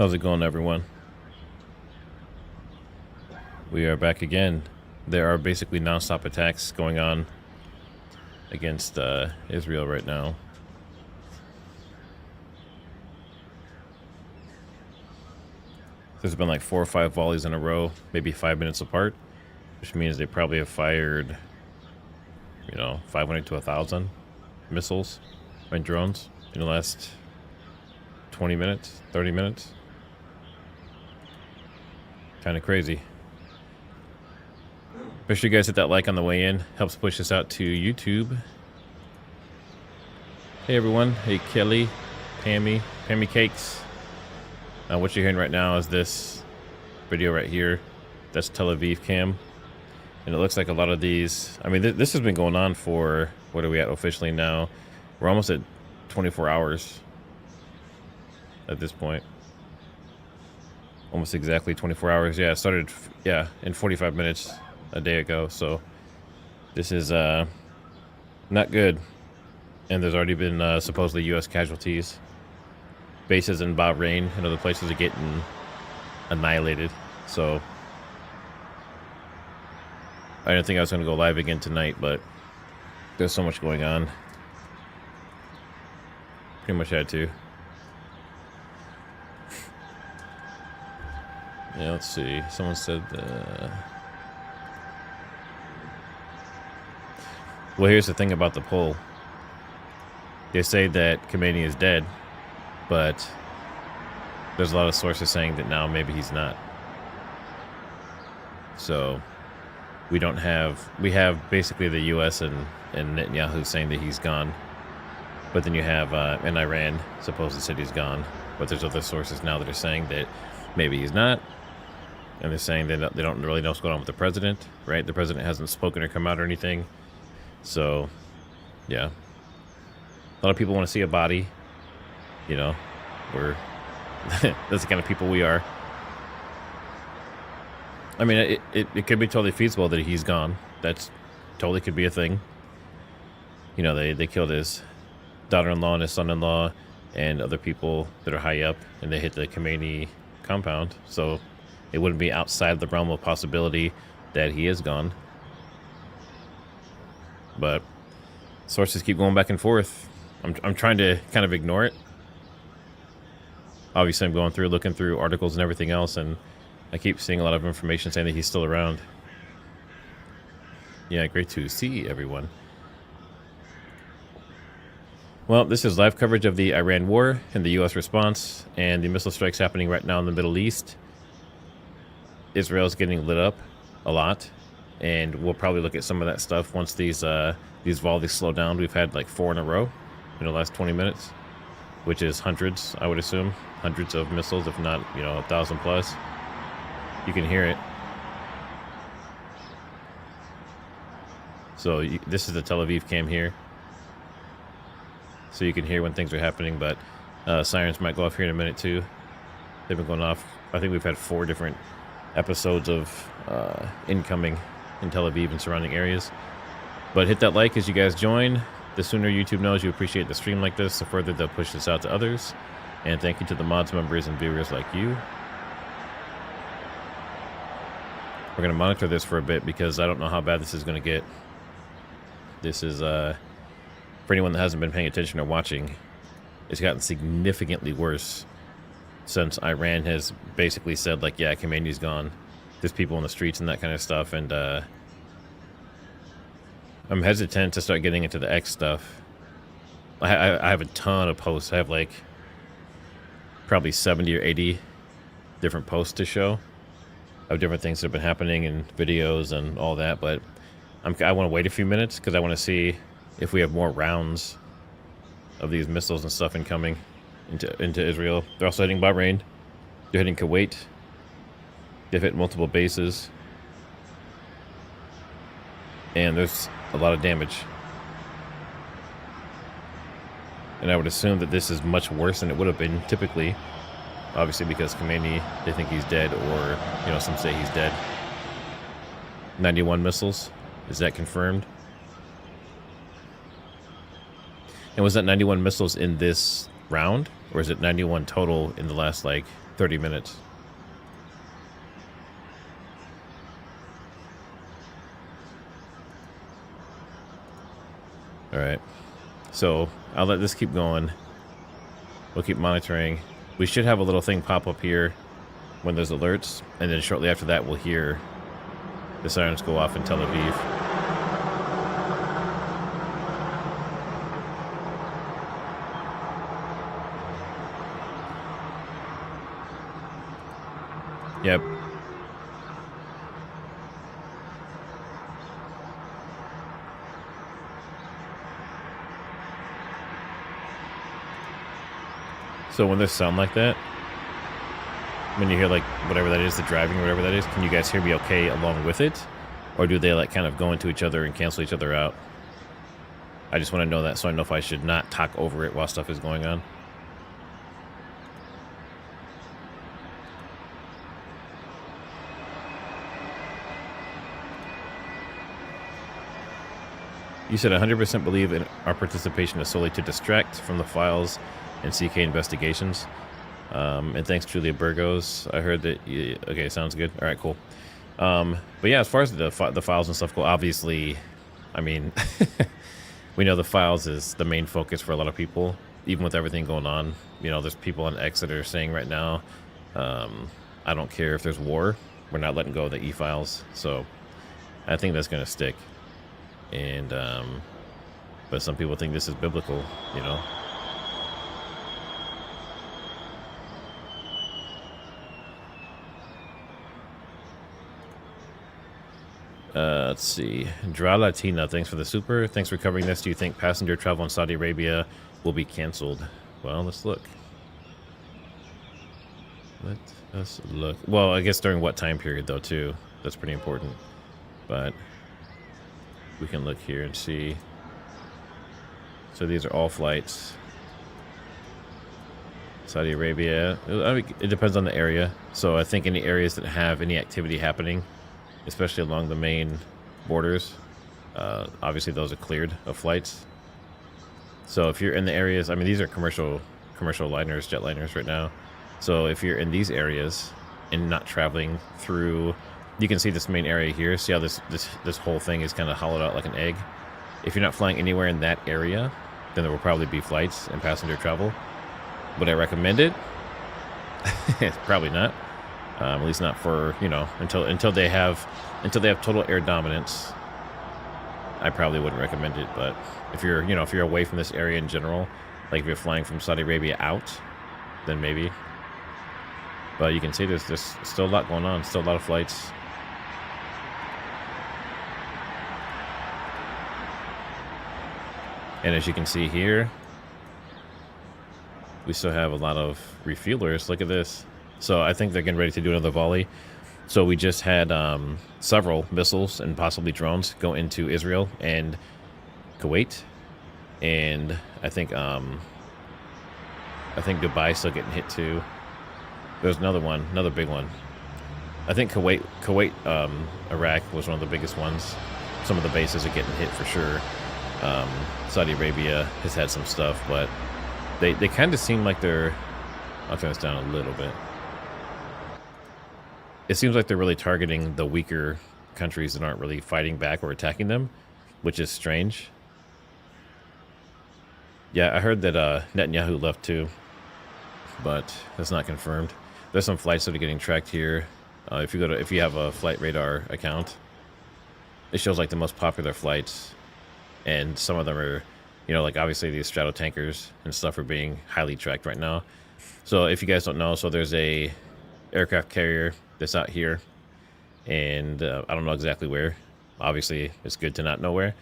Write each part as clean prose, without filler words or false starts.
How's it going, everyone? We are back again. There are basically non-stop attacks going on against Israel right now. There's been like 4 or 5 volleys in a row, maybe 5 minutes apart, which means they probably have fired, 500 to 1,000 missiles and drones in the last 20 minutes, 30 minutes. Kind of crazy. Make sure you guys hit that like on the way in. Helps push us out to YouTube. Hey everyone. Hey Kelly, Pammy Cakes. What you're hearing right now is this video right here. That's Tel Aviv cam. And it looks like a lot of these, I mean, this has been going on for, what are we at officially now? We're almost at 24 hours at this point. Almost exactly 24 hours. Yeah, it started, in 45 minutes a day ago. So this is not good. And there's already been supposedly U.S. casualties. Bases in Bahrain and other places are getting annihilated. So I didn't think I was going to go live again tonight, but there's so much going on. Pretty much had to. Yeah, let's see. Someone said well, here's the thing about the poll. They say that Khamenei is dead, but there's a lot of sources saying that now maybe he's not. So we have basically the U.S. and Netanyahu saying that he's gone, but then you have in Iran supposedly said he's gone, but there's other sources now that are saying that maybe he's not, and they're saying that they don't really know what's going on with the president, right? The president hasn't spoken or come out or anything. So yeah, a lot of people want to see a body. We're that's the kind of people we are. I mean, it could be totally feasible that he's gone. That's totally could be a thing. They killed his daughter-in-law and his son-in-law and other people that are high up, and they hit the Khamenei compound. So it wouldn't be outside the realm of possibility that he is gone. But sources keep going back and forth. I'm trying to kind of ignore it. Obviously, I'm going through, looking through articles and everything else, and I keep seeing a lot of information saying that he's still around. Yeah, great to see everyone. Well, this is live coverage of the Iran war and the U.S. response and the missile strikes happening right now in the Middle East. Israel's getting lit up a lot, and we'll probably look at some of that stuff once these volleys slow down. We've had like 4 in a row in the last 20 minutes, which is hundreds, I would assume. Hundreds of missiles, if not, 1,000 plus. You can hear it. So this is the Tel Aviv cam here. So you can hear when things are happening, but sirens might go off here in a minute too. They've been going off. I think we've had 4 different episodes of incoming in Tel Aviv and surrounding areas. But hit that like as you guys join. The sooner YouTube knows you appreciate the stream like this, the further they'll push this out to others. And thank you to the mods, members, and viewers like you. We're going to monitor this for a bit because I don't know how bad this is going to get. This is, for anyone that hasn't been paying attention or watching, it's gotten significantly worse since Iran has basically said, like, yeah, Khamenei's gone. There's people in the streets and that kind of stuff, and I'm hesitant to start getting into the X stuff. I have a ton of posts. I have like probably 70 or 80 different posts to show of different things that have been happening and videos and all that, but I want to wait a few minutes because I want to see if we have more rounds of these missiles and stuff incoming into Israel. They're also hitting Bahrain. They're hitting Kuwait. They've hit multiple bases. And there's a lot of damage. And I would assume that this is much worse than it would have been typically. Obviously because Khamenei, they think he's dead, or, some say he's dead. 91 missiles. Is that confirmed? And was that 91 missiles in this round? Or is it 91 total in the last, 30 30 minutes. All right. So I'll let this keep going. We'll keep monitoring. We should have a little thing pop up here when there's alerts, and then shortly after that we'll hear the sirens go off in Tel Aviv. Yep. So when there's sound like that, when you hear like whatever that is, the driving or whatever that is, can you guys hear me okay along with it? Or do they like kind of go into each other and cancel each other out? I just want to know that so I know if I should not talk over it while stuff is going on. You said 100% believe in our participation is solely to distract from the files and CK investigations. And thanks, Julia Burgos. I heard that. Okay, sounds good. All right, cool. But yeah, as far as the files and stuff go, obviously, I mean, we know the files is the main focus for a lot of people, even with everything going on. You know, there's people on X that are saying right now, I don't care if there's war, we're not letting go of the e-files. So I think that's going to stick. And, but some people think this is biblical, you know. Let's see. Dra Latina, thanks for the super. Thanks for covering this. Do you think passenger travel in Saudi Arabia will be canceled? Well, let's look. Let us look. Well, I guess during what time period, though, too. That's pretty important. But we can look here and see. So these are all flights. Saudi Arabia. I mean, it depends on the area. So I think any areas that have any activity happening, especially along the main borders, obviously those are cleared of flights. So if you're in the areas, I mean, these are commercial liners, jetliners right now. So if you're in these areas and not traveling through, you can see this main area here. See how this whole thing is kind of hollowed out like an egg. If you're not flying anywhere in that area, then there will probably be flights and passenger travel. Would I recommend it? Probably not. At least not for, you know, until they have total air dominance. I probably wouldn't recommend it. But if you're, you know, if you're away from this area in general, like if you're flying from Saudi Arabia out, then maybe. But you can see there's still a lot going on, still a lot of flights. And as you can see here, we still have a lot of refuelers. Look at this. So I think they're getting ready to do another volley. So we just had several missiles and possibly drones go into Israel and Kuwait, and I think Dubai's still getting hit too. There's another one, another big one. I think Kuwait, Iraq was one of the biggest ones. Some of the bases are getting hit for sure. Saudi Arabia has had some stuff, but they kind of seem like they're. I'll turn this down a little bit. It seems like they're really targeting the weaker countries that aren't really fighting back or attacking them, which is strange. Yeah, I heard that Netanyahu left too, but that's not confirmed. There's some flights that are getting tracked here. If you have a flight radar account, it shows like the most popular flights, and some of them are, you know, like obviously these straddle tankers and stuff are being highly tracked right now. So if you guys don't know, so there's a aircraft carrier that's out here, and I don't know exactly where. Obviously, it's good to not know where.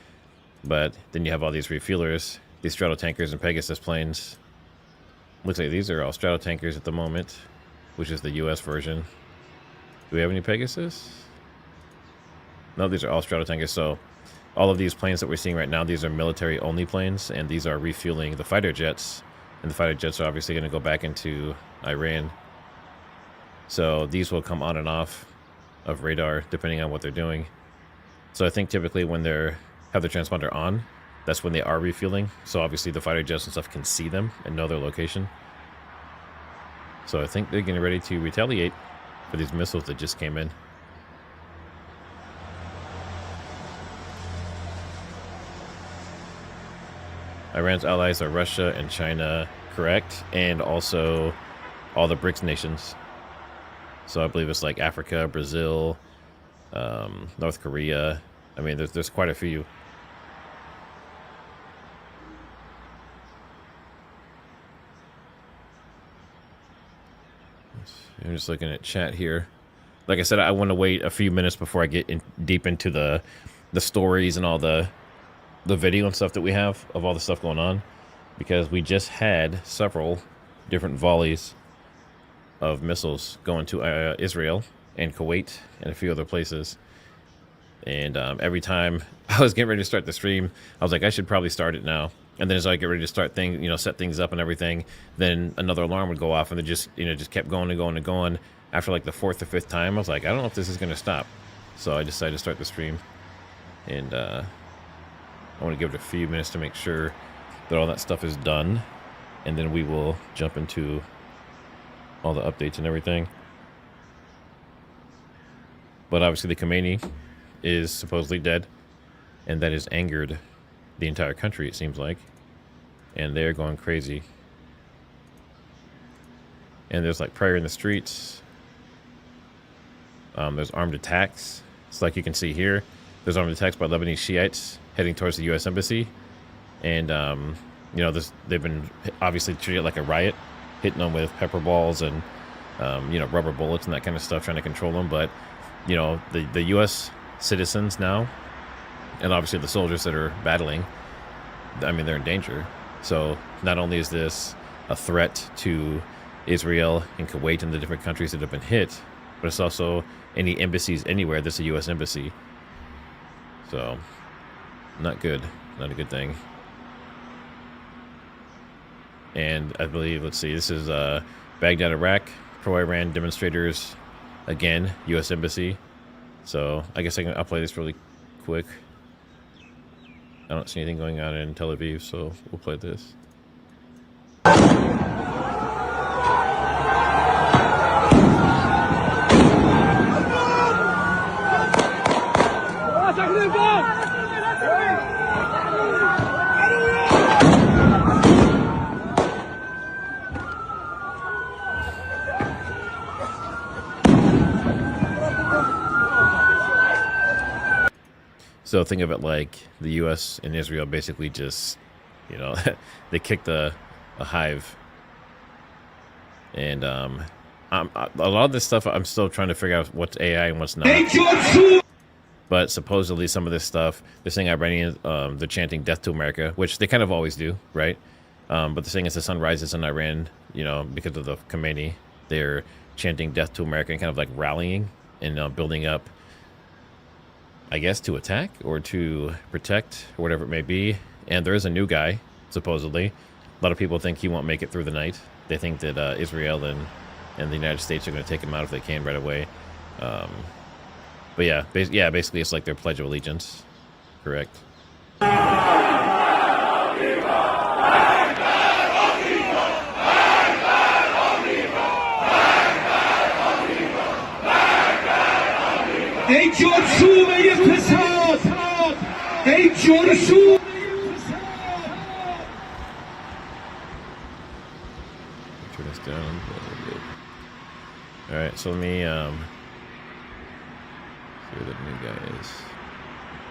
But then you have all these refuelers, these straddle tankers and Pegasus planes. Looks like these are all straddle tankers at the moment, which is the U.S. version. Do we have any Pegasus? No, these are all straddle tankers. So all of these planes that we're seeing right now, these are military-only planes, and these are refueling the fighter jets. And the fighter jets are obviously going to go back into Iran. So these will come on and off of radar depending on what they're doing. So I think typically when they have the transponder on, that's when they are refueling. So obviously the fighter jets and stuff can see them and know their location. So I think they're getting ready to retaliate for these missiles that just came in. Iran's allies are Russia and China, correct? And also all the BRICS nations. So I believe it's like Africa, Brazil, North Korea. I mean, there's quite a few. I'm just looking at chat here. Like I said, I want to wait a few minutes before I get deep into the stories and all the video and stuff that we have of all the stuff going on, because we just had several different volleys of missiles going to Israel and Kuwait and a few other places. And every time I was getting ready to start the stream, I was like, I should probably start it now. And then as I get ready to start set things up and everything, then another alarm would go off, and it just kept going and going and going. After like the fourth or fifth time, I was like, I don't know if this is going to stop. So I decided to start the stream, and I want to give it a few minutes to make sure that all that stuff is done, and then we will jump into all the updates and everything. But obviously the Khomeini is supposedly dead, and that has angered the entire country, it seems like, and they're going crazy. And there's like prayer in the streets. There's armed attacks. It's like you can see here, there's armed attacks by Lebanese Shiites heading towards the U.S. Embassy. And they've been obviously treated like a riot, hitting them with pepper balls and rubber bullets and that kind of stuff, trying to control them. But the U.S. citizens now, and obviously the soldiers that are battling, I mean, they're in danger. So not only is this a threat to Israel and Kuwait and the different countries that have been hit, but it's also any embassies anywhere that's a U.S. embassy. So not good. Not a good thing. And I believe, let's see, this is Baghdad, Iraq, pro-Iran demonstrators, again, U.S. embassy. So I guess I'll play this really quick. I don't see anything going on in Tel Aviv, so we'll play this. So think of it like the U.S. and Israel basically just, they kicked a hive. And a lot of this stuff, I'm still trying to figure out what's AI and what's not. But supposedly some of this stuff, they're saying Iranian, they're chanting death to America, which they kind of always do, right? But they're saying as the sun rises in Iran, because of the Khomeini, they're chanting death to America and kind of like rallying and building up, I guess, to attack or to protect or whatever it may be. And there is a new guy, supposedly. A lot of people think he won't make it through the night. They think that Israel and the United States are going to take him out if they can right away. But yeah, basically it's like their Pledge of Allegiance. Correct. Turn this down a little bit. All right, so let me see who the new guy is.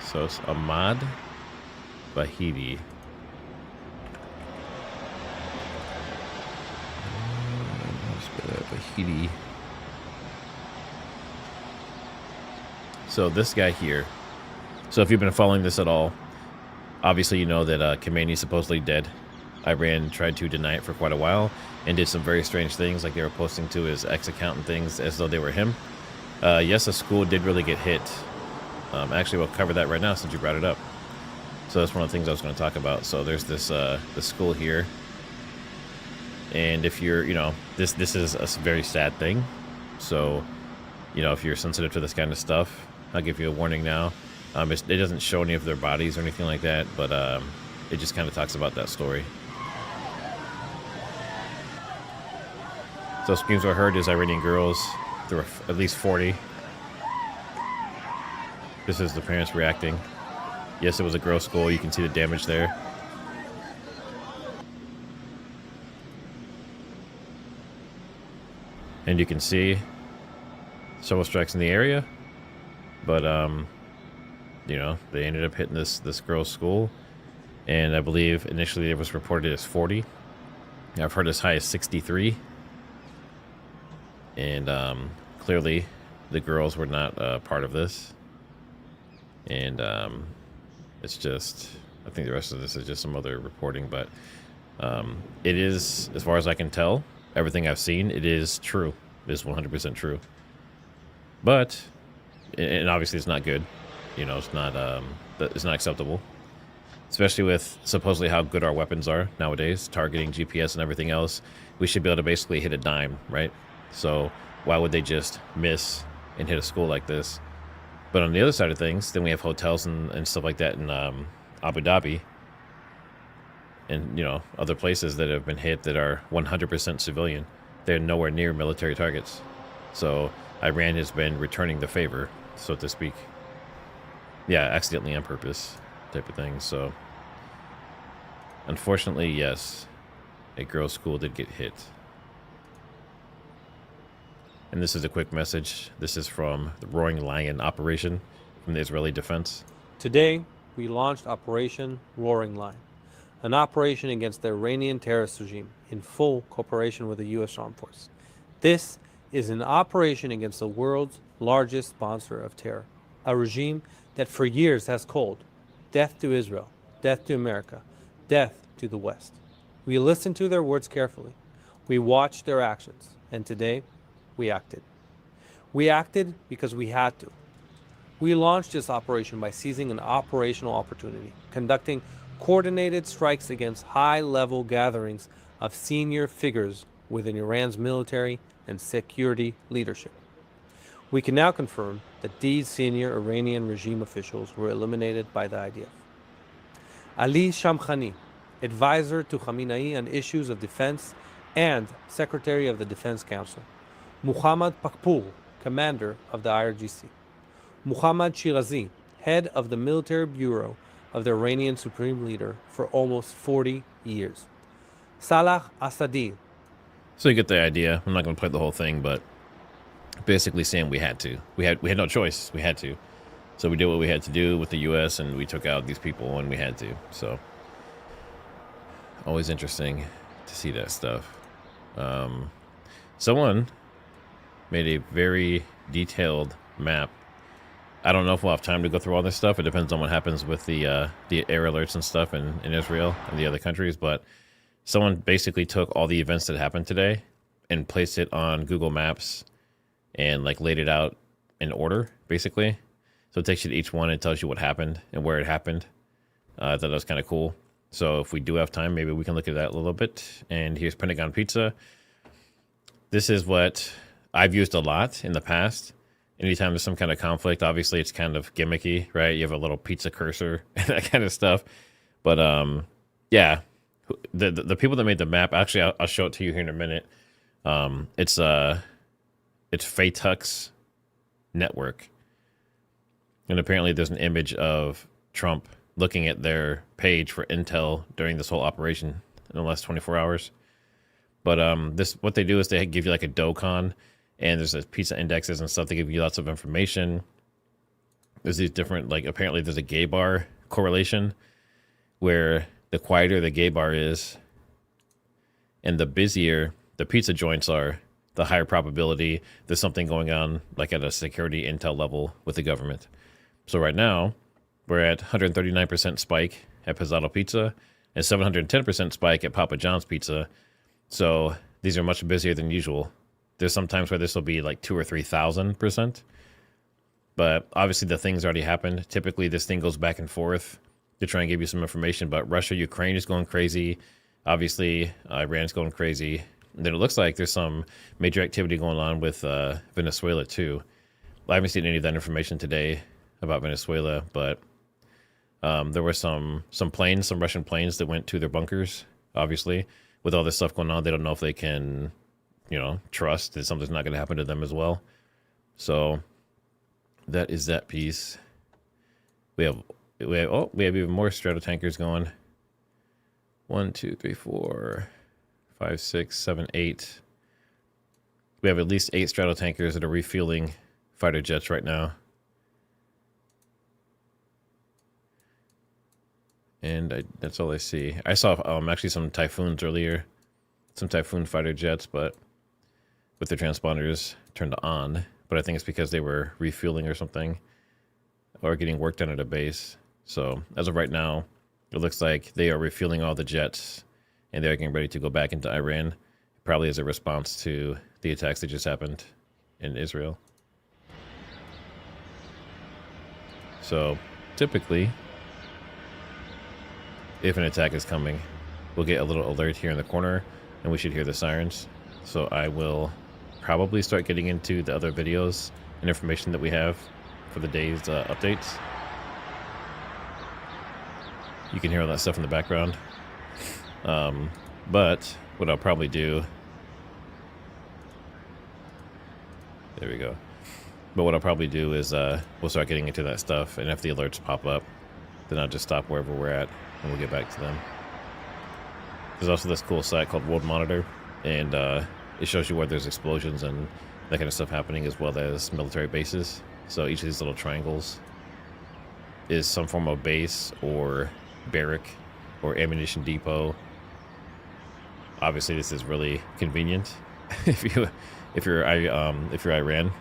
So it's Ahmad Vahidi. Vahidi. So this guy here. So if you've been following this at all, obviously you know that Khomeini is supposedly dead. Iran tried to deny it for quite a while and did some very strange things, like they were posting to his ex-account and things as though they were him. Yes, a school did really get hit. Actually, we'll cover that right now since you brought it up. So that's one of the things I was going to talk about. So there's this the school here. And if you're, this is a very sad thing. So, if you're sensitive to this kind of stuff, I'll give you a warning now. It doesn't show any of their bodies or anything like that, but it just kind of talks about that story. So screams were heard as Iranian girls. There were at least 40. This is the parents reacting. Yes, it was a girls' school. You can see the damage there. And you can see several strikes in the area. But, you know, they ended up hitting this girls' school. And I believe initially it was reported as 40. I've heard as high as 63. And clearly the girls were not part of this. And it's just, I think the rest of this is just some other reporting. But it is, as far as I can tell, everything I've seen, it is true. It is 100% true. But, and obviously it's not good. You know, it's not acceptable. Especially with supposedly how good our weapons are nowadays, targeting GPS and everything else. We should be able to basically hit a dime, right? So why would they just miss and hit a school like this? But on the other side of things, then we have hotels and stuff like that in Abu Dhabi. And, you know, other places that have been hit that are 100% civilian. They're nowhere near military targets. So Iran has been returning the favor, so to speak. Yeah, accidentally on purpose type of thing. So unfortunately, yes, a girls' school did get hit. And this is a quick message. This is from the Roaring Lion operation from the Israeli Defense. Today, we launched Operation Roaring Lion, an operation against the Iranian terrorist regime in full cooperation with the U.S. Armed Forces. This is an operation against the world's largest sponsor of terror, a regime that for years has called death to Israel, death to America, death to the West. We listened to their words carefully. We watched their actions, and today, we acted. We acted because we had to. We launched this operation by seizing an operational opportunity, conducting coordinated strikes against high-level gatherings of senior figures within Iran's military and security leadership. We can now confirm that these senior Iranian regime officials were eliminated by the IDF. Ali Shamkhani, advisor to Khamenei on issues of defense and Secretary of the Defense Council. Muhammad Pakpour, commander of the IRGC. Muhammad Shirazi, head of the military bureau of the Iranian supreme leader for almost 40 years. Salah Assadi. So you get the idea. I'm not going to play the whole thing, but basically saying we had to. We had no choice. We had to. So we did what we had to do with the U.S. and we took out these people when we had to. So always interesting to see that stuff. Someone made a very detailed map. I don't know if we'll have time to go through all this stuff. It depends on what happens with the air alerts and stuff in Israel and the other countries. But someone basically took all the events that happened today and placed it on Google Maps and like laid it out in order, basically. So it takes you to each one and tells you what happened and where it happened. I thought that was kind of cool. So if we do have time, maybe we can look at that a little bit. And here's Pentagon Pizza. This is what I've used a lot in the past. Anytime there's some kind of conflict, obviously it's kind of gimmicky, right? You have a little pizza cursor and that kind of stuff. But yeah, the people that made the map, actually, I'll show it to you here in a minute. It's Faytux Network. And apparently there's an image of Trump looking at their page for intel during this whole operation in the last 24 hours. But what they do is they give you like a DOCON, and there's a pizza indexes and stuff. They give you lots of information. There's these different, like, apparently there's a gay bar correlation where the quieter the gay bar is and the busier the pizza joints are, the higher probability there's something going on, like at a security intel level with the government. So right now, we're at 139% spike at Pizzato Pizza and 710% spike at Papa John's Pizza. So these are much busier than usual. There's some times where this will be like 2,000 or 3,000%. But obviously the thing's already happened. Typically this thing goes back and forth to try and give you some information. But Russia, Ukraine is going crazy. Obviously Iran's going crazy. And then it looks like there's some major activity going on with Venezuela too. I haven't seen any of that information today about Venezuela, but there were some planes, some Russian planes that went to their bunkers, obviously. With all this stuff going on, they don't know if they can trust that something's not going to happen to them as well. So that is that piece. We have even more stratotankers going. 1, 2, 3, 4, 5, 6, 7, 8. We have at least 8 stratotankers that are refueling fighter jets right now. And that's all I see. I saw actually some Typhoons earlier. Some Typhoon fighter jets, but with the transponders turned on. But I think it's because they were refueling or something. Or getting work done at a base. So as of right now, it looks like they are refueling all the jets. And they're getting ready to go back into Iran. Probably as a response to the attacks that just happened in Israel. So typically, if an attack is coming, we'll get a little alert here in the corner and we should hear the sirens. So I will probably start getting into the other videos and information that we have for the day's updates. You can hear all that stuff in the background. But what I'll probably do... There we go. But what I'll probably do is we'll start getting into that stuff, and if the alerts pop up, then I'll just stop wherever we're at, and we'll get back to them. There's also this cool site called World Monitor, and it shows you where there's explosions and that kind of stuff happening, as well as military bases. So each of these little triangles is some form of base or barrack or ammunition depot. Obviously, this is really convenient if you're Iran,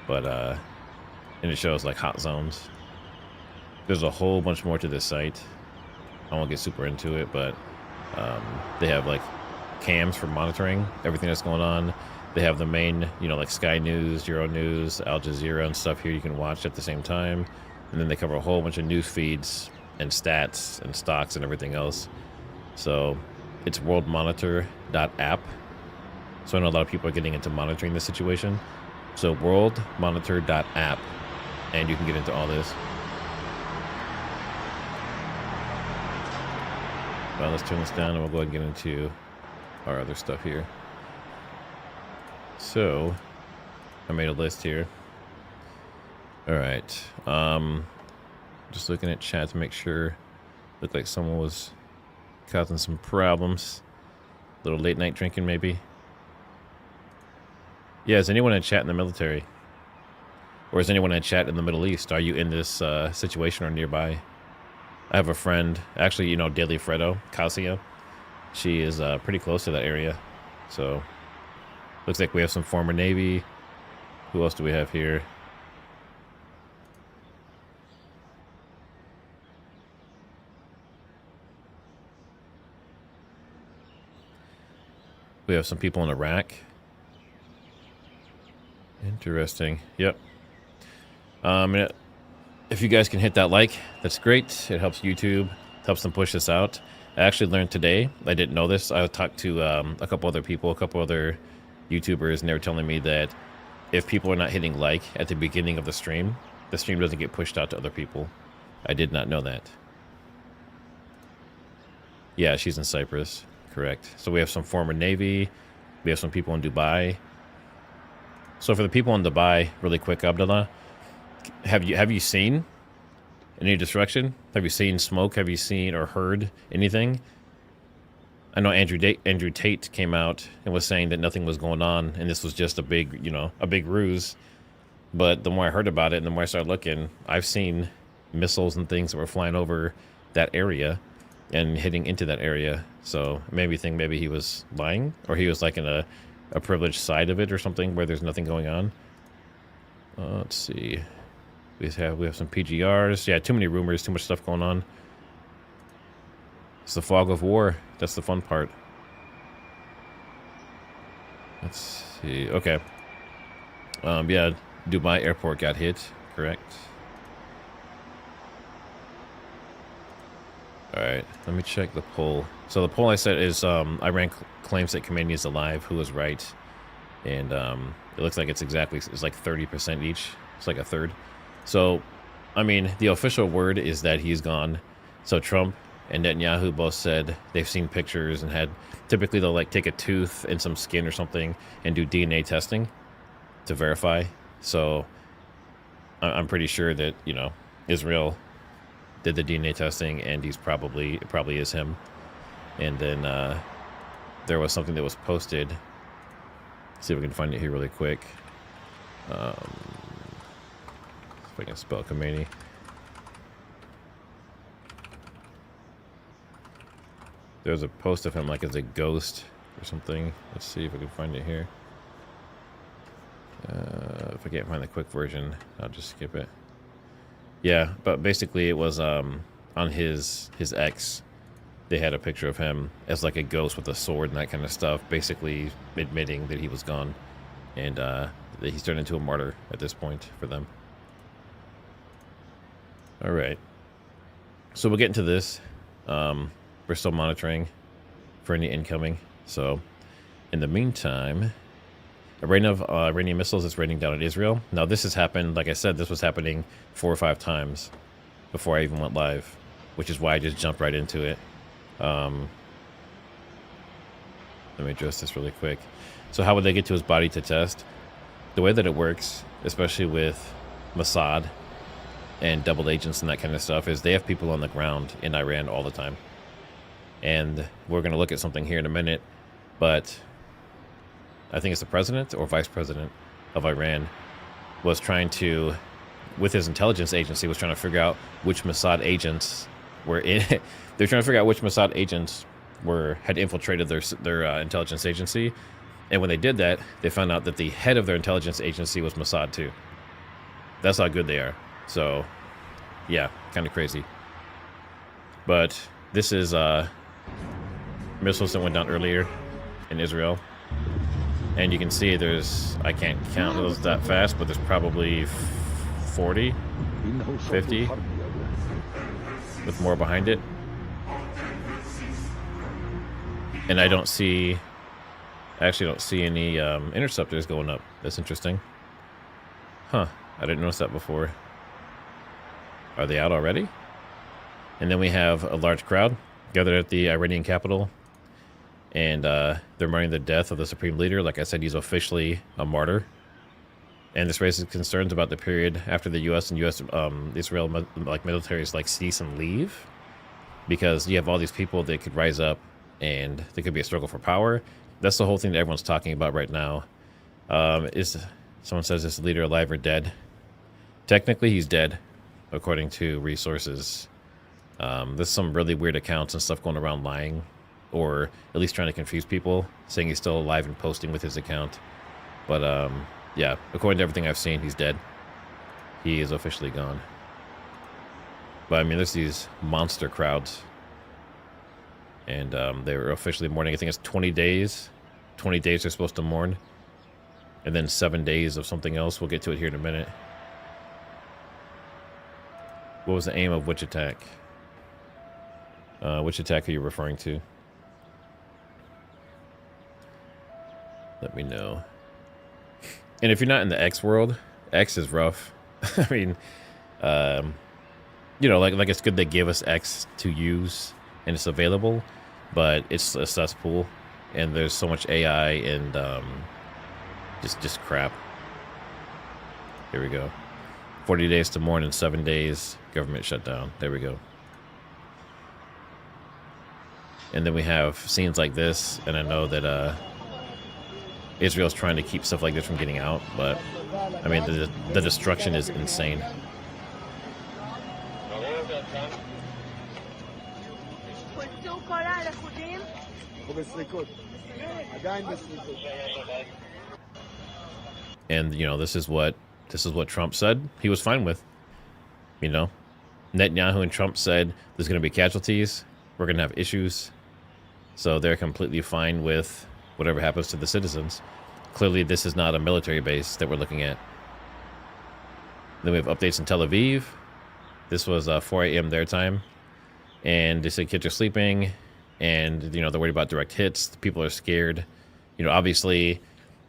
but and it shows like hot zones. There's a whole bunch more to this site. I won't get super into it, but they have like cams for monitoring everything that's going on. They have the main, like Sky News, Euro News, Al Jazeera and stuff here you can watch at the same time. And then they cover a whole bunch of news feeds and stats and stocks and everything else. So it's worldmonitor.app. So I know a lot of people are getting into monitoring this situation. So worldmonitor.app, and you can get into all this. Well, let's turn this down and we'll go ahead and get into our other stuff here. So I made a list here. All right. Just looking at chat to make sure. Looked like someone was causing some problems. A little late night drinking, maybe. Yeah, is anyone in chat in the military? Or is anyone in chat in the Middle East? Are you in this situation or nearby? I have a friend, actually, Daily Fredo, Cassia. She is pretty close to that area. So, looks like we have some former Navy. Who else do we have here? We have some people in Iraq. Interesting. Yep. If you guys can hit that like, that's great. It helps YouTube, helps them push this out. I actually learned today, I didn't know this. I talked to a couple other people, a couple other YouTubers, and they were telling me that if people are not hitting like at the beginning of the stream doesn't get pushed out to other people. I did not know that. Yeah, she's in Cyprus. Correct. So we have some former Navy. We have some people in Dubai. So for the people in Dubai, really quick, Abdullah, have you seen any destruction? Have you seen smoke? Have you seen or heard anything? I know Andrew Tate came out and was saying that nothing was going on, and this was just a big ruse. But the more I heard about it, and the more I started looking, I've seen missiles and things that were flying over that area and hitting into that area. So maybe he was lying, or he was like in a privileged side of it or something where there's nothing going on. Let's see. We have some PGRs. Yeah, too many rumors, too much stuff going on. It's the fog of war. That's the fun part. Let's see. Okay. Yeah, Dubai airport got hit. Correct. All right, let me check the poll. So the poll I said is Iran claims that Khamenei is alive. Who was right? And it looks like it's like 30% each. It's like a third. So, I mean, the official word is that he's gone. So Trump and Netanyahu both said they've seen pictures and had, typically they'll like take a tooth and some skin or something and do DNA testing to verify. So I'm pretty sure that, you know, Israel did the DNA testing, and it probably is him. And then there was something that was posted. Let's see if we can find it here really quick. If I can spell Khomeini. There's a post of him like as a ghost or something. Let's see if I can find it here. If I can't find the quick version, I'll just skip it. Yeah, but basically it was on his X. They had a picture of him as like a ghost with a sword and that kind of stuff, basically admitting that he was gone, and that he's turned into a martyr at this point for them. All right, so we'll get into this. We're still monitoring for any incoming. So in the meantime, a rain of Iranian missiles is raining down on Israel. Now this has happened, like I said, this was happening 4 or 5 times before I even went live, which is why I just jumped right into it. Let me address this really quick. So how would they get to his body to test? The way that it works, especially with Mossad and double agents and that kind of stuff, is they have people on the ground in Iran all the time. And we're going to look at something here in a minute, but I think it's the president or vice president of Iran was trying to, with his intelligence agency, was trying to figure out which Mossad agents were in. They're trying to figure out which Mossad agents had infiltrated their intelligence agency, and when they did that, they found out that the head of their intelligence agency was Mossad too. That's how good they are. So, yeah, kind of crazy. But this is missiles that went down earlier in Israel. And you can see there's, I can't count those that fast, but there's probably 40, 50, with more behind it. And I actually don't see any interceptors going up. That's interesting. Huh, I didn't notice that before. Are they out already? And then we have a large crowd gathered at the Iranian capital. And they're mourning the death of the supreme leader. Like I said, he's officially a martyr. And this raises concerns about the period after the U.S. and Israel militaries like cease and leave, because you have all these people that could rise up, and there could be a struggle for power. That's the whole thing that everyone's talking about right now. Someone says, is the leader alive or dead? Technically, he's dead, according to resources. There's some really weird accounts and stuff going around lying, or at least trying to confuse people, saying he's still alive and posting with his account. But yeah, according to everything I've seen, he's dead. He is officially gone. But I mean, there's these monster crowds, and they were officially mourning. I think it's 20 days. 20 days they're supposed to mourn, and then 7 days of something else. We'll get to it here in a minute. What was the aim of which attack? Which attack are you referring to? Let me know. And if you're not in the X world, X is rough. I mean, you know, like it's good they give us X to use and it's available, but it's a cesspool, and there's so much AI and just crap. Here we go. 40 days to mourn and 7 days government shutdown. There we go. And then we have scenes like this, and I know that Israel's trying to keep stuff like this from getting out, but I mean, the destruction is insane. And you know, this is what Trump said he was fine with. You know, Netanyahu and Trump said there's going to be casualties, we're going to have issues, so they're completely fine with whatever happens to the citizens. Clearly, this is not a military base that we're looking at. Then we have updates in Tel Aviv. This was 4 a.m. their time, and they said kids are sleeping, and you know, they're worried about direct hits. The people are scared. You know, obviously,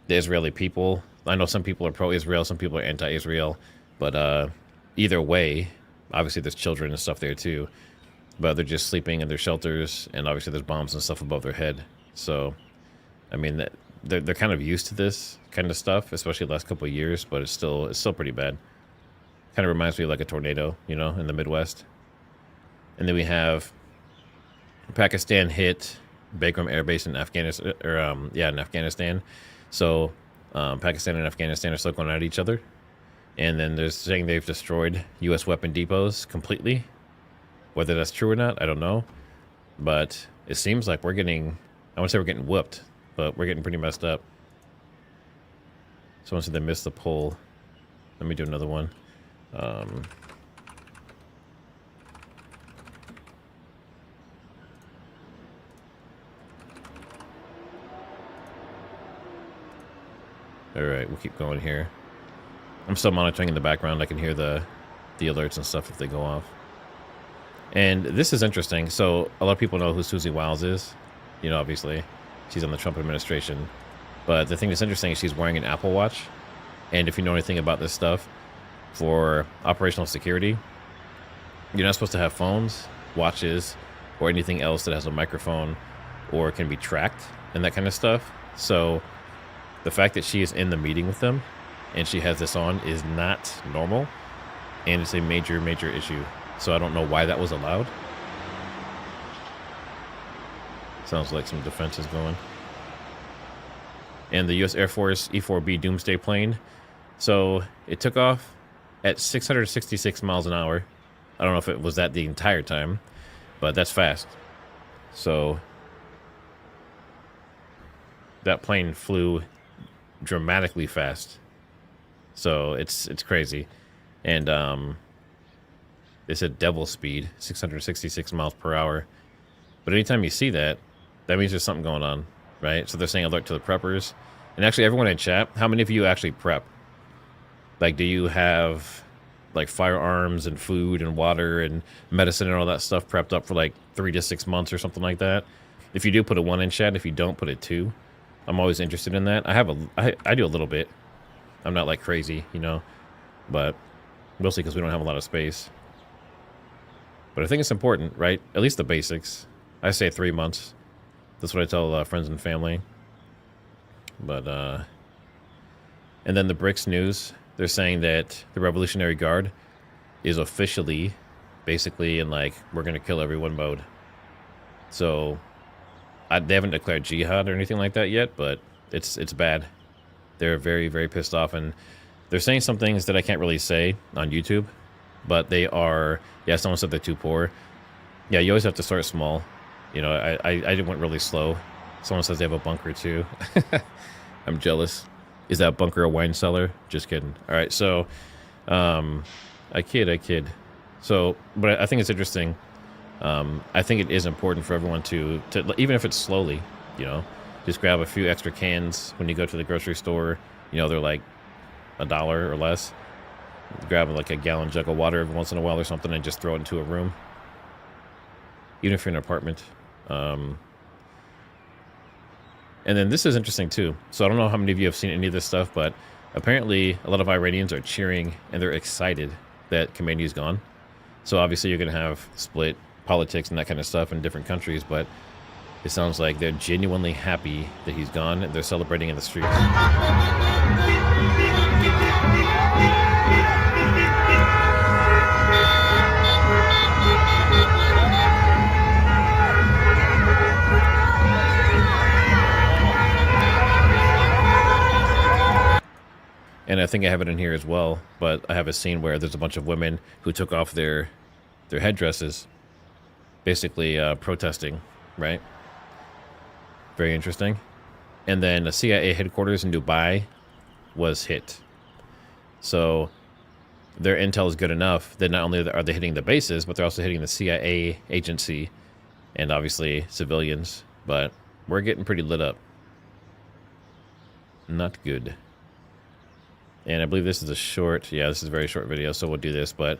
the Israeli people. I know some people are pro-Israel, some people are anti-Israel, but either way, obviously there's children and stuff there too. but they're just sleeping in their shelters, and obviously there's bombs and stuff above their head. So, I mean, they're kind of used to this kind of stuff, especially the last couple of years, but it's still pretty bad. Kind of reminds me of like a tornado, you know, in the Midwest. And then we have Pakistan hit Bagram Air Base in Afghanistan, in Afghanistan. So Pakistan and Afghanistan are still going at each other. And then they're saying they've destroyed U.S. weapon depots completely. Whether that's true or not, I don't know. But it seems like we're getting, I wouldn't say we're getting whooped, but we're getting pretty messed up. Someone said they missed the poll. Let me do another one. All right, we'll keep going here. I'm still monitoring in the background. I can hear the alerts and stuff if they go off. And this is interesting. So a lot of people know who Susie Wiles is. You know, obviously, she's on the Trump administration. But the thing that's interesting is she's wearing an Apple Watch. And if you know anything about this stuff, for operational security, you're not supposed to have phones, watches, or anything else that has a microphone or can be tracked and that kind of stuff. So the fact that she is in the meeting with them and she has this on is not normal, and it's a major, major issue. So I don't know why that was allowed. Sounds like some defense is going. And the U.S. Air Force E-4B Doomsday plane. So it took off at 666 miles an hour. I don't know if it was that the entire time, but that's fast. So that plane flew dramatically fast. So it's crazy. And they said devil speed, 666 miles per hour. But anytime you see that, that means there's something going on, right? So they're saying alert to the preppers. And actually, everyone in chat, how many of you actually prep? Like, do you have like firearms and food and water and medicine and all that stuff prepped up for like 3 to 6 months or something like that? If you do, put a 1 in chat. If you don't, put a 2. I'm always interested in that. I do a little bit. I'm not like crazy, you know, but mostly because we don't have a lot of space. But I think it's important, right? At least the basics. I say 3 months. That's what I tell friends and family. But and then the BRICS news, they're saying that the Revolutionary Guard is officially basically in like, we're going to kill everyone mode. So they haven't declared jihad or anything like that yet, but it's bad. They're very, very pissed off, and they're saying some things that I can't really say on YouTube, but they are, yeah, someone said they're too poor. Yeah, you always have to start small. You know, I went really slow. Someone says they have a bunker too. I'm jealous. Is that bunker a wine cellar? Just kidding. All right, so I kid. So, but I think it's interesting. I think it is important for everyone to even if it's slowly, you know, just grab a few extra cans when you go to the grocery store. You know, they're like $1 or less. Grab like a gallon jug of water every once in a while or something and just throw it into a room. Even if you're in an apartment. And then this is interesting too. So I don't know how many of you have seen any of this stuff, but apparently a lot of Iranians are cheering and they're excited that Khamenei is gone. So obviously you're going to have split politics and that kind of stuff in different countries, but it sounds like they're genuinely happy that he's gone and they're celebrating in the streets. And I think I have it in here as well, but I have a scene where there's a bunch of women who took off their headdresses, basically protesting, right? Very interesting. And then the CIA headquarters in Dubai was hit. So their intel is good enough that not only are they hitting the bases, but they're also hitting the CIA agency and obviously civilians. But we're getting pretty lit up. Not good. And I believe this is a short, yeah, this is a very short video, so we'll do this. But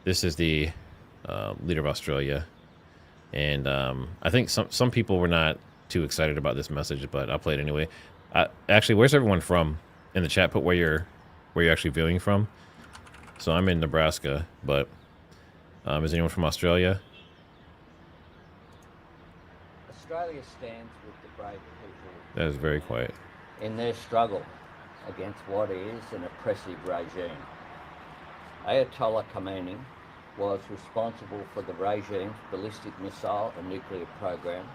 this is the leader of Australia. And I think some people were not too excited about this message, but I'll play it anyway. Actually, where's everyone from? In the chat, put where you're actually viewing from. So I'm in Nebraska, but is anyone from Australia? Australia stands with the brave people. That is very quiet. In their struggle against what is an oppressive regime. Ayatollah Khamenei was responsible for the regime's ballistic missile and nuclear program,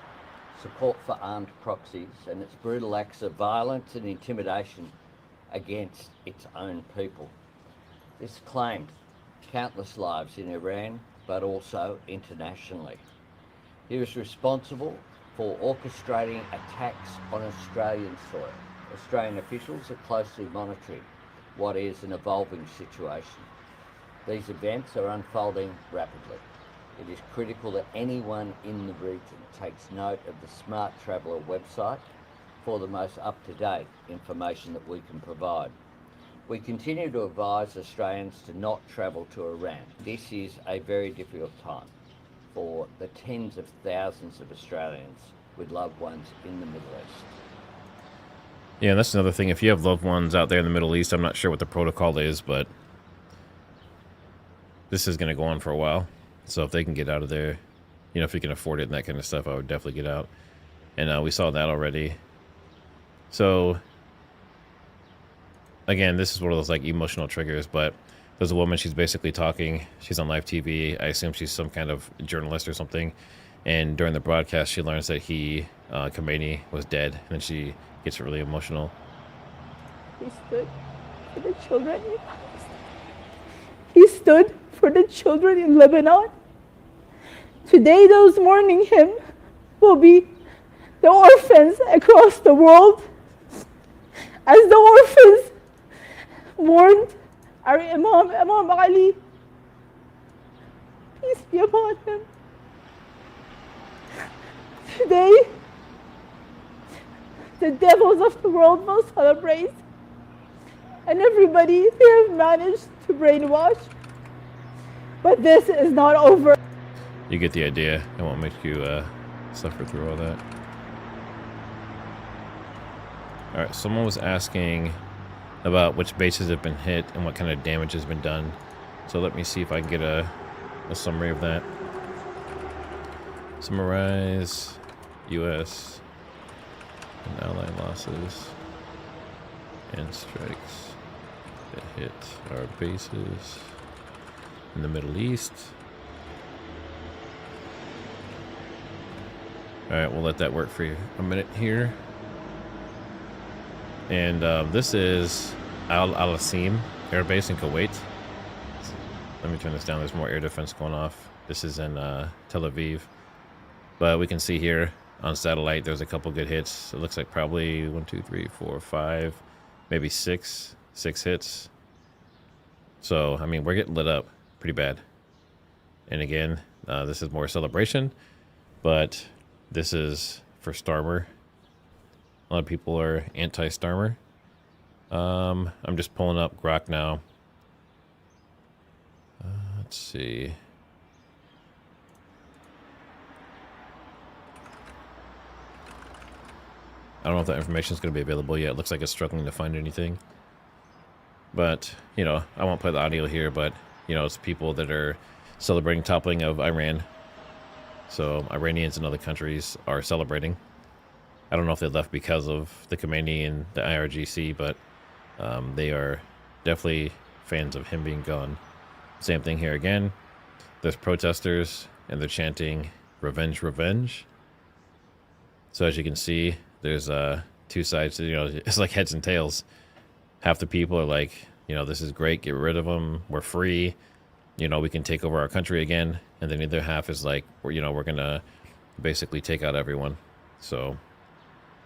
support for armed proxies, and its brutal acts of violence and intimidation against its own people. This claimed countless lives in Iran, but also internationally. He was responsible for orchestrating attacks on Australian soil. Australian officials are closely monitoring what is an evolving situation. These events are unfolding rapidly. It is critical that anyone in the region takes note of the Smart Traveller website for the most up-to-date information that we can provide. We continue to advise Australians to not travel to Iran. This is a very difficult time for the tens of thousands of Australians with loved ones in the Middle East. Yeah, that's another thing. If you have loved ones out there in the Middle East, I'm not sure what the protocol is, but this is going to go on for a while. So if they can get out of there, you know, if you can afford it and that kind of stuff, I would definitely get out. And we saw that already. So, again, this is one of those, like, emotional triggers, but there's a woman, she's basically talking. She's on live TV. I assume she's some kind of journalist or something. And during the broadcast, she learns that Khamenei, was dead. And then she gets really emotional. He stood for the children in Palestine. He stood for the children in Lebanon. Today, those mourning him will be the orphans across the world. As the orphans mourned our Imam Ali, peace be upon him. Today, the devils of the world will celebrate, and everybody they have managed to brainwash. But this is not over. You get the idea. It won't make you suffer through all that. Alright, someone was asking about which bases have been hit and what kind of damage has been done. So let me see if I can get a summary of that. Summarize U.S. and allied losses and strikes that hit our bases in the Middle East. Alright, we'll let that work for you a minute here. And this is Al-Asim Air Base in Kuwait. Let me turn this down. There's more air defense going off. This is in Tel Aviv. But we can see here on satellite, there's a couple good hits. It looks like probably 1, 2, 3, 4, 5, maybe six hits. So, I mean, we're getting lit up pretty bad. And again, this is more celebration, but this is for Starmer. A lot of people are anti-Starmer. I'm just pulling up Grok now. Let's see. I don't know if that information is going to be available yet. It looks like it's struggling to find anything. But, you know, I won't play the audio here, but, you know, it's people that are celebrating toppling of Iran. So Iranians and other countries are celebrating. I don't know if they left because of the Khamenei and the IRGC, but they are definitely fans of him being gone. Same thing here again. There's protesters, and they're chanting, "Revenge, revenge." So as you can see, there's two sides. You know, it's like heads and tails. Half the people are like, you know, this is great, get rid of them, we're free, you know, we can take over our country again. And then the other half is like, you know, we're gonna basically take out everyone. So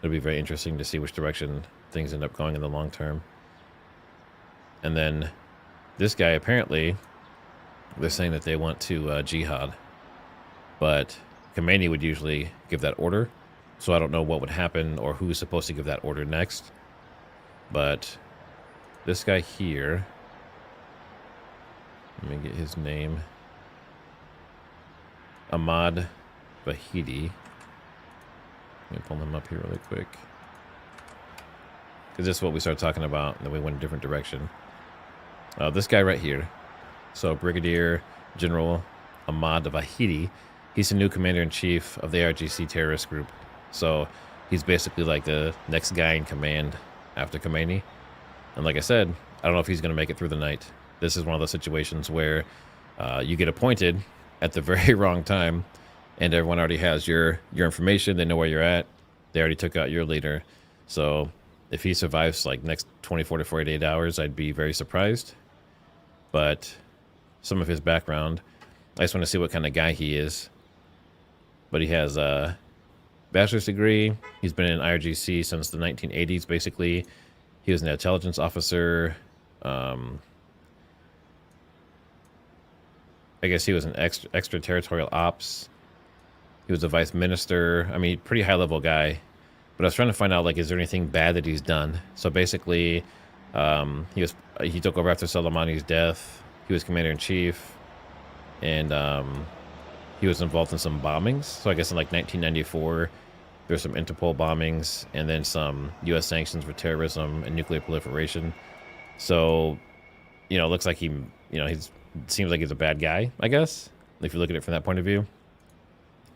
it'll be very interesting to see which direction things end up going in the long term. And then this guy, apparently, they're saying that they want to jihad, but Khamenei would usually give that order. So I don't know what would happen or who's supposed to give that order next. But this guy here, let me get his name. Ahmad Vahidi. Let me pull him up here really quick. Because this is what we started talking about, and then we went a different direction. This guy right here. So Brigadier General Ahmad Vahidi He's the new commander-in-chief of the IRGC terrorist group. So he's basically like the next guy in command after Khomeini. And like I said, I don't know if he's going to make it through the night. This is one of those situations where you get appointed at the very wrong time, and everyone already has your information. They know where you're at. They already took out your leader. So if he survives like next 24 to 48 hours, I'd be very surprised. But some of his background, I just want to see what kind of guy he is. But he has a bachelor's degree. He's been in IRGC since the 1980s, basically. He was an intelligence officer. I guess he was an extraterritorial ops. He was a vice minister. I mean, pretty high-level guy. But I was trying to find out, like, is there anything bad that he's done? So basically, he took over after Soleimani's death. He was commander-in-chief. And he was involved in some bombings. So I guess in, like, 1994, there were some Interpol bombings. And then some U.S. sanctions for terrorism and nuclear proliferation. So, you know, it looks like he seems like he's a bad guy, I guess, if you look at it from that point of view.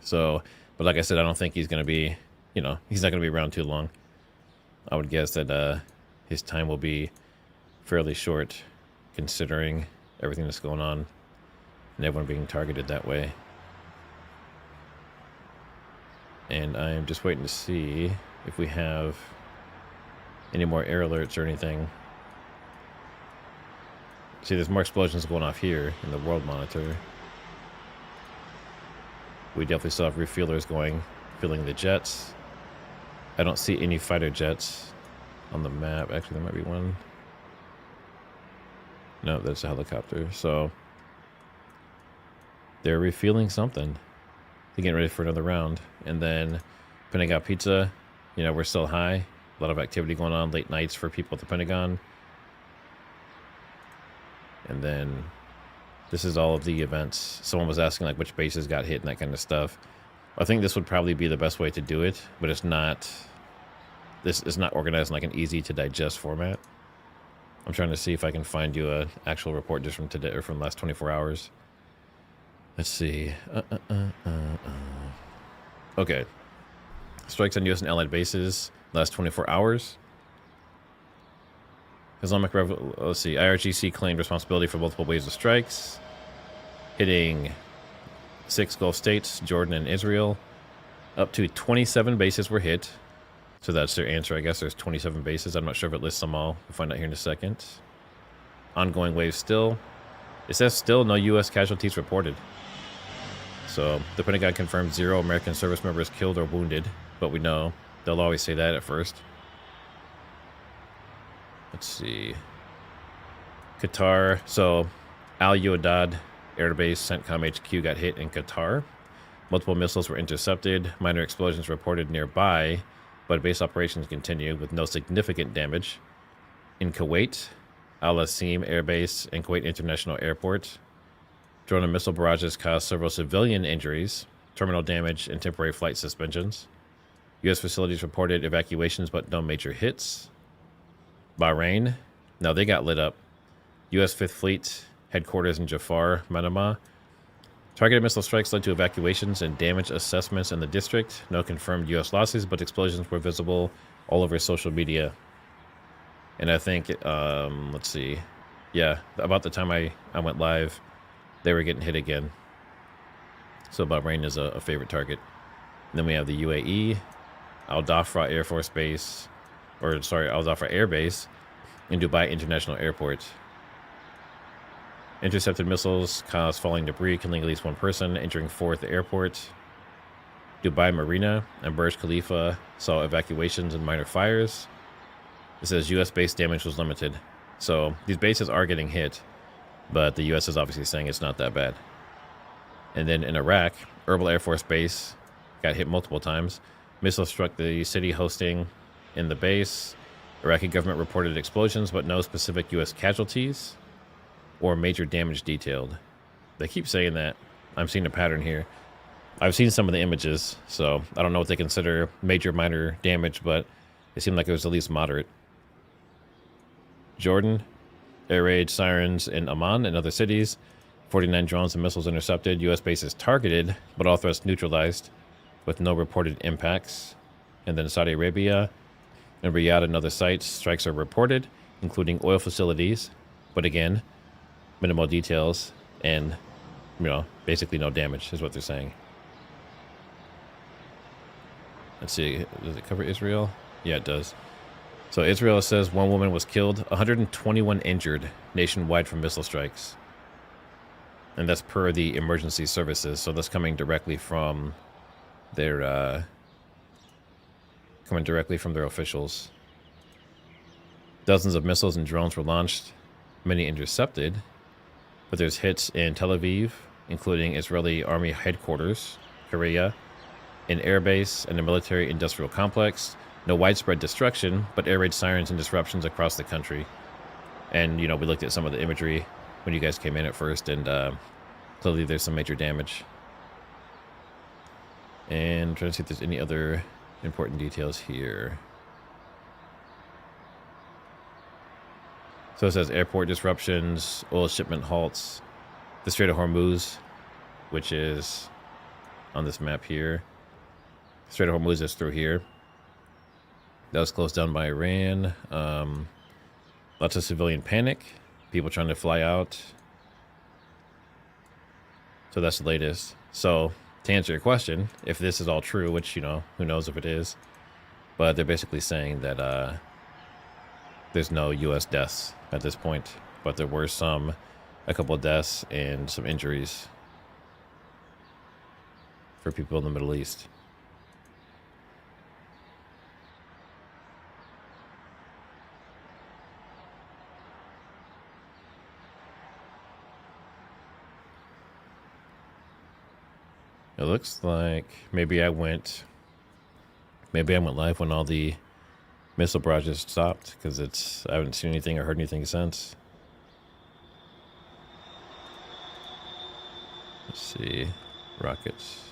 So, but like I said, I don't think he's going to be, he's not going to be around too long. I would guess that his time will be fairly short, considering everything that's going on and everyone being targeted that way. And I'm just waiting to see if we have any more air alerts or anything. See, there's more explosions going off here in the world monitor. We definitely still have refuelers filling the jets. I don't see any fighter jets on the map. Actually, there might be one. No, that's a helicopter. So they're refueling something. They're getting ready for another round. And then Pentagon Pizza, we're still high. A lot of activity going on, late nights for people at the Pentagon. And then this is all of the events. Someone was asking like which bases got hit and that kind of stuff. I think this would probably be the best way to do it, but it's not. This is not organized in like an easy to digest format. I'm trying to see if I can find you an actual report just from today or from the last 24 hours. Let's see. Okay. Strikes on U.S. and allied bases last 24 hours. Let's see. IRGC claimed responsibility for multiple waves of strikes, hitting 6 Gulf states, Jordan and Israel. Up to 27 bases were hit. So that's their answer. I guess there's 27 bases. I'm not sure if it lists them all. We'll find out here in a second. Ongoing waves still. It says still no U.S. casualties reported. So the Pentagon confirmed 0 American service members killed or wounded. But we know they'll always say that at first. Let's see. Qatar. So Al Udeid Air Base CENTCOM HQ got hit in Qatar. Multiple missiles were intercepted. Minor explosions reported nearby, but base operations continue with no significant damage. In Kuwait, Al Asim Air Base and Kuwait International Airport. Drone and missile barrages caused several civilian injuries, terminal damage, and temporary flight suspensions. U.S. facilities reported evacuations, but no major hits. Bahrain, no, they got lit up. U.S. 5th Fleet headquarters in Jafar, Manama. Targeted missile strikes led to evacuations and damage assessments in the district. No confirmed U.S. losses, but explosions were visible all over social media. And I think, let's see. Yeah, about the time I went live, they were getting hit again. So Bahrain is a favorite target. And then we have the UAE, Al Dhafra Air Force Base. Al Dhafra Air Base in Dubai International Airport. Intercepted missiles caused falling debris, killing at least 1 person, entering 4th airport. Dubai Marina and Burj Khalifa saw evacuations and minor fires. It says U.S. base damage was limited. So these bases are getting hit, but the U.S. is obviously saying it's not that bad. And then in Iraq, Erbil Air Force Base got hit multiple times. Missiles struck the city hosting in the base. Iraqi government reported explosions, but no specific U.S. casualties or major damage detailed. They keep saying that. I'm seeing a pattern here. I've seen some of the images, so I don't know what they consider major, minor damage, but it seemed like it was at least moderate. Jordan, air raid sirens in Amman and other cities. 49 drones and missiles intercepted. U.S. bases targeted, but all threats neutralized with no reported impacts. And then Saudi Arabia and Riyadh and other sites, strikes are reported, including oil facilities. But again, minimal details and, basically no damage is what they're saying. Let's see, does it cover Israel? Yeah, it does. So Israel says 1 woman was killed, 121 injured nationwide from missile strikes. And that's per the emergency services. So that's coming directly from their officials. Dozens of missiles and drones were launched, many intercepted, but there's hits in Tel Aviv, including Israeli Army headquarters, Korea, an airbase, and a military industrial complex. No widespread destruction, but air raid sirens and disruptions across the country. And, we looked at some of the imagery when you guys came in at first, and clearly there's some major damage. And I'm trying to see if there's any other important details here. So it says airport disruptions, oil shipment halts, the Strait of Hormuz, which is on this map here. Strait of Hormuz is through here. That was closed down by Iran. Lots of civilian panic. People trying to fly out. So that's the latest. So to answer your question, if this is all true, which, who knows if it is, but they're basically saying that there's no U.S. deaths at this point, but there were a couple of deaths and some injuries for people in the Middle East. It looks like maybe I went live when all the missile barrages stopped, because I haven't seen anything or heard anything since. Let's see, rockets.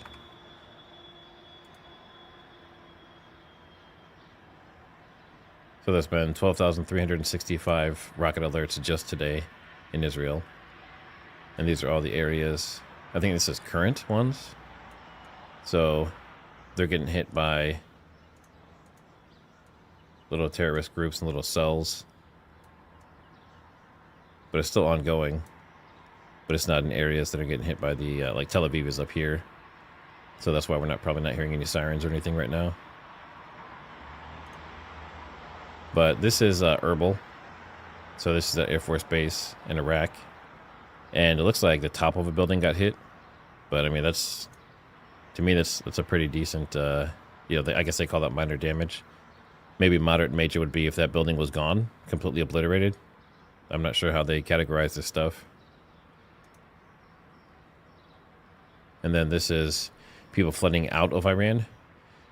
So there's been 12,365 rocket alerts just today in Israel. And these are all the areas. I think this is current ones. So they're getting hit by little terrorist groups and little cells. But it's still ongoing. But it's not in areas that are getting hit by the, like Tel Aviv is up here. So that's why we're probably not hearing any sirens or anything right now. But this is Erbil. So this is an Air Force base in Iraq. And it looks like the top of a building got hit. But I mean, to me, that's a pretty decent, I guess they call that minor damage. Maybe moderate and major would be if that building was gone, completely obliterated. I'm not sure how they categorize this stuff. And then this is people flooding out of Iran. It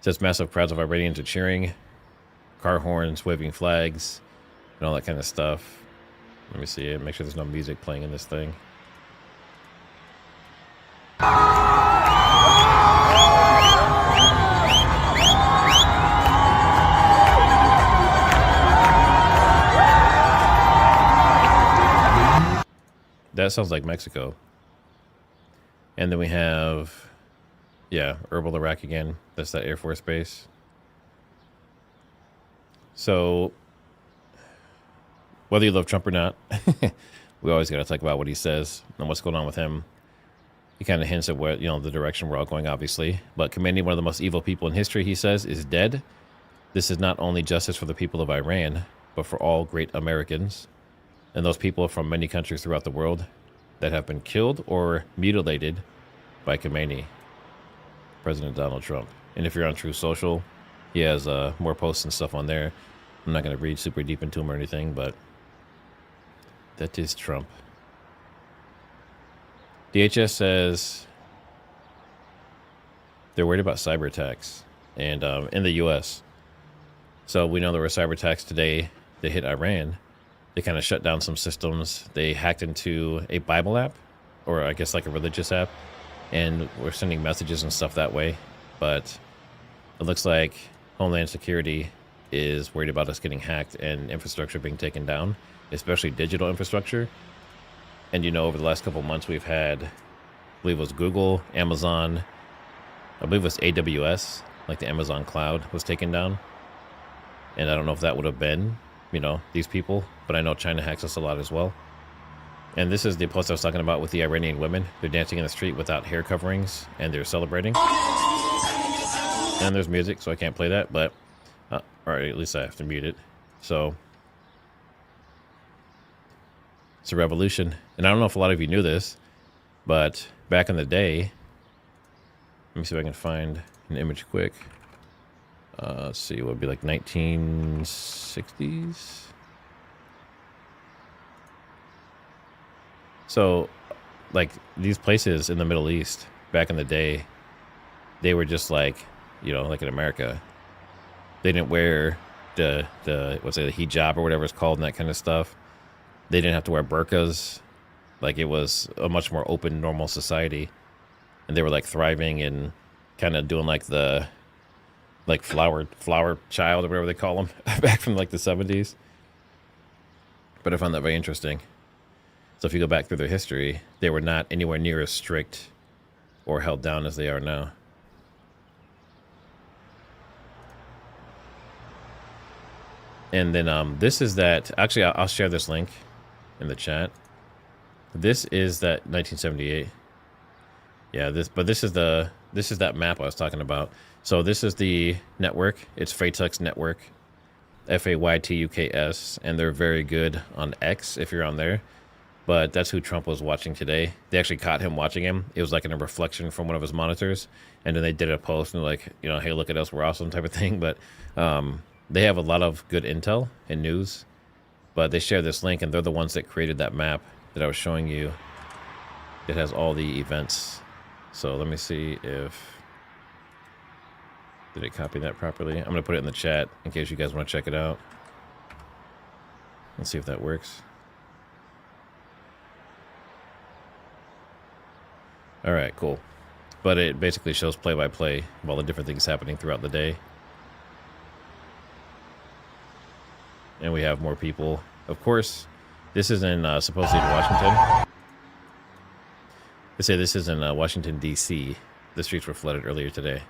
says massive crowds of Iranians are cheering, car horns, waving flags, and all that kind of stuff. Let me see it. Make sure there's no music playing in this thing. That sounds like Mexico. And then we have, Erbil, Iraq again. That's that Air Force base. So, whether you love Trump or not, we always got to talk about what he says and what's going on with him. He kind of hints at what, the direction we're all going, obviously. But Khomeini, one of the most evil people in history, he says, is dead. This is not only justice for the people of Iran, but for all great Americans. And those people from many countries throughout the world that have been killed or mutilated by Khomeini, President Donald Trump. And if you're on Truth Social, he has more posts and stuff on there. I'm not going to read super deep into them or anything, but that is Trump. DHS says they're worried about cyber attacks and in the U.S. So we know there were cyber attacks today that hit Iran. They kind of shut down some systems. They hacked into a Bible app, or I guess like a religious app, and we're sending messages and stuff that way. But it looks like Homeland Security is worried about us getting hacked and infrastructure being taken down, especially digital infrastructure. And, you know, over the last couple of months, we've had, I believe it was Google, Amazon, I believe it was AWS, like the Amazon cloud was taken down. And I don't know if that would have been, you know, these people, but I know China hacks us a lot as well. And this is the post I was talking about with the Iranian women. They're dancing in the street without hair coverings, and they're celebrating. And there's music, so I can't play that, but, or at least I have to mute it. So, it's a revolution. And I don't know if a lot of you knew this, but back in the day, let me see if I can find an image quick. Let's see, what would be like 1960s? So, like, these places in the Middle East, back in the day, they were just like, you know, like in America. They didn't wear the what's it, the hijab or whatever it's called and that kind of stuff. They didn't have to wear burqas. Like, it was a much more open, normal society. And they were, like, thriving and kind of doing, like, the, like, flower child or whatever they call them back from, like, the 70s. But I found that very interesting. So if you go back through their history, they were not anywhere near as strict or held down as they are now. And then this is that, actually, I'll share this link in the chat. This is that 1978. Yeah, this is that map I was talking about. So this is the network. It's Faytuks Network, Faytuks, and they're very good on X if you're on there. But that's who Trump was watching today. They actually caught him watching him. It was like in a reflection from one of his monitors, and then they did a post and like, you know, hey, look at us, we're awesome type of thing. But they have a lot of good intel and news. But they share this link, and they're the ones that created that map that I was showing you. It has all the events. So let me see if... Did it copy that properly? I'm going to put it in the chat in case you guys want to check it out. Let's see if that works. All right, cool. But it basically shows play-by-play of all the different things happening throughout the day. And we have more people. Of course, this is in supposedly in Washington. They say this is in Washington, D.C. The streets were flooded earlier today.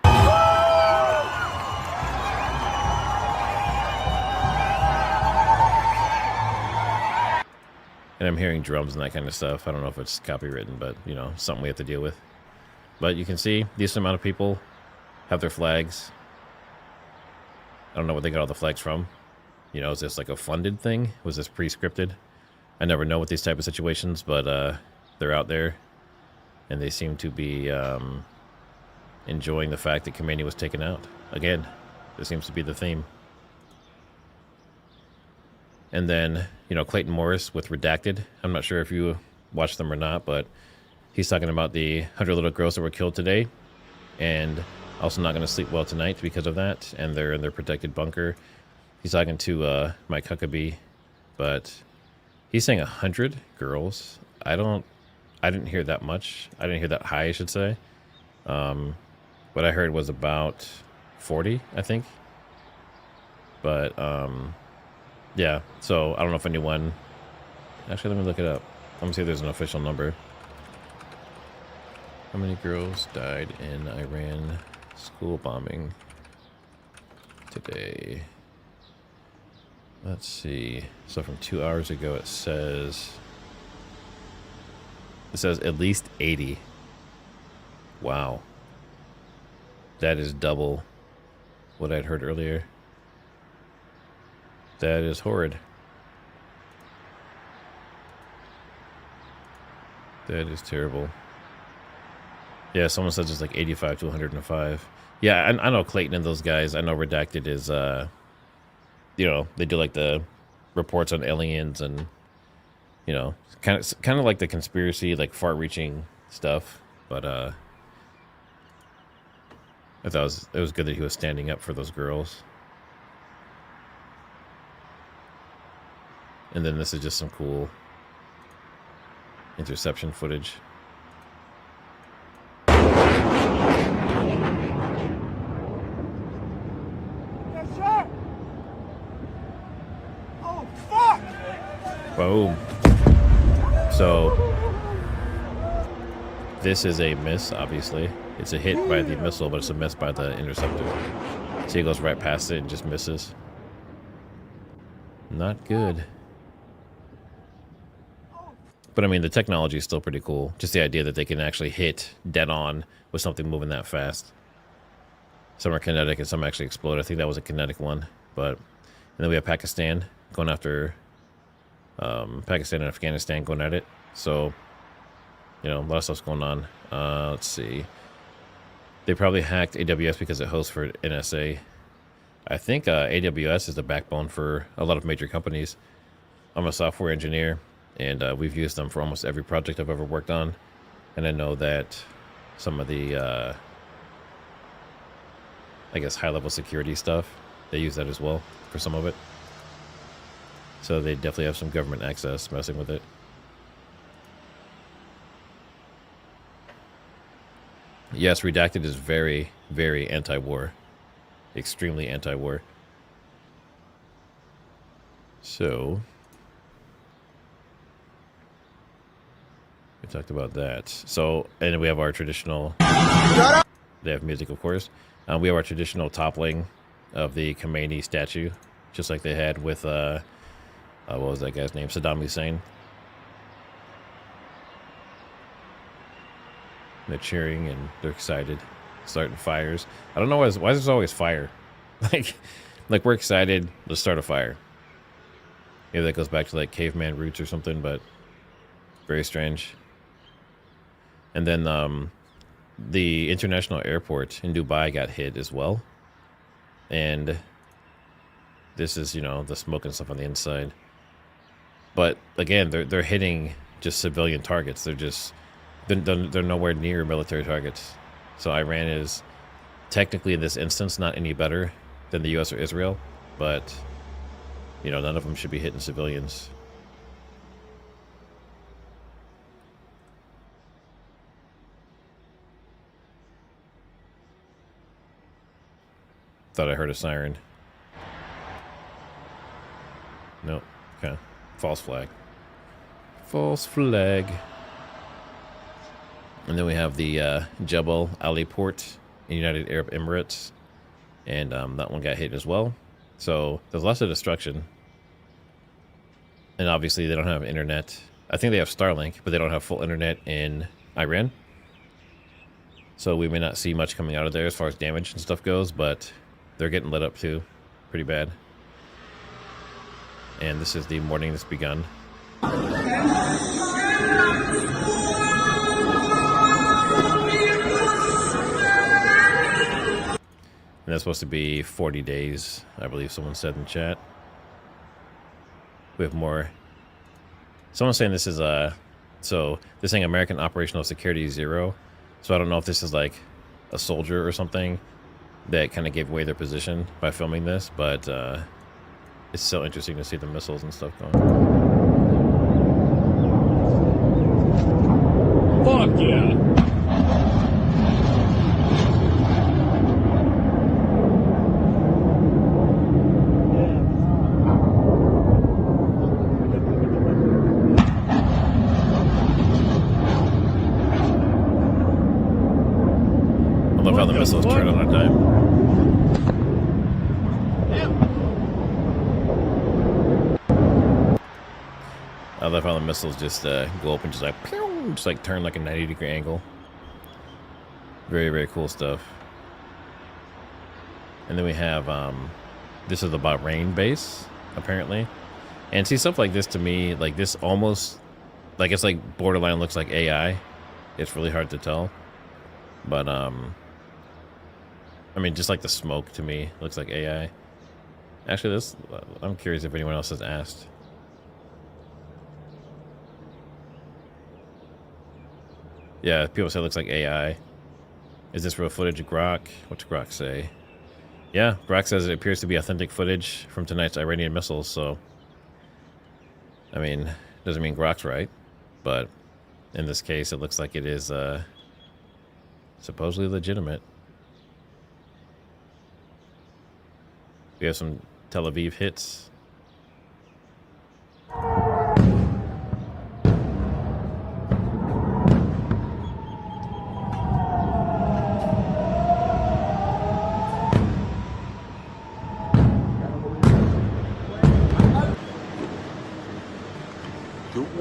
And I'm hearing drums and that kind of stuff. I don't know if it's copywritten, but, you know, something we have to deal with. But you can see, decent amount of people have their flags. I don't know where they got all the flags from. You know, is this like a funded thing? Was this pre-scripted? I never know with these type of situations, but they're out there. And they seem to be enjoying the fact that Khomeini was taken out. Again, this seems to be the theme. And then, you know, Clayton Morris with Redacted. I'm not sure if you watched them or not, but he's talking about the 100 little girls that were killed today. And also not going to sleep well tonight because of that. And they're in their protected bunker. He's talking to Mike Huckabee. But he's saying 100 girls. I didn't hear that much. I didn't hear that high, I should say. What I heard was about 40, I think. But, yeah, so I don't know if anyone... Actually, let me look it up. Let me see if there's an official number. How many girls died in Iran school bombing today? Let's see. So from 2 hours ago, it says at least 80. Wow. That is double what I'd heard earlier. That is horrid. That is terrible. Yeah, someone says it's like 85 to 105. Yeah, I know Clayton and those guys. I know Redacted is, you know, they do like the reports on aliens and, you know, kind of like the conspiracy, like far-reaching stuff. But I thought it was good that he was standing up for those girls. And then this is just some cool interception footage. Oh, fuck! Boom. So this is a miss, obviously. It's a hit by the missile, but it's a miss by the interceptor. So he goes right past it and just misses. Not good. But I mean, the technology is still pretty cool. Just the idea that they can actually hit dead on with something moving that fast. Some are kinetic and some actually explode. I think that was a kinetic one. But and then we have Pakistan going after Pakistan and Afghanistan going at it. So, you know, a lot of stuff's going on. Let's see. They probably hacked AWS because it hosts for NSA. I think AWS is the backbone for a lot of major companies. I'm a software engineer, and we've used them for almost every project I've ever worked on. And I know that some of the, I guess, high-level security stuff, they use that as well for some of it. So they definitely have some government access messing with it. Yes, Redacted is very, very anti-war. Extremely anti-war. So we talked about that. So, and we have our traditional... They have music, of course. We have our traditional toppling of the Khomeini statue, just like they had with, what was that guy's name? Saddam Hussein. They're cheering and they're excited, starting fires. I don't know why there's always fire. like we're excited, let's start a fire. Maybe that goes back to like caveman roots or something, but very strange. And then the international airport in Dubai got hit as well. And this is, you know, the smoke and stuff on the inside. But again, they're hitting just civilian targets. They're nowhere near military targets. So Iran is technically in this instance not any better than the US or Israel, but you know, none of them should be hitting civilians. Thought I heard a siren. Nope. Okay. False flag. False flag. And then we have the Jebel Ali port in United Arab Emirates. And that one got hit as well. So there's lots of destruction. And obviously they don't have internet. I think they have Starlink, but they don't have full internet in Iran. So we may not see much coming out of there as far as damage and stuff goes, but they're getting lit up too. Pretty bad. And this is the morning that's begun. And that's supposed to be 40 days, I believe someone said in chat. We have more. Someone's saying this is so they're saying American Operational Security 0. So I don't know if this is like a soldier or something that kind of gave away their position by filming this, but it's so interesting to see the missiles and stuff going. Fuck yeah! I love how the missiles turn on a dime. I love how the missiles just go up and just like pew, just like turn like a 90-degree angle. Very, very cool stuff. And then we have this is the Bahrain base, apparently. And see, stuff like this to me, like this almost like it's like borderline looks like AI. It's really hard to tell. But I mean, just like the smoke to me looks like AI. Actually, this I'm curious if anyone else has asked. Yeah, people say it looks like AI. Is this real footage of Grok? What's Grok say? Yeah, Grok says it appears to be authentic footage from tonight's Iranian missiles, so... I mean, doesn't mean Grok's right, but in this case, it looks like it is supposedly legitimate. We have some Tel Aviv hits.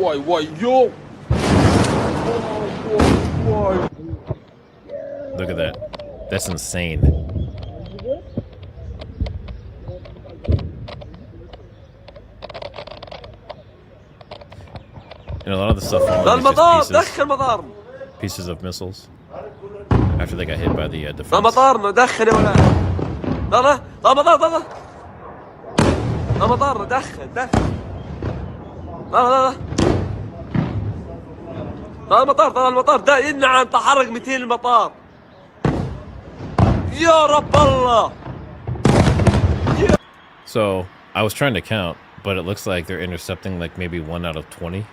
Why, yo! Why? Look at that. That's insane. And a lot of the stuff falling is just pieces of missiles after they got hit by the defense. مطارنا دخل يا ولاد. لا مطارنا دخل. لا المطار ده نعم تحرك 200 المطار. يا رب الله. So I was trying to count, but it looks like they're intercepting like maybe 1 out of 20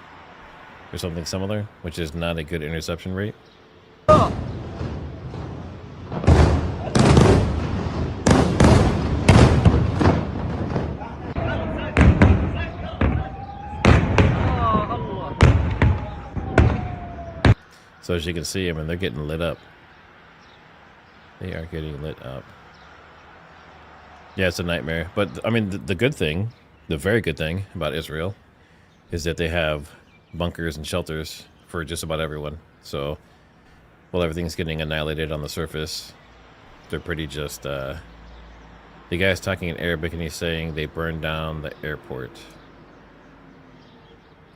or something similar, which is not a good interception rate. So as you can see, I mean, they're getting lit up. They are getting lit up. Yeah, it's a nightmare. But, I mean, the good thing, the very good thing about Israel is that they have bunkers and shelters for just about everyone. So, while everything's getting annihilated on the surface, they're pretty just, the guy's talking in Arabic and he's saying they burned down the airport.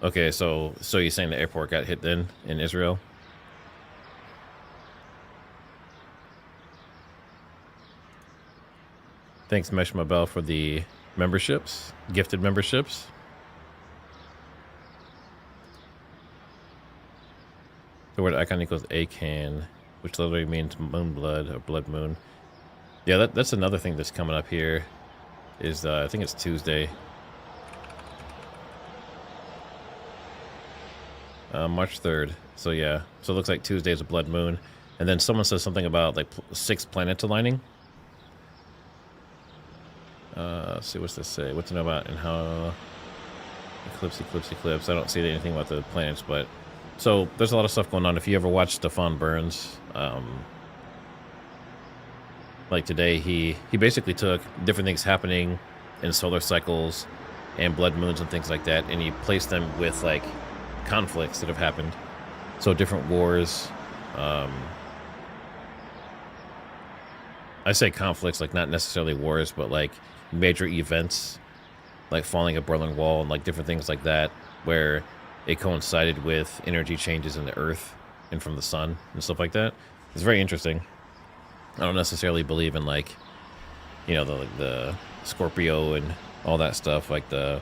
Okay, so you're saying the airport got hit then in Israel? Thanks, Mesh Mabel, for the memberships, gifted memberships. The word icon equals Akan, which literally means moon blood or blood moon. Yeah, that's another thing that's coming up here. Is I think it's Tuesday, March 3rd. So yeah, so it looks like Tuesday is a blood moon, and then someone says something about like 6 planets aligning. Let's see, what's this say? What to know about and how eclipse. I don't see anything about the planets, but so there's a lot of stuff going on. If you ever watch Stefan Burns, like today, he basically took different things happening in solar cycles and blood moons and things like that, and he placed them with like conflicts that have happened. So different wars. I say conflicts, like not necessarily wars, but like major events, like falling of Berlin Wall and like different things like that, where it coincided with energy changes in the Earth and from the sun and stuff like that. It's very interesting. I don't necessarily believe in like, you know, the Scorpio and all that stuff, like the,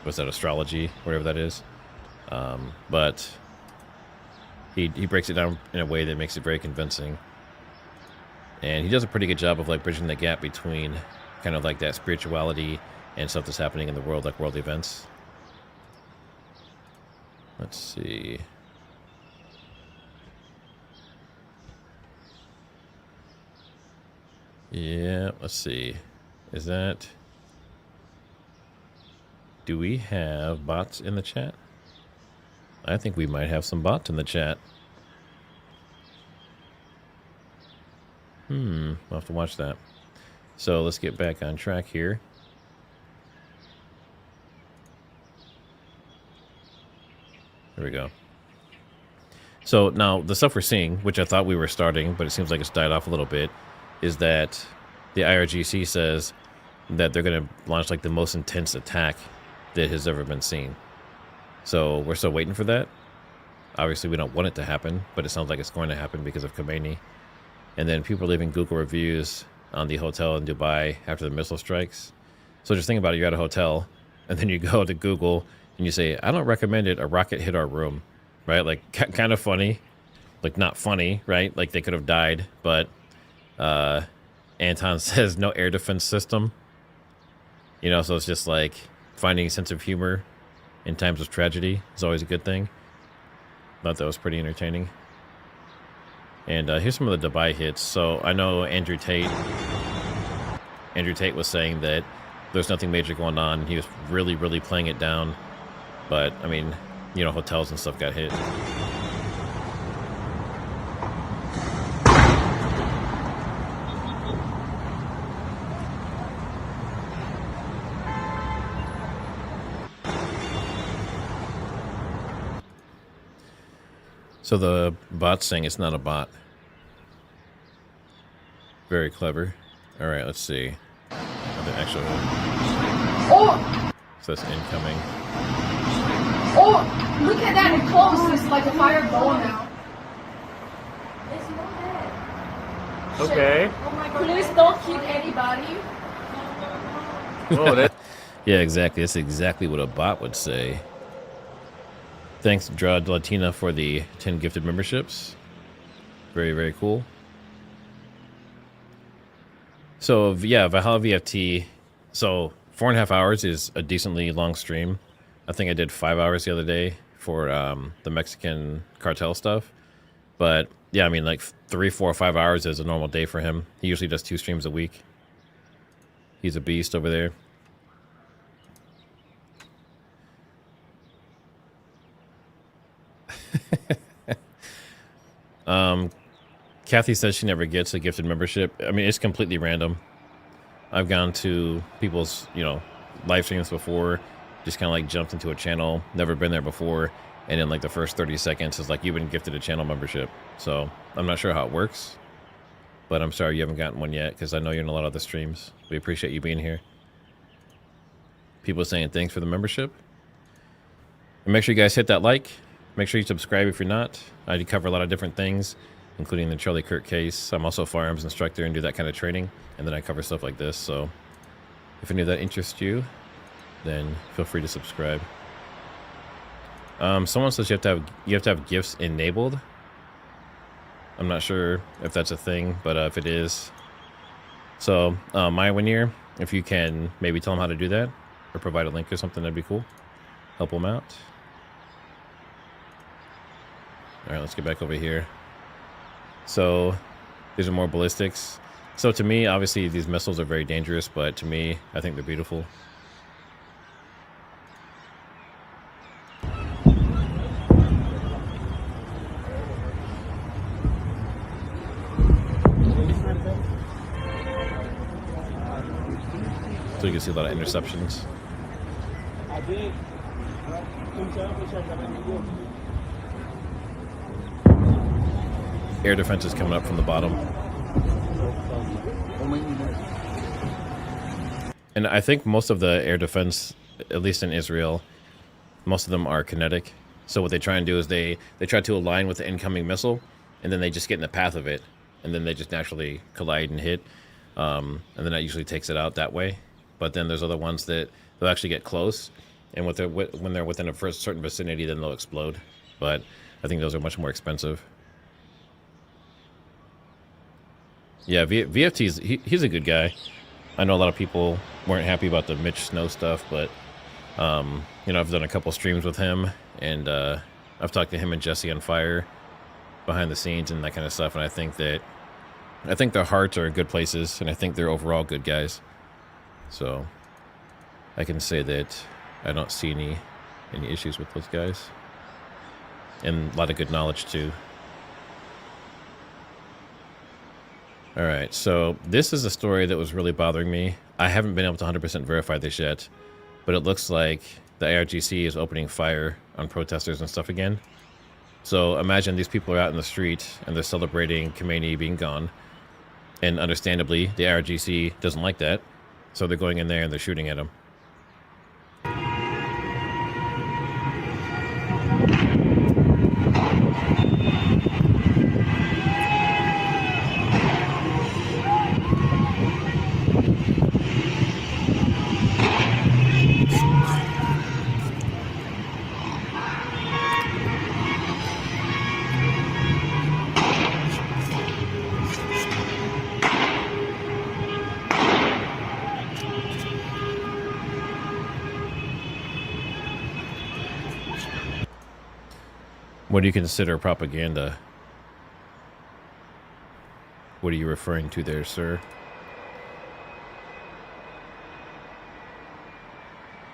what's that, astrology, whatever that is. But he breaks it down in a way that makes it very convincing. And he does a pretty good job of like bridging the gap between kind of like that spirituality and stuff that's happening in the world, like world events. Let's see. Yeah, let's see. Is that... Do we have bots in the chat? I think we might have some bots in the chat. We'll have to watch that. So let's get back on track here. There we go. So now the stuff we're seeing, which I thought we were starting, but it seems like it's died off a little bit, is that the IRGC says that they're going to launch like the most intense attack that has ever been seen. So we're still waiting for that. Obviously, we don't want it to happen, but it sounds like it's going to happen because of Khomeini. And then people are leaving Google reviews on the hotel in Dubai after the missile strikes. So just think about it. You're at a hotel, and then you go to Google, and you say, I don't recommend it. A rocket hit our room, right? Like, kind of funny. Like, not funny, right? Like, they could have died. But Anton says no air defense system. You know, so it's just like finding a sense of humor in times of tragedy is always a good thing. Thought that was pretty entertaining. And here's some of the Dubai hits. So I know Andrew Tate was saying that there's nothing major going on. He was really, really playing it down. But, I mean, you know, hotels and stuff got hit. So the bot's saying it's not a bot. Very clever. All right, let's see. The actual. Oh! So that's incoming. Oh! Look at that! It closed. It's like a fire going out. Okay. Oh my God! Please don't kill anybody. Oh, that. Yeah, exactly. That's exactly what a bot would say. Thanks, Drud Latina, for the 10 gifted memberships. Very, very cool. So, yeah, Valhalla VFT. So, 4.5 hours is a decently long stream. I think I did 5 hours the other day for the Mexican cartel stuff. But, yeah, I mean, like 3, 4, 5 hours is a normal day for him. He usually does 2 streams a week. He's a beast over there. Kathy says she never gets a gifted membership. I mean, it's completely random. I've gone to people's, live streams before, just kind of like jumped into a channel, never been there before, and in like the first 30 seconds is like, you've been gifted a channel membership. So I'm not sure how it works, but I'm sorry you haven't gotten one yet, because I know you're in a lot of the streams. We appreciate you being here. People saying thanks for the membership. And make sure you guys hit that like. Make sure you subscribe if you're not. I do cover a lot of different things, including the Charlie Kirk case. I'm also a firearms instructor and do that kind of training. And then I cover stuff like this. So if any of that interests you, then feel free to subscribe. Someone says you have to have gifts enabled. I'm not sure if that's a thing, but if it is, so my Winier, if you can maybe tell them how to do that or provide a link or something, that'd be cool. Help them out. All right, let's get back over here. So these are more ballistics. So to me, obviously, these missiles are very dangerous, but to me, I think they're beautiful. So you can see a lot of interceptions. Air defense is coming up from the bottom. And I think most of the air defense, at least in Israel, most of them are kinetic. So what they try and do is they try to align with the incoming missile, and then they just get in the path of it, and then they just naturally collide and hit. And then that usually takes it out that way. But then there's other ones that they'll actually get close, and when they're within a certain vicinity, then they'll explode. But I think those are much more expensive. Yeah, VFT's he's a good guy. I know a lot of people weren't happy about the Mitch Snow stuff, but I've done a couple streams with him, and I've talked to him and Jesse on Fire behind the scenes and that kind of stuff. And I think their hearts are in good places, and I think they're overall good guys. So I can say that I don't see any issues with those guys, and a lot of good knowledge too. All right, so this is a story that was really bothering me. I haven't been able to 100% verify this yet, but it looks like the ARGC is opening fire on protesters and stuff again. So imagine these people are out in the street and they're celebrating Khomeini being gone. And understandably, the ARGC doesn't like that. So they're going in there and they're shooting at him. What do you consider propaganda? What are you referring to there, sir?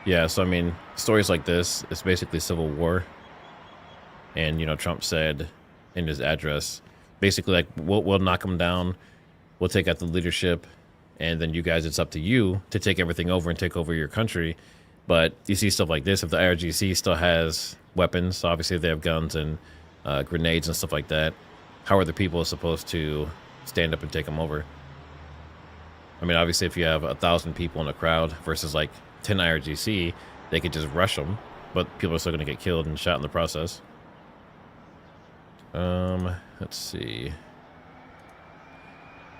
Yeah, so I mean, stories like this, it's basically civil war. And, Trump said in his address, basically like, we'll knock them down, we'll take out the leadership, and then you guys, it's up to you to take everything over and take over your country. But you see stuff like this, if the IRGC still has weapons, obviously they have guns and grenades and stuff like that, how are the people supposed to stand up and take them over? I mean, obviously, if you have 1,000 people in a crowd versus like 10 IRGC, they could just rush them, but people are still going to get killed and shot in the process. Let's see.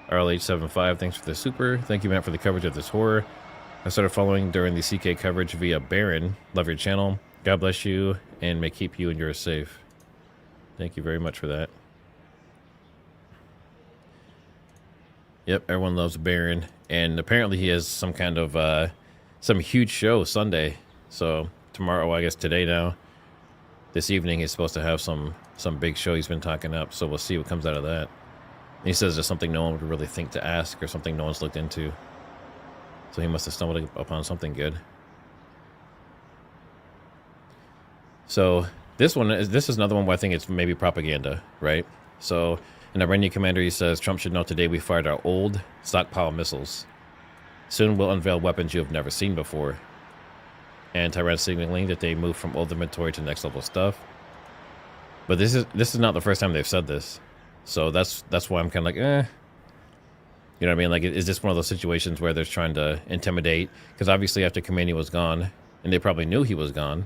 RLH75, thanks for the super. Thank you, Matt, for the coverage of this horror. I started following during the CK coverage via Baron. Love your channel. God bless you and may keep you and yours safe. Thank you very much for that. Yep, everyone loves Baron, and apparently he has some kind of some huge show Sunday. So tomorrow, I guess today now, this evening he's supposed to have some big show he's been talking up. So we'll see what comes out of that. And he says there's something no one would really think to ask, or something no one's looked into. So he must have stumbled upon something good. So this is another one where I think it's maybe propaganda, right? So an Iranian commander, he says, Trump should know today we fired our old stockpile missiles. Soon we'll unveil weapons you have never seen before. And Tehran signaling that they move from old inventory to next level stuff. But this is not the first time they've said this. So that's why I'm kind of like, eh. You know what I mean? Like, is this one of those situations where they're trying to intimidate? Because obviously after Khomeini was gone, and they probably knew he was gone,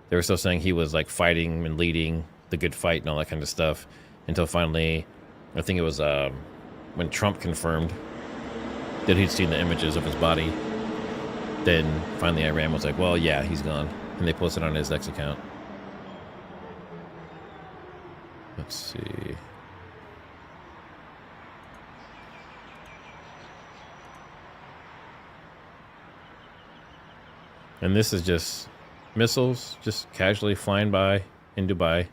they were still saying he was like fighting and leading the good fight and all that kind of stuff. Until finally, I think it was when Trump confirmed that he'd seen the images of his body. Then finally Iran was like, well, yeah, he's gone. And they posted on his X account. Let's see. And this is just missiles just casually flying by in Dubai.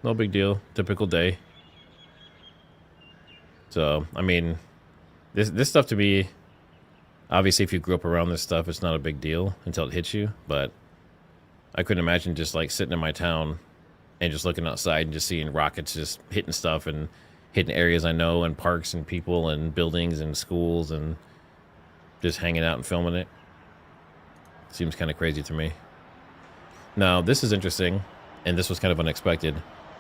No big deal. Typical day. So, I mean, this stuff to me, obviously if you grew up around this stuff, it's not a big deal until it hits you. But I couldn't imagine just like sitting in my town and just looking outside and just seeing rockets just hitting stuff and hitting areas I know and parks and people and buildings and schools and just hanging out and filming it. Seems kind of crazy to me. Now, this is interesting, and this was kind of unexpected,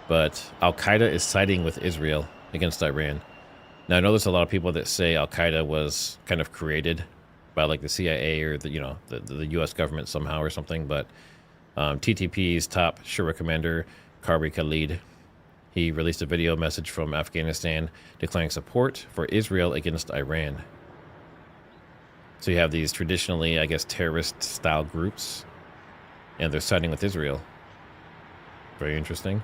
but Al-Qaeda is siding with Israel against Iran. Now, I know there's a lot of people that say Al-Qaeda was kind of created by like the CIA or the U.S. government somehow or something, but TTP's top Shura commander, Karbi Khalid, he released a video message from Afghanistan declaring support for Israel against Iran. So you have these traditionally, I guess, terrorist-style groups, and they're siding with Israel. Very interesting.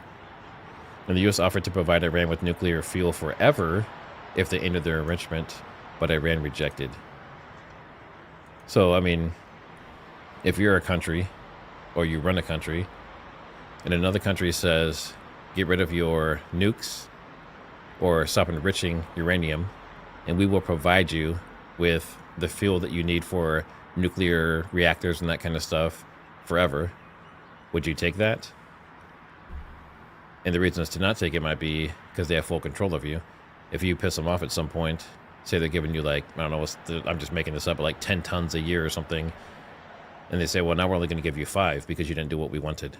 And the U.S. offered to provide Iran with nuclear fuel forever if they ended their enrichment, but Iran rejected. So, I mean, if you're a country, or you run a country, and another country says, get rid of your nukes, or stop enriching uranium, and we will provide you with the fuel that you need for nuclear reactors and that kind of stuff forever, would you take that? And the reasons to not take it might be because they have full control of you. If you piss them off at some point, say they're giving you like, I don't know, I'm just making this up, but like 10 tons a year or something, and they say, well, now we're only going to give you 5 because you didn't do what we wanted.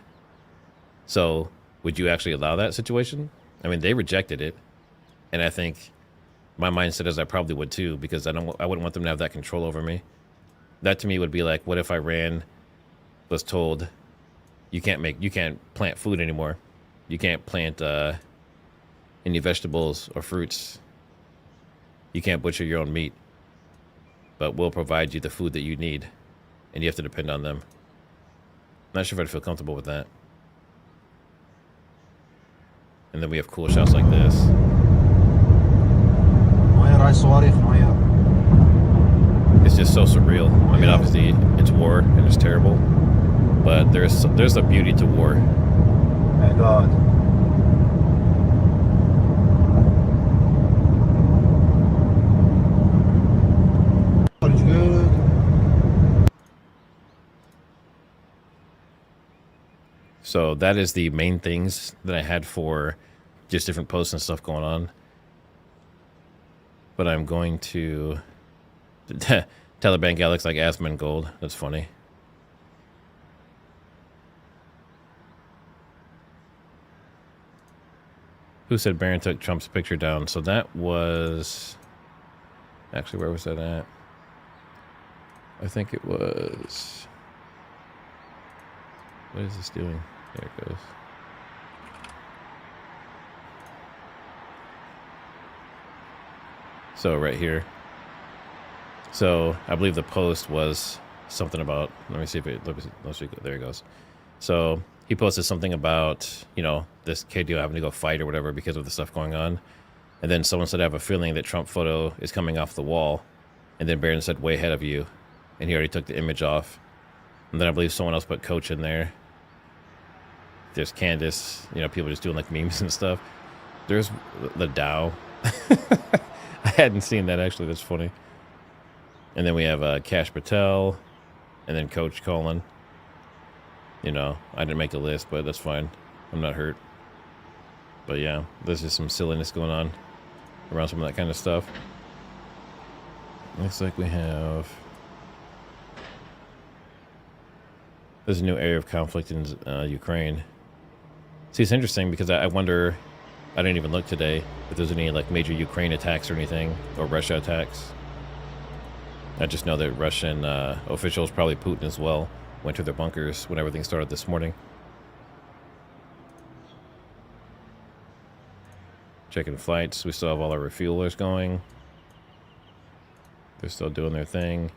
So would you actually allow that situation? I mean, they rejected it, and I think my mindset is I probably would too, because I wouldn't want them to have that control over me. That to me would be like, what if Iran was told you can't plant food anymore, you can't plant any vegetables or fruits, you can't butcher your own meat, but we'll provide you the food that you need, and you have to depend on them. I'm not sure if I'd feel comfortable with that. And then we have cool shots like this. It's just so surreal. I mean, obviously it's war and it's terrible, but there's a beauty to war. My God. Good. So that is the main things that I had for just different posts and stuff going on. But I'm going to Taliban Galaxy like Asmongold Gold. That's funny. Who said Barron took Trump's picture down? So that was... Actually, where was that at? I think it was... What is this doing? There it goes. So right here. So I believe the post was something about... Let me see if it... There it goes. So he posted something about, you know, this kid having to go fight or whatever because of the stuff going on. And then someone said, I have a feeling that Trump photo is coming off the wall. And then Barron said, way ahead of you. And he already took the image off. And then I believe someone else put Coach in there. There's Candace, you know, people just doing like memes and stuff. There's the Dow. I hadn't seen that actually. That's funny. And then we have Cash Patel. And then Coach Colin. You know, I didn't make a list, but that's fine. I'm not hurt. But yeah, there's just some silliness going on around some of that kind of stuff. Looks like we have... There's a new area of conflict in Ukraine. See, it's interesting because I wonder... I didn't even look today if there's any like major Ukraine attacks or anything, or Russia attacks. I just know that Russian officials, probably Putin as well, went to their bunkers when everything started this morning. Checking flights. We still have all our refuelers going. They're still doing their thing.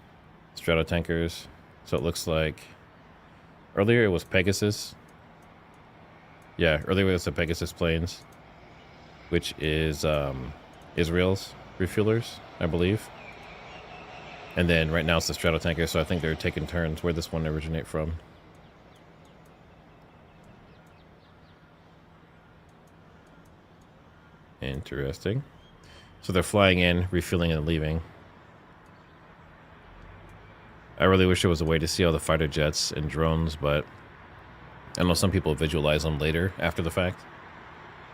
Stratotankers. So it looks like... Earlier it was Pegasus. Yeah, earlier it was the Pegasus planes. Which is Israel's refuelers, I believe. And then right now it's the Stratotanker, so I think they're taking turns where this one originate from. Interesting. So they're flying in, refueling, and leaving. I really wish there was a way to see all the fighter jets and drones, but I know some people visualize them later after the fact.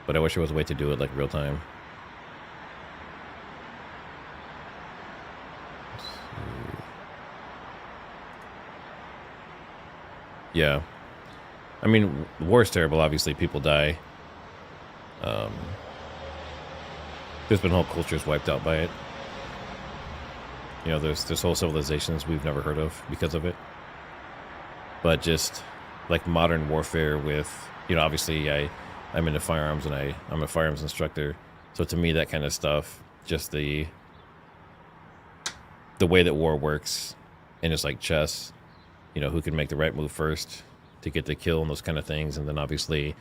But I wish there was a way to do it like real time. Let's see. Yeah. I mean, war is terrible. Obviously, people die. There's been whole cultures wiped out by it. You know, there's whole civilizations we've never heard of because of it. But just like modern warfare with, you know, obviously I'm into firearms and I'm a firearms instructor. So to me, that kind of stuff, just the way that war works, and it's like chess, you know, who can make the right move first to get the kill and those kind of things. And then obviously,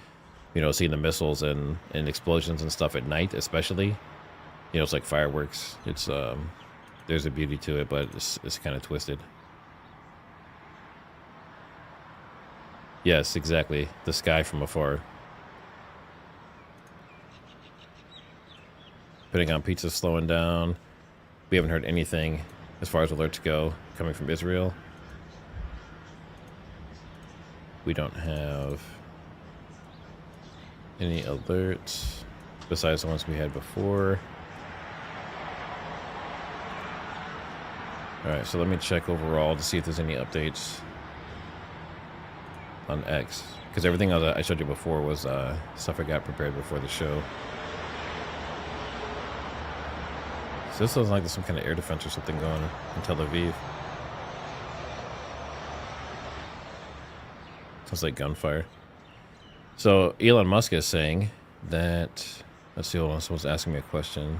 you know, seeing the missiles and explosions and stuff at night, especially, you know, it's like fireworks. It's, there's a beauty to it, but it's kind of twisted. Yes, exactly. The sky from afar. Putting on pizza slowing down. We haven't heard anything as far as alerts go coming from Israel. We don't have any alerts besides the ones we had before. Alright, so let me check overall to see if there's any updates on X. Because everything I showed you before was stuff I got prepared before the show. So this looks like there's some kind of air defense or something going on in Tel Aviv. Sounds like gunfire. So Elon Musk is saying that... Let's see, hold on, someone's asking me a question.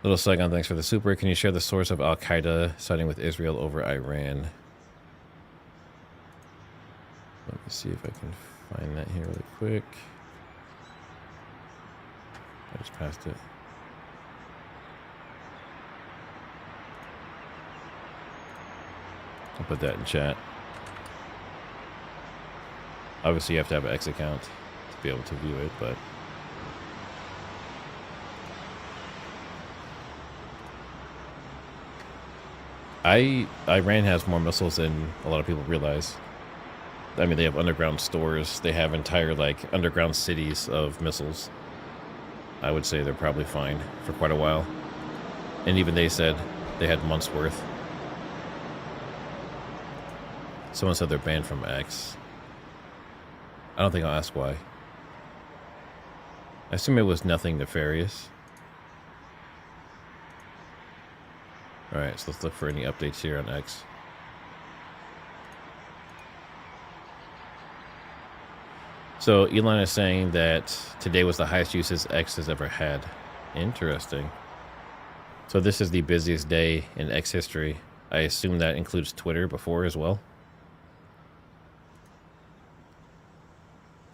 Little Saigon, thanks for the super. Can you share the source of Al-Qaeda siding with Israel over Iran? Let me see if I can find that here really quick. I just passed it. I'll put that in chat. Obviously, you have to have an X account to be able to view it, but... Iran has more missiles than a lot of people realize. I mean, they have underground stores. They have entire, like, underground cities of missiles. I would say they're probably fine for quite a while. And even they said they had months worth. Someone said they're banned from X. I don't think I'll ask why. I assume it was nothing nefarious. Alright, so let's look for any updates here on X. So Elon is saying that today was the highest usage X has ever had. Interesting. So this is the busiest day in X history. I assume that includes Twitter before as well.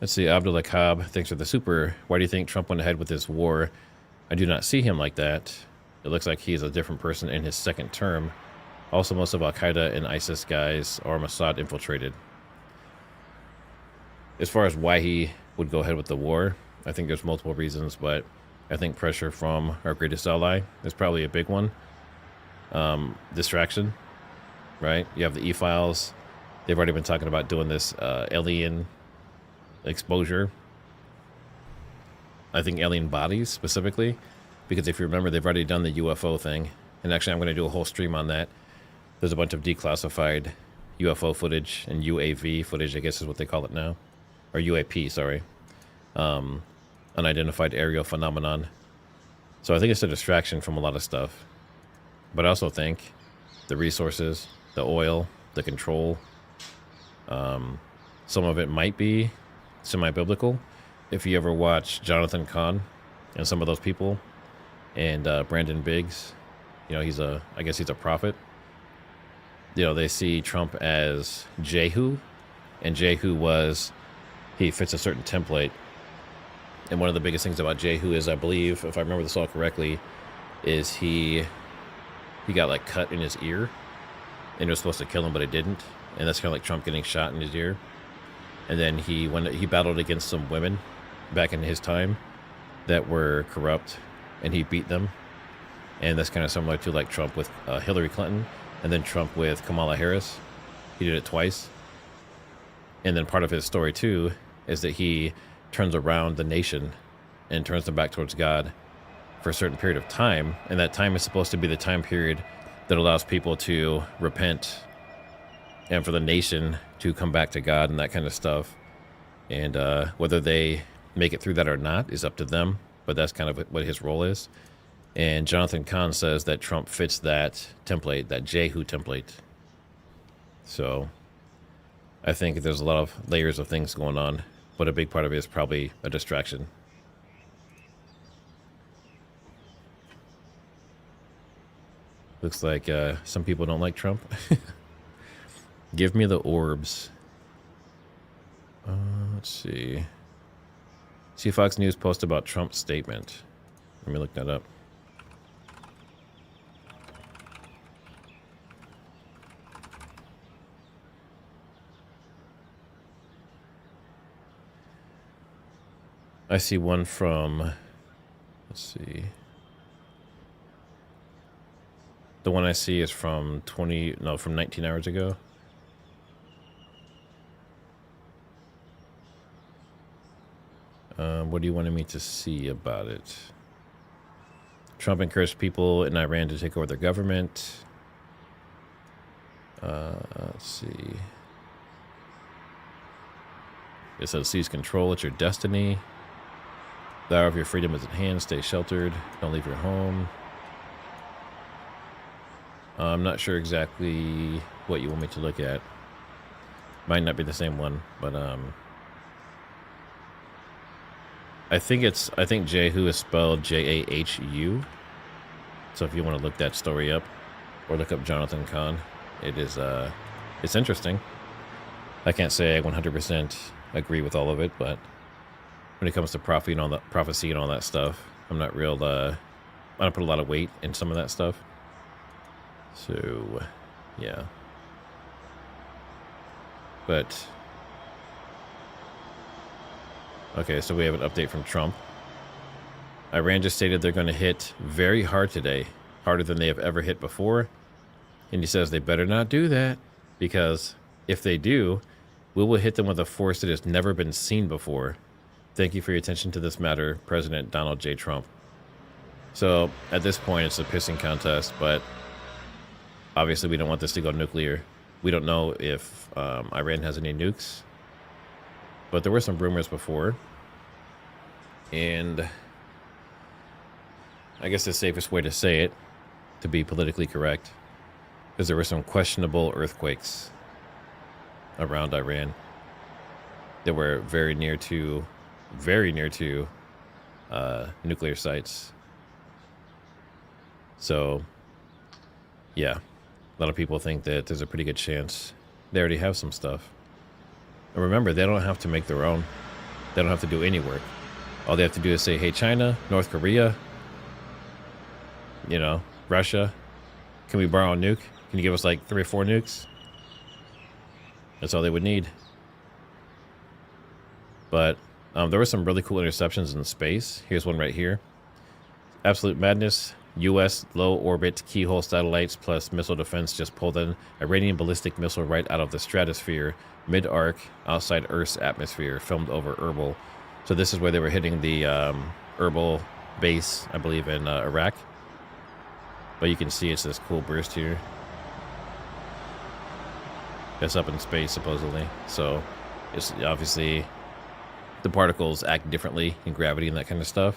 Let's see, Abdullah Khab, thanks for the super. Why do you think Trump went ahead with this war? I do not see him like that. It looks like he's a different person in his second term. Also, most of Al-Qaeda and ISIS guys are Mossad infiltrated. As far as why he would go ahead with the war, I think there's multiple reasons, but I think pressure from our greatest ally is probably a big one. Distraction, right? You have the e-files. They've already been talking about doing this alien exposure. I think alien bodies specifically, because if you remember, they've already done the UFO thing. And actually, I'm going to do a whole stream on that. There's a bunch of declassified UFO footage and UAV footage, I guess is what they call it now. Or UAP, sorry. Unidentified aerial phenomenon. So I think it's a distraction from a lot of stuff. But I also think the resources, the oil, the control, some of it might be semi-biblical. If you ever watch Jonathan Cahn and some of those people, and Brandon Biggs, you know, I guess he's a prophet. You know, they see Trump as Jehu, and Jehu he fits a certain template. And one of the biggest things about Jehu is, I believe, if I remember this all correctly, is he got like cut in his ear, and it was supposed to kill him, but it didn't. And that's kind of like Trump getting shot in his ear. And then he battled against some women back in his time that were corrupt, and he beat them. And that's kind of similar to like Trump with Hillary Clinton, and then Trump with Kamala Harris. He did it twice. And then part of his story too is that he turns around the nation and turns them back towards God for a certain period of time. And that time is supposed to be the time period that allows people to repent and for the nation to come back to God and that kind of stuff. And whether they make it through that or not is up to them, but that's kind of what his role is. And Jonathan Cahn says that Trump fits that template, that Jehu template. So I think there's a lot of layers of things going on, but a big part of it is probably a distraction. Looks like some people don't like Trump. Give me the orbs. Let's see. See Fox News post about Trump's statement. Let me look that up. I see one from, let's see. The one I see is from 19 hours ago. What do you want me to see about it? Trump encouraged people in Iran to take over their government. Let's see. It says seize control. It's your destiny. The hour of your freedom is at hand. Stay sheltered. Don't leave your home. I'm not sure exactly what you want me to look at. Might not be the same one, but I think Jehu is spelled Jahu. So if you want to look that story up or look up Jonathan Cahn, it's interesting. I can't say I 100% agree with all of it, but when it comes to prophecy and all that stuff, I'm not real, I don't put a lot of weight in some of that stuff. So, yeah. But, okay, so we have an update from Trump. Iran just stated they're going to hit very hard today, harder than they have ever hit before. And he says they better not do that, because if they do, we will hit them with a force that has never been seen before. Thank you for your attention to this matter, President Donald J. Trump. So at this point, it's a pissing contest, but obviously we don't want this to go nuclear. We don't know if Iran has any nukes. But there were some rumors before. And I guess the safest way to say it, to be politically correct, is there were some questionable earthquakes around Iran that were very near to nuclear sites. So, yeah, a lot of people think that there's a pretty good chance they already have some stuff. And remember, they don't have to make their own. They don't have to do any work. All they have to do is say, hey, China, North Korea, Russia, can we borrow a nuke? Can you give us like 3 or 4 nukes? That's all they would need. But there were some really cool interceptions in space. Here's one right here. Absolute madness. U.S. low orbit keyhole satellites plus missile defense just pulled an Iranian ballistic missile right out of the stratosphere, mid-arc, outside Earth's atmosphere, filmed over Erbil. So this is where they were hitting the Erbil base, I believe, in Iraq. But you can see it's this cool burst here. That's up in space, supposedly. So it's obviously the particles act differently in gravity and that kind of stuff.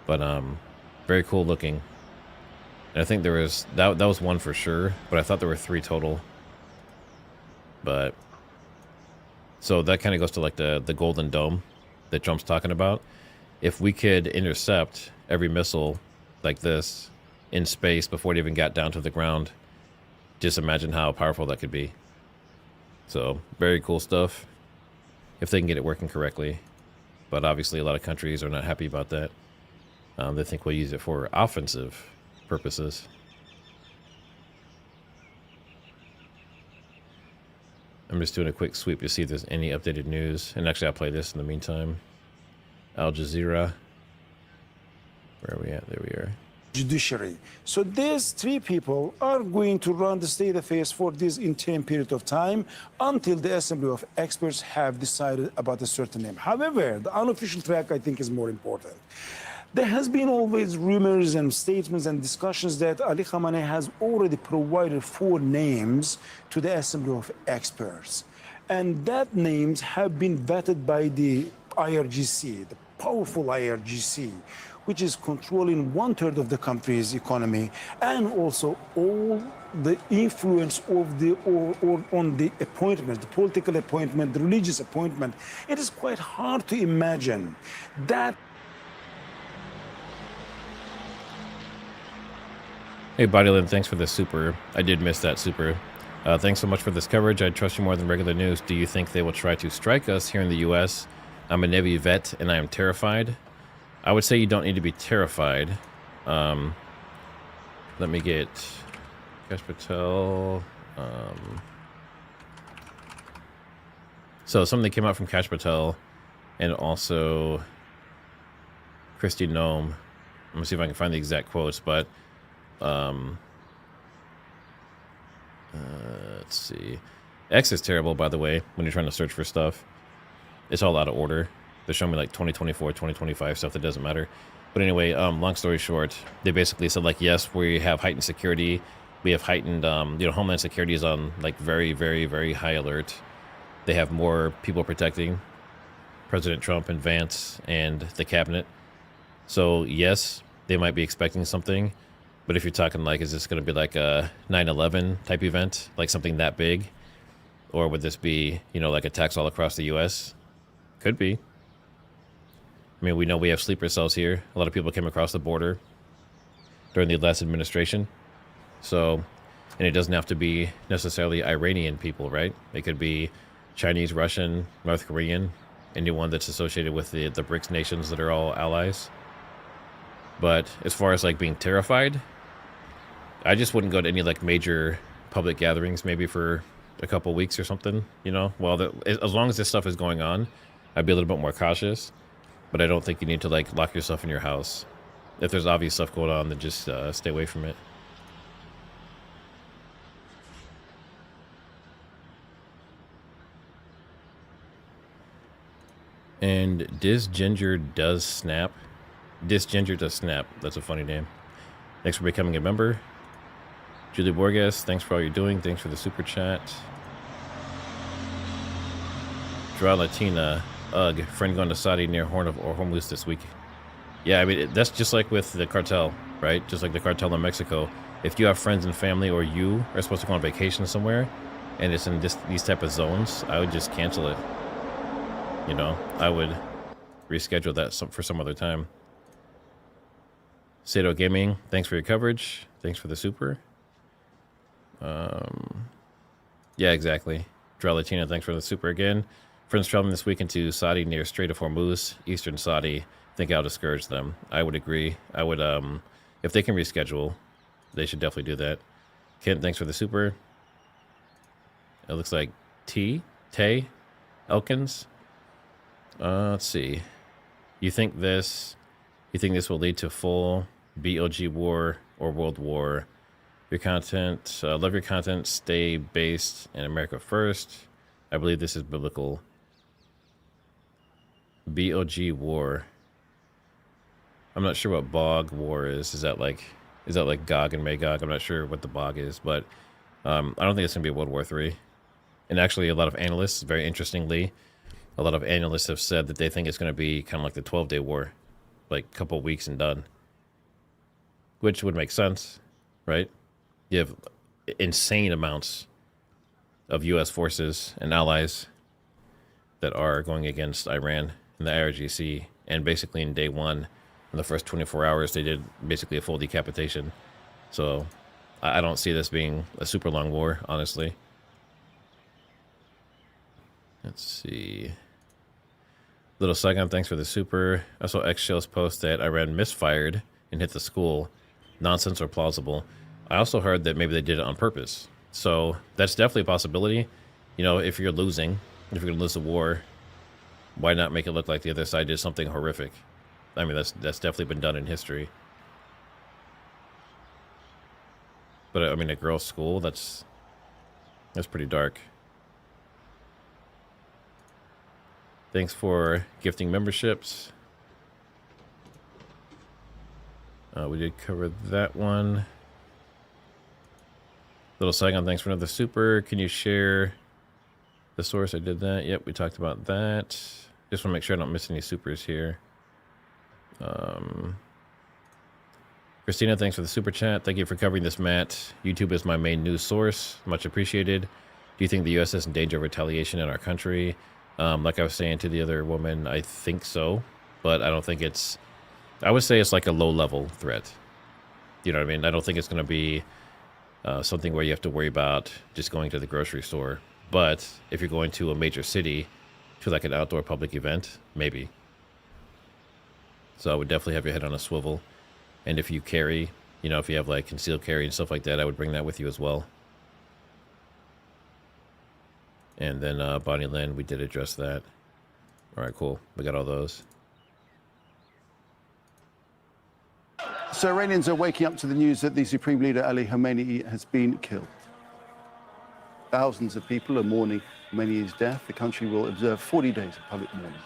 But very cool looking. And I think there was that was one for sure, but I thought there were 3 total. But so that kind of goes to like the Golden Dome that Trump's talking about. If we could intercept every missile like this in space before it even got down to the ground, just imagine how powerful that could be. So very cool stuff if they can get it working correctly. But obviously a lot of countries are not happy about that. They think we'll use it for offensive purposes. I'm just doing a quick sweep to see if there's any updated news. And actually, I'll play this in the meantime. Al Jazeera. Where are we at? There we are. Judiciary. So these 3 people are going to run the state affairs for this interim period of time until the assembly of experts have decided about a certain name. However, the unofficial track, I think, is more important. There has been always rumors and statements and discussions that Ali Khamenei has already provided 4 names to the assembly of experts. And that names have been vetted by the IRGC, the powerful IRGC, which is controlling 1/3 of the country's economy and also all the influence of the on the appointment, the political appointment, the religious appointment. It is quite hard to imagine that. Hey, Bodyland, thanks for the super. I did miss that super. Thanks so much for this coverage. I trust you more than regular news. Do you think they will try to strike us here in the U.S.? I'm a Navy vet, and I am terrified. I would say you don't need to be terrified. Let me get Kash Patel. So something came out from Kash Patel and also Christy Nome. I'm going to see if I can find the exact quotes, but let's see. X is terrible, by the way, when you're trying to search for stuff. It's all out of order. They're showing me like 2024, 2025 stuff that doesn't matter. But anyway, long story short, they basically said like, yes, we have heightened security. We have heightened, Homeland Security is on like very, very, very high alert. They have more people protecting President Trump and Vance and the cabinet. So yes, they might be expecting something. But if you're talking like, is this going to be like a 9/11 type event, like something that big? Or would this be, like attacks all across the U.S.? Could be. I mean, we know we have sleeper cells here. A lot of people came across the border during the last administration. So, and it doesn't have to be necessarily Iranian people, right? It could be Chinese, Russian, North Korean, anyone that's associated with the BRICS nations that are all allies. But as far as like being terrified, I just wouldn't go to any like major public gatherings maybe for a couple weeks or something, Well, as long as this stuff is going on, I'd be a little bit more cautious. But I don't think you need to like lock yourself in your house. If there's obvious stuff going on, then just stay away from it. And Disginger does snap. Disginger does snap. That's a funny name. Thanks for becoming a member. Julie Borges, thanks for all you're doing. Thanks for the super chat. Draw Latina. Ugh. Friend going to Saudi near Horn of Hormuz this week. Yeah, I mean, that's just like with the cartel, right? Just like the cartel in Mexico. If you have friends and family, or you are supposed to go on vacation somewhere, and it's in these type of zones, I would just cancel it. You know, I would reschedule that for some other time. Sato Gaming, thanks for your coverage. Thanks for the super. Yeah, exactly. Draw Latina, thanks for the super again. Friends traveling this weekend to Saudi near Strait of Hormuz, Eastern Saudi. Think I'll discourage them. I would agree. I would, if they can reschedule, they should definitely do that. Kent, thanks for the super. It looks like Tay Elkins. Let's see. You think this will lead to full BOG war or world war? Your content, love your content, stay based in America first. I believe this is biblical. BOG war. I'm not sure what Bog war is. Is that like Gog and Magog? I'm not sure what the Bog is, but I don't think it's gonna be World War III. And actually, a lot of analysts, very interestingly, a lot of analysts have said that they think it's gonna be kind of like the 12-day war, like a couple weeks and done. Which would make sense, right? You have insane amounts of U.S. forces and allies that are going against Iran in the IRGC, and basically in day one, in the first 24 hours, they did basically a full decapitation. So I don't see this being a super long war, honestly. Let's see. Little Saigon, thanks for the super. I saw X-Shells post that Iran misfired and hit the school. Nonsense or plausible. I also heard that maybe they did it on purpose. So that's definitely a possibility. You know, if you're losing, if you're going to lose the war, why not make it look like the other side did something horrific? I mean, that's definitely been done in history. But I mean, a girls' school, that's pretty dark. Thanks for gifting memberships. We did cover that one. Little Saigon, thanks for another super. Can you share the source? I did that. Yep, we talked about that. Just want to make sure I don't miss any supers here. Christina, thanks for the super chat. Thank you for covering this, Matt. YouTube is my main news source. Much appreciated. Do you think the U.S. is in danger of retaliation in our country? Like I was saying to the other woman, I think so, but I don't think it's... I would say it's like a low-level threat. You know what I mean? I don't think it's going to be something where you have to worry about just going to the grocery store. But if you're going to a major city, to like an outdoor public event, maybe. So I would definitely have your head on a swivel. And if you carry, you know, if you have like concealed carry and stuff like that, I would bring that with you as well. And then Bonnie Lynn, we did address that. All right, cool. We got all those. So Iranians are waking up to the news that the Supreme Leader Ali Khamenei has been killed. Thousands of people are mourning Khamenei's death. The country will observe 40 days of public mourning.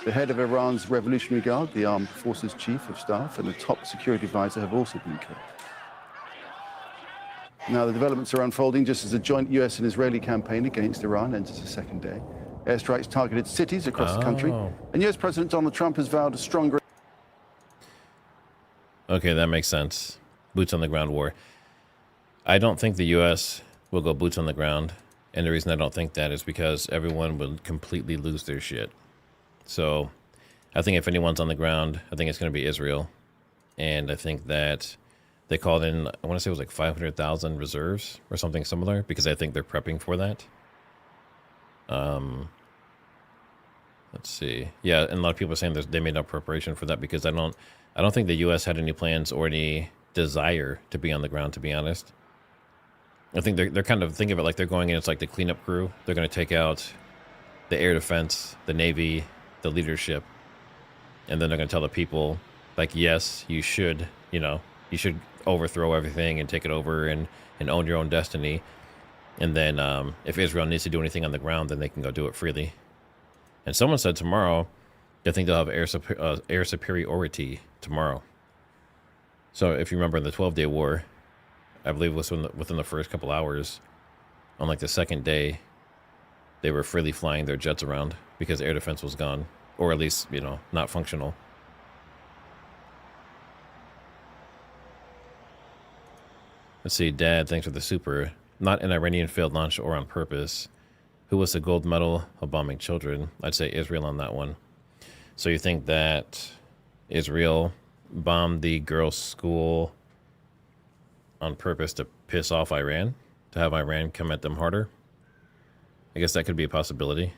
The head of Iran's Revolutionary Guard, the armed forces chief of staff, and the top security advisor have also been killed. Now, the developments are unfolding just as the joint US and Israeli campaign against Iran enters a second day. Airstrikes targeted cities across the country, and US President Donald Trump has vowed a stronger... Okay, that makes sense. Boots on the ground war. I don't think the U.S. will go boots on the ground. And the reason I don't think that is because everyone would completely lose their shit. So I think if anyone's on the ground, I think it's going to be Israel. And I think that they called in, I want to say it was like 500,000 reserves or something similar, because I think they're prepping for that. Let's see. Yeah, and a lot of people are saying they made no preparation for that, because I don't think the U.S. had any plans or any desire to be on the ground, to be honest. I think they're kind of thinking of it like they're going in, it's like the cleanup crew. They're going to take out the air defense, the Navy, the leadership, and then they're going to tell the people, like, yes, you should, you know, you should overthrow everything and take it over and own your own destiny. And then if Israel needs to do anything on the ground, then they can go do it freely. And someone said tomorrow, they think they'll have air superiority tomorrow. So if you remember in the 12-day war, I believe it was within the first couple hours, on like the second day, they were freely flying their jets around because air defense was gone, or at least, you know, not functional. Let's see, Dad, thanks for the super. Not an Iranian failed launch or on purpose. Who was the gold medal of bombing children? I'd say Israel on that one. So you think that Israel bombed the girls' school on purpose to piss off Iran? To have Iran come at them harder? I guess that could be a possibility.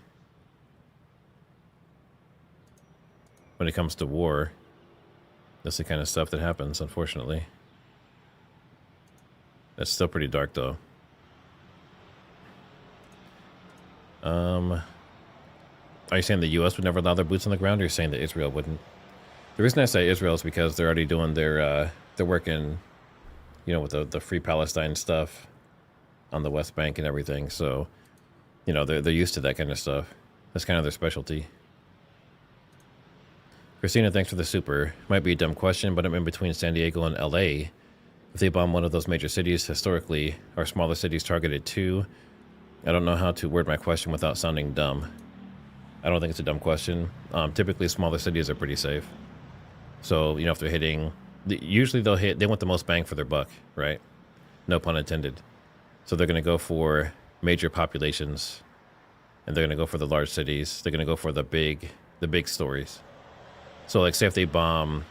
When it comes to war, that's the kind of stuff that happens, unfortunately. That's still pretty dark, though. Are you saying the U.S. would never allow their boots on the ground, or are you saying that Israel wouldn't? The reason I say Israel is because they're already doing their work in, you know, with the Free Palestine stuff on the West Bank and everything. So, you know, they're used to that kind of stuff. That's kind of their specialty. Christina, thanks for the super. Might be a dumb question, but I'm in between San Diego and L.A. If they bomb one of those major cities, historically, are smaller cities targeted too? I don't know how to word my question without sounding dumb. I don't think it's a dumb question. Typically, smaller cities are pretty safe. So, you know, if they're hitting... Usually they want the most bang for their buck, right? No pun intended. So they're going to go for major populations, and they're going to go for the large cities. They're going to go for the big stories. So, like, say if they bomb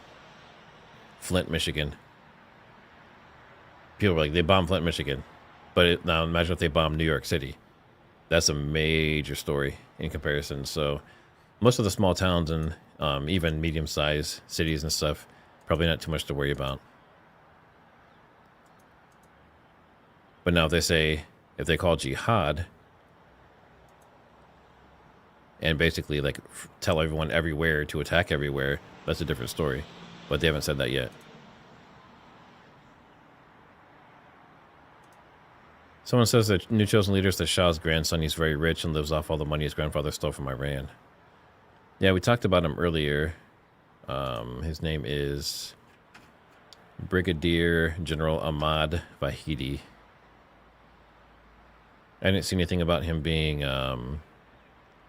Flint, Michigan. People are like, they bombed Flint, Michigan. But now imagine if they bomb New York City. That's a major story in comparison. So most of the small towns and even medium-sized cities and stuff, probably not too much to worry about. But now if they call jihad and basically like tell everyone everywhere to attack everywhere, that's a different story. But they haven't said that yet. Someone says that new chosen leader is the Shah's grandson. He's very rich and lives off all the money his grandfather stole from Iran. Yeah, we talked about him earlier. His name is Brigadier General Ahmad Vahidi. I didn't see anything about him being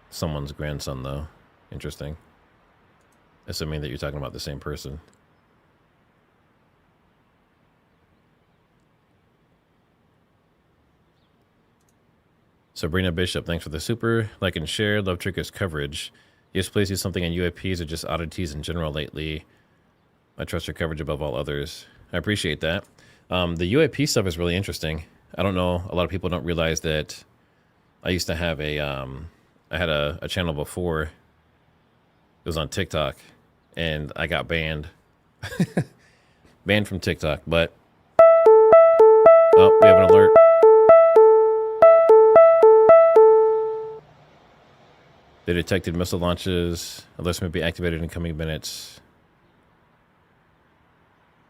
someone's grandson, though. Interesting. Assuming that you're talking about the same person. Sabrina Bishop, thanks for the super. Like and share. Love Trigger's coverage. Yes, please do something on UAPs or just oddities in general lately. I trust your coverage above all others. I appreciate that. The UAP stuff is really interesting. I don't know. A lot of people don't realize that I used to have I had a channel before. It was on TikTok, and I got banned. Banned from TikTok, but... Oh, we have an alert. They detected missile launches. Alerts may be activated in coming minutes.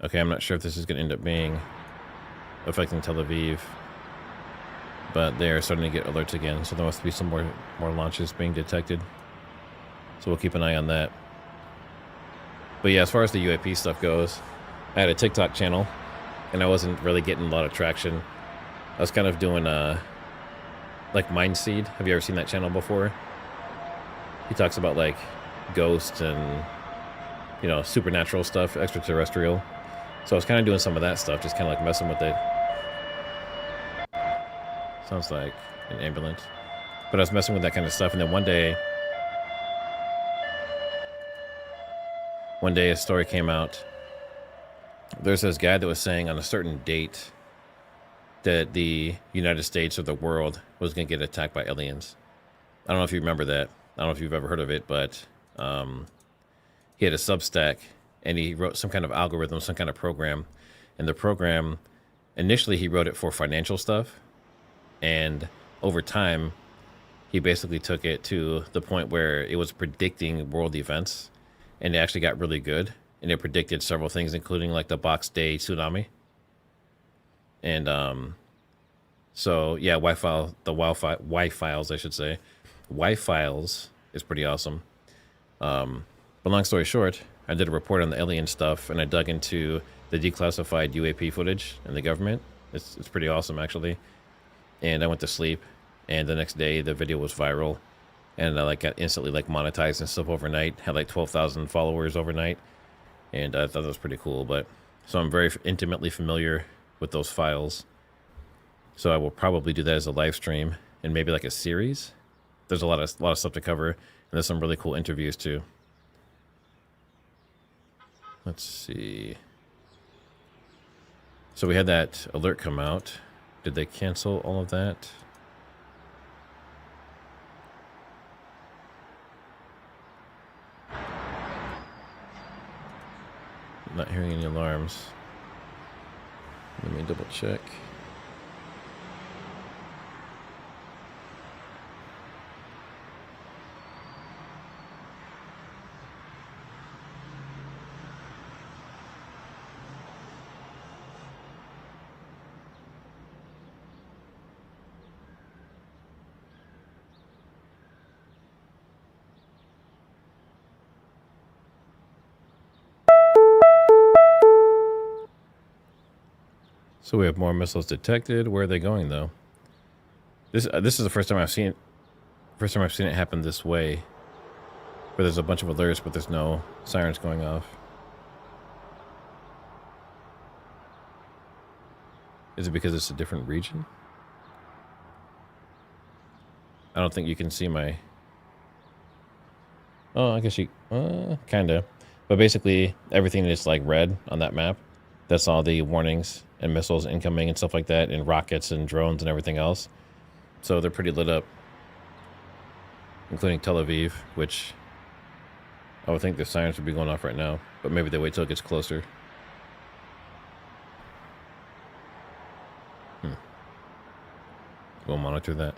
Okay, I'm not sure if this is going to end up being affecting Tel Aviv. But they are starting to get alerts again. So there must be some more launches being detected. So we'll keep an eye on that. But yeah, as far as the UAP stuff goes, I had a TikTok channel. And I wasn't really getting a lot of traction. I was kind of doing like Mindseed. Have you ever seen that channel before? He talks about like ghosts and, you know, supernatural stuff, extraterrestrial. So I was kind of doing some of that stuff, just kind of like messing with it. Sounds like an ambulance. But I was messing with that kind of stuff. And then one day a story came out. There's this guy that was saying on a certain date that the United States or the world was going to get attacked by aliens. I don't know if you remember that. I don't know if you've ever heard of it, but he had a Substack, and he wrote some kind of algorithm, some kind of program. And the program, initially he wrote it for financial stuff. And over time, he basically took it to the point where it was predicting world events. And it actually got really good. And it predicted several things, including like the Box Day tsunami. And so, yeah, Y-Files, I should say. Y-Files is pretty awesome. But long story short, I did a report on the alien stuff, and I dug into the declassified UAP footage in the government. It's pretty awesome, actually. And I went to sleep, and the next day the video was viral, and I like got instantly like monetized and stuff overnight. Had like 12,000 followers overnight, and I thought that was pretty cool. But so I'm very intimately familiar with those files. So I will probably do that as a live stream and maybe like a series. There's a lot of stuff to cover, and there's some really cool interviews too. Let's see. So we had that alert come out. Did they cancel all of that? I'm not hearing any alarms. Let me double check. So we have more missiles detected. Where are they going though? This is the first time I've seen it happen this way, where there's a bunch of alerts but there's no sirens going off. Is it because it's a different region? I don't think you can see my... Oh, I guess you... kinda. But basically, everything is like red on that map. That's all the warnings and missiles incoming and stuff like that, and rockets and drones and everything else. So they're pretty lit up, including Tel Aviv, which I would think the sirens would be going off right now, but maybe they wait till it gets closer. We'll monitor that.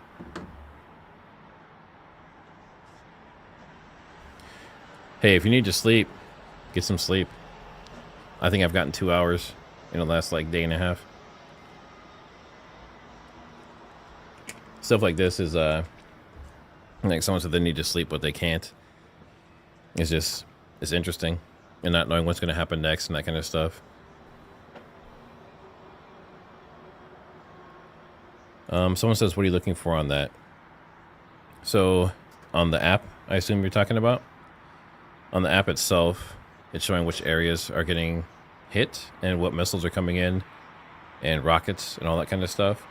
Hey, if you need to sleep, get some sleep. I think I've gotten 2 hours in the last like day and a half. Stuff like this is like someone said they need to sleep but they can't. It's interesting, and not knowing what's going to happen next and that kind of stuff. Someone says, what are you looking for on that? So on the app, I assume you're talking about, on the app itself, it's showing which areas are getting hit and what missiles are coming in and rockets and all that kind of stuff.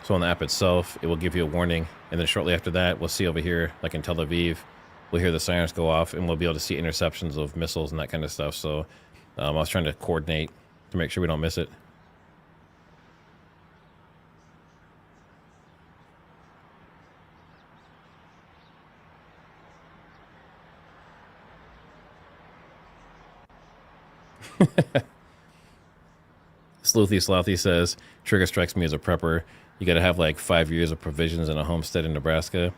So on the app itself, it will give you a warning, and then shortly after that, we'll see over here, like in Tel Aviv, we'll hear the sirens go off, and we'll be able to see interceptions of missiles and that kind of stuff. So I was trying to coordinate to make sure we don't miss it. Slouthy says, Trigger strikes me as a prepper. You got to have like 5 years of provisions in a homestead in Nebraska.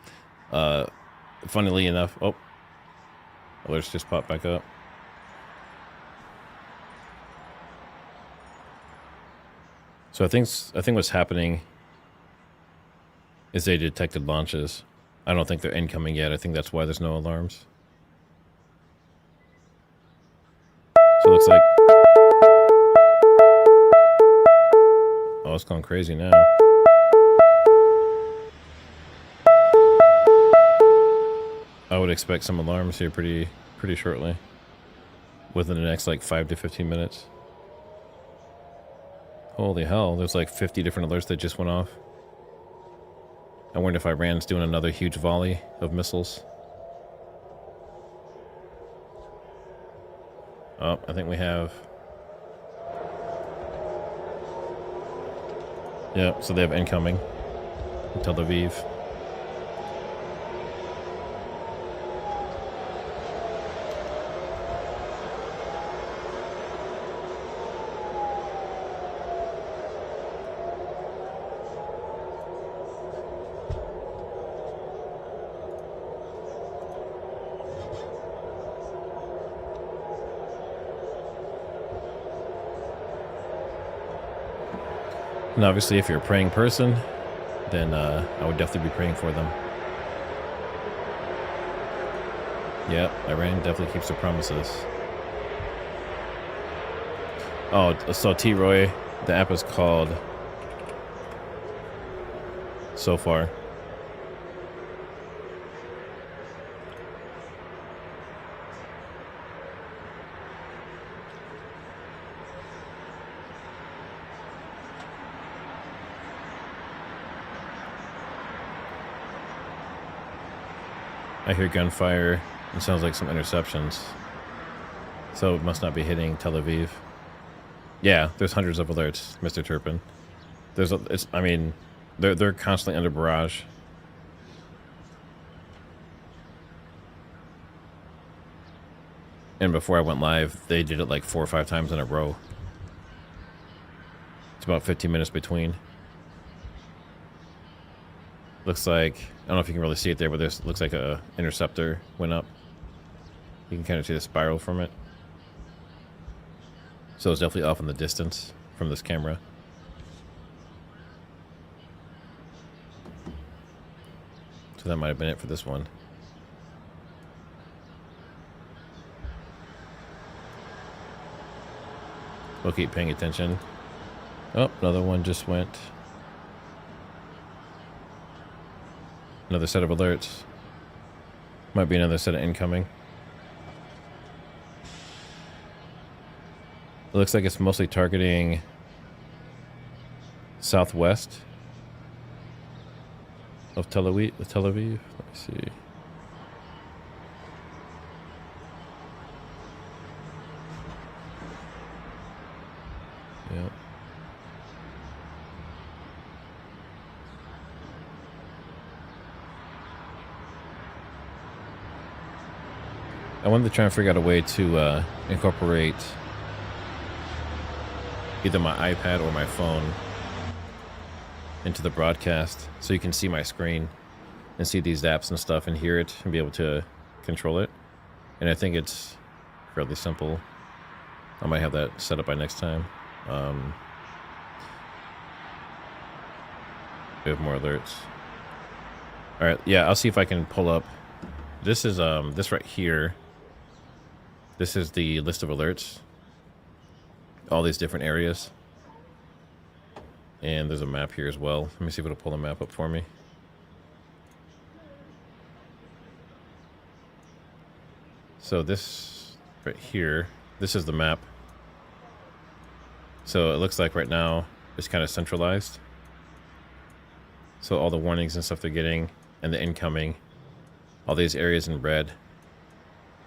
Funnily enough, alerts just popped back up. So I think what's happening is they detected launches. I don't think they're incoming yet. I think that's why there's no alarms. So it looks like... Oh, it's going crazy now. I would expect some alarms here pretty shortly. Within the next like 5 to 15 minutes. Holy hell, there's like 50 different alerts that just went off. I wonder if Iran's doing another huge volley of missiles. Oh, I think we have... Yeah, so they have incoming in Tel Aviv. And obviously, if you're a praying person, then I would definitely be praying for them. Yep, Iran definitely keeps their promises. Oh, so T-Roy, the app is called So Far. I hear gunfire. It sounds like some interceptions. So it must not be hitting Tel Aviv. Yeah, there's hundreds of alerts, Mr. Turpin. I mean, they're constantly under barrage. And before I went live, they did it like 4 or 5 times in a row. It's about 15 minutes between. Looks like, I don't know if you can really see it there, but this looks like a interceptor went up. You can kind of see the spiral from it. So it's definitely off in the distance from this camera. So that might have been it for this one. We'll keep paying attention. Oh, another one just went. Another set of alerts. Might be another set of incoming. It looks like it's mostly targeting southwest of Tel Aviv. Let me see. Yeah. I wanted to try and figure out a way to incorporate either my iPad or my phone into the broadcast so you can see my screen and see these apps and stuff and hear it and be able to control it. And I think it's fairly simple. I might have that set up by next time. We have more alerts. All right, yeah, I'll see if I can pull up. This is this right here. This is the list of alerts. All these different areas. And there's a map here as well. Let me see if it'll pull the map up for me. So this right here, this is the map. So it looks like right now it's kind of centralized. So all the warnings and stuff they're getting and the incoming, all these areas in red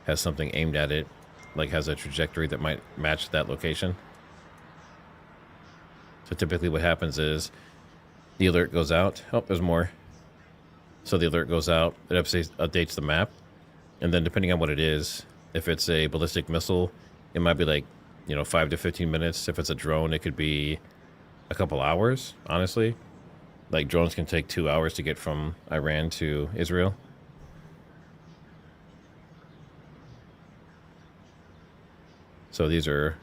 has something aimed at it, like has a trajectory that might match that location. So typically what happens is the alert goes out. Oh, there's more. So the alert goes out, it updates the map. And then depending on what it is, if it's a ballistic missile, it might be like, 5 to 15 minutes. If it's a drone, it could be a couple hours, honestly. Like drones can take 2 hours to get from Iran to Israel. So these are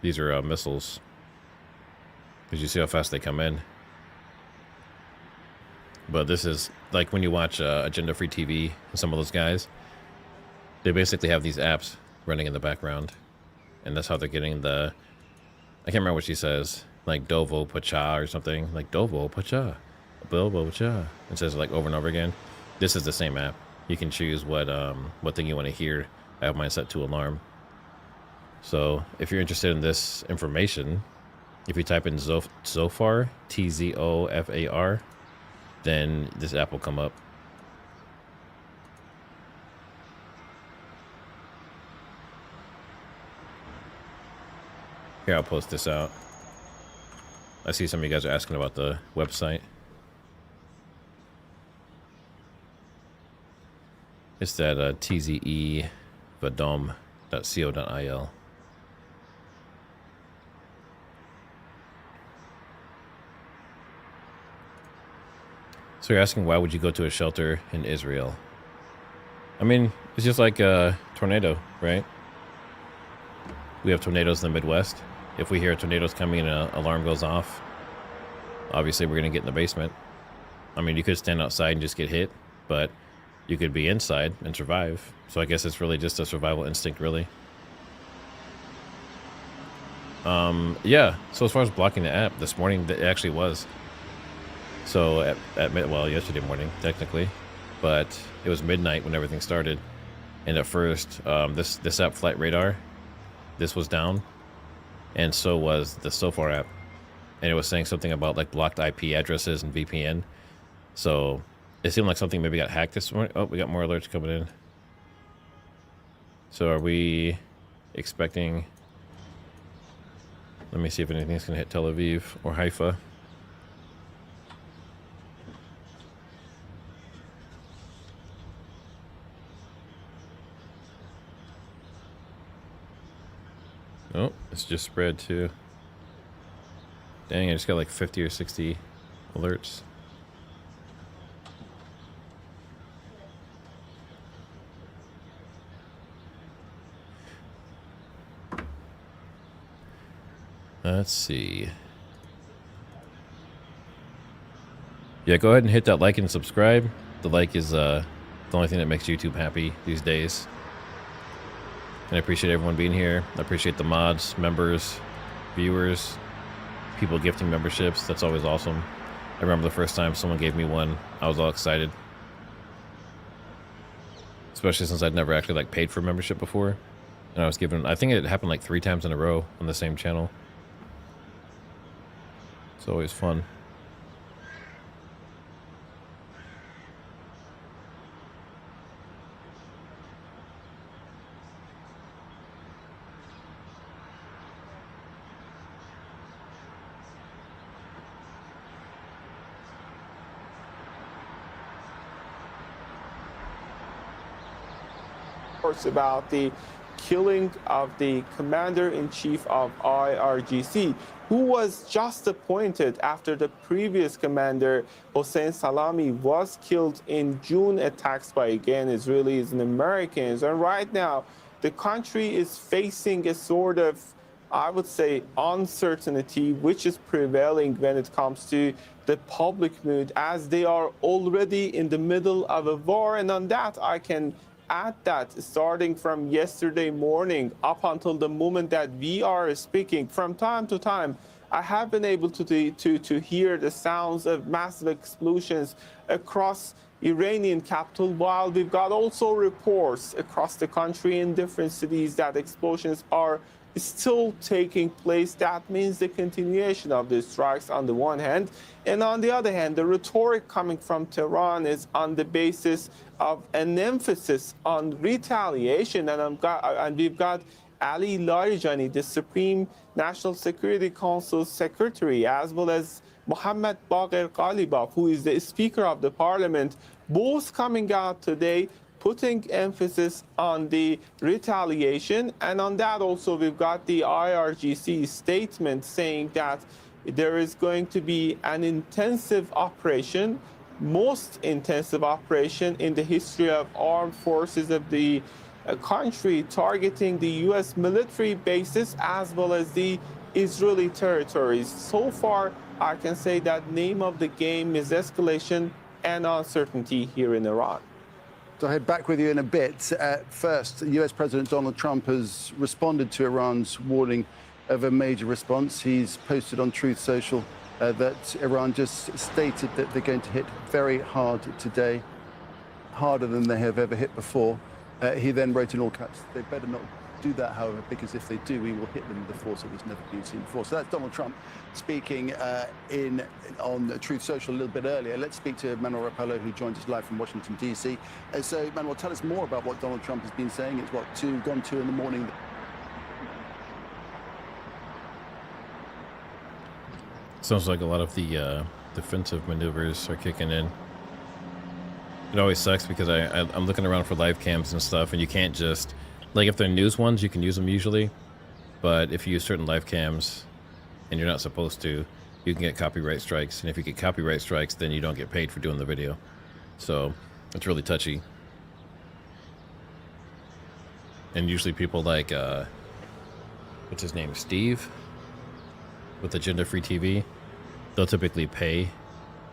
missiles. Because you see how fast they come in. But this is like when you watch Agenda Free TV and some of those guys, they basically have these apps running in the background. And that's how they're getting I can't remember what she says, like Dovo Pacha or something, like Dovo Pacha, Dovo Pacha. It says like over and over again. This is the same app. You can choose what thing you want to hear. I have mine set to alarm. So if you're interested in this information, if you type in Zofar, Tzofar, then this app will come up. Here, I'll post this out. I see some of you guys are asking about the website. It's that tzevadom.co.il. So you're asking, why would you go to a shelter in Israel? I mean, it's just like a tornado, right? We have tornadoes in the Midwest. If we hear a tornado's coming and an alarm goes off, obviously we're going to get in the basement. I mean, you could stand outside and just get hit, but you could be inside and survive. So I guess it's really just a survival instinct, really. Yeah, so as far as blocking the app, this morning it actually was. So yesterday morning, technically, but it was midnight when everything started. And at first, this app, Flight Radar, this was down, and so was the Zofar app. And it was saying something about like blocked IP addresses and VPN. So It seemed like something maybe got hacked this morning. Oh, we got more alerts coming in. So are we expecting... Let me see if anything's going to hit Tel Aviv or Haifa. Oh, it's just spread too. Dang, I just got like 50 or 60 alerts. Let's see. Yeah, go ahead and hit that like and subscribe. The like is the only thing that makes YouTube happy these days. And I appreciate everyone being here. I appreciate the mods, members, viewers, people gifting memberships. That's always awesome. I remember the first time someone gave me one, I was all excited. Especially since I'd never actually like paid for membership before. And I was given, I think it happened like 3 times in a row on the same channel. It's always fun. About the killing of the commander-in-chief of IRGC, who was just appointed after the previous commander, Hossein Salami, was killed in June attacks by, again, Israelis and Americans. And right now, the country is facing a sort of, I would say, uncertainty, which is prevailing when it comes to the public mood, as they are already in the middle of a war. And on that, I can add that starting from yesterday morning up until the moment that we are speaking, from time to time, I have been able to hear the sounds of massive explosions across Iranian capital, while we've got also reports across the country in different cities that explosions are still taking place. That means the continuation of the strikes on the one hand, and on the other hand, the rhetoric coming from Tehran is on the basis of an emphasis on retaliation. And we've got Ali Larijani, the Supreme National Security Council Secretary, as well as Mohammad Bagher Ghalibaf, who is the Speaker of the Parliament, both coming out today putting emphasis on the retaliation. And on that also, we've got the IRGC statement saying that there is going to be an intensive operation, most intensive operation in the history of armed forces of the country, targeting the U.S. military bases as well as the Israeli territories. So far, I can say that name of the game is escalation and uncertainty here in Iran. So I'll head back with you in a bit. First, US President Donald Trump has responded to Iran's warning of a major response. He's posted on Truth Social that Iran just stated that they're going to hit very hard today, harder than they have ever hit before. He then wrote in all caps, they better not do that, however, because if they do, we will hit them with a force that has never been seen before. So that's Donald Trump speaking on Truth Social a little bit earlier. Let's speak to Manuel Rapallo, who joins us live from Washington, D.C. So, Manuel, tell us more about what Donald Trump has been saying. It's, what, gone 2 in the morning? Sounds like a lot of the defensive maneuvers are kicking in. It always sucks because I'm looking around for live cams and stuff, and you can't just... Like, if they're news ones, you can use them usually. But if you use certain live cams and you're not supposed to, you can get copyright strikes. And if you get copyright strikes, then you don't get paid for doing the video. So it's really touchy. And usually people like, what's his name, Steve? With Agenda Free TV, they'll typically pay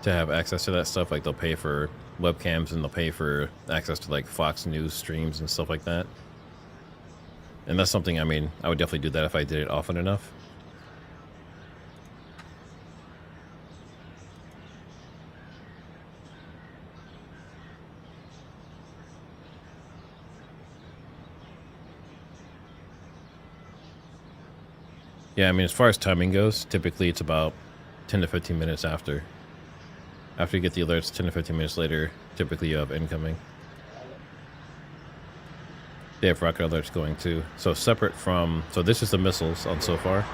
to have access to that stuff. Like, they'll pay for webcams and they'll pay for access to, like, Fox News streams and stuff like that. And that's something, I mean, I would definitely do that if I did it often enough. Yeah, I mean, as far as timing goes, typically it's about 10 to 15 minutes after. After you get the alerts, 10 to 15 minutes later, typically you have incoming. They have rocket alerts going too. So separate from, so this is the missiles on so far.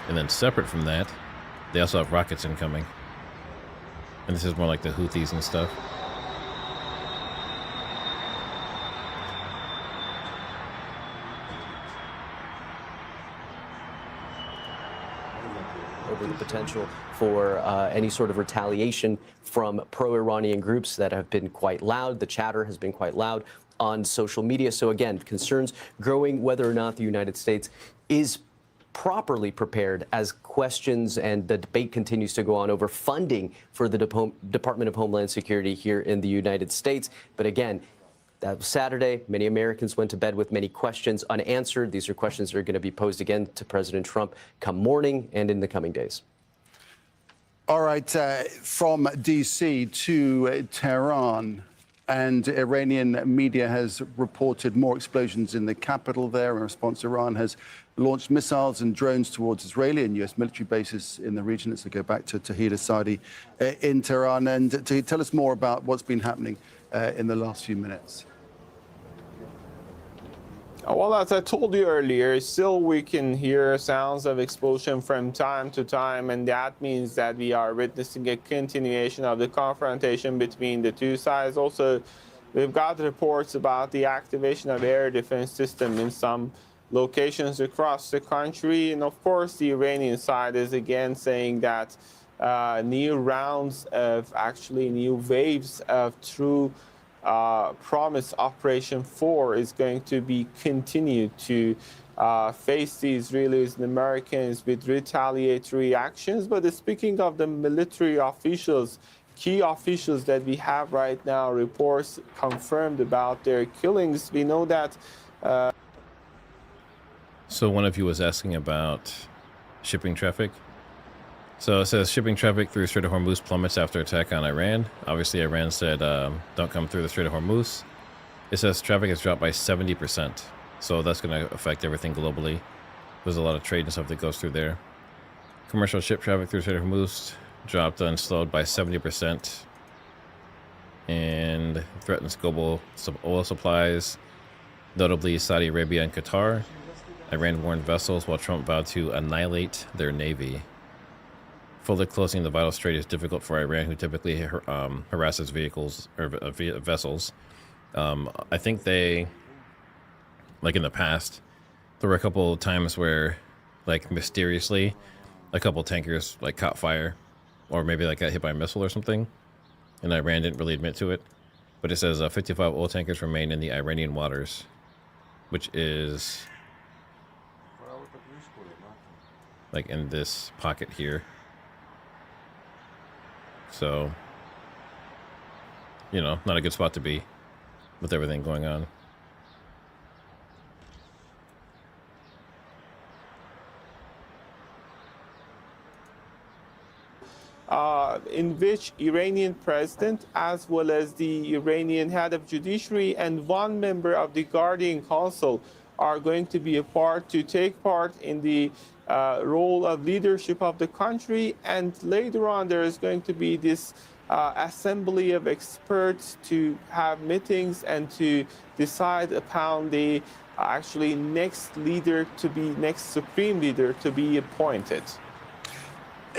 And then separate from that, they also have rockets incoming. And this is more like the Houthis and stuff. Over the potential for any sort of retaliation from pro-Iranian groups that have been quite loud. The chatter has been quite loud on social media. So again, concerns growing whether or not the United States is properly prepared as questions and the debate continues to go on over funding for the Department of Homeland Security here in the United States. But again, that was Saturday. Many Americans went to bed with many questions unanswered. These are questions that are going to be posed again to President Trump come morning and in the coming days. All right, from D.C. to Tehran. And Iranian media has reported more explosions in the capital there. In response, Iran has launched missiles and drones towards Israeli and U.S. military bases in the region. Let's go back to Tahir Asadi in Tehran and to tell us more about what's been happening in the last few minutes. Well, as I told you earlier, still we can hear sounds of explosion from time to time, and that means that we are witnessing a continuation of the confrontation between the two sides. Also, we've got reports about the activation of air defense system in some locations across the country. And of course, the Iranian side is again saying that new rounds of new waves of true promise Operation 4 is going to be continued to face the Israelis and Americans with retaliatory actions. But speaking of the military officials, key officials that we have right now, reports confirmed about their killings. We know that. So one of you was asking about shipping traffic. So it says shipping traffic through Strait of Hormuz plummets after attack on Iran. Obviously, Iran said don't come through the Strait of Hormuz. It says traffic has dropped by 70%. So that's going to affect everything globally. There's a lot of trade and stuff that goes through there. Commercial ship traffic through Strait of Hormuz dropped and slowed by 70%. And threatens global oil supplies, notably Saudi Arabia and Qatar. Iran warned vessels while Trump vowed to annihilate their navy. Fully closing the vital strait is difficult for Iran, who typically harasses vehicles or vessels. I think they, like in the past, there were a couple of times where, like mysteriously, a couple of tankers like caught fire, or maybe like got hit by a missile or something, and Iran didn't really admit to it. But it says 55 oil tankers remain in the Iranian waters, which is like in this pocket here. So, you know, not a good spot to be with everything going on. In which Iranian president, as well as the Iranian head of judiciary and one member of the Guardian Council are going to be take part in the role of leadership of the country. And later on, there is going to be this assembly of experts to have meetings and to decide upon the next supreme leader to be appointed.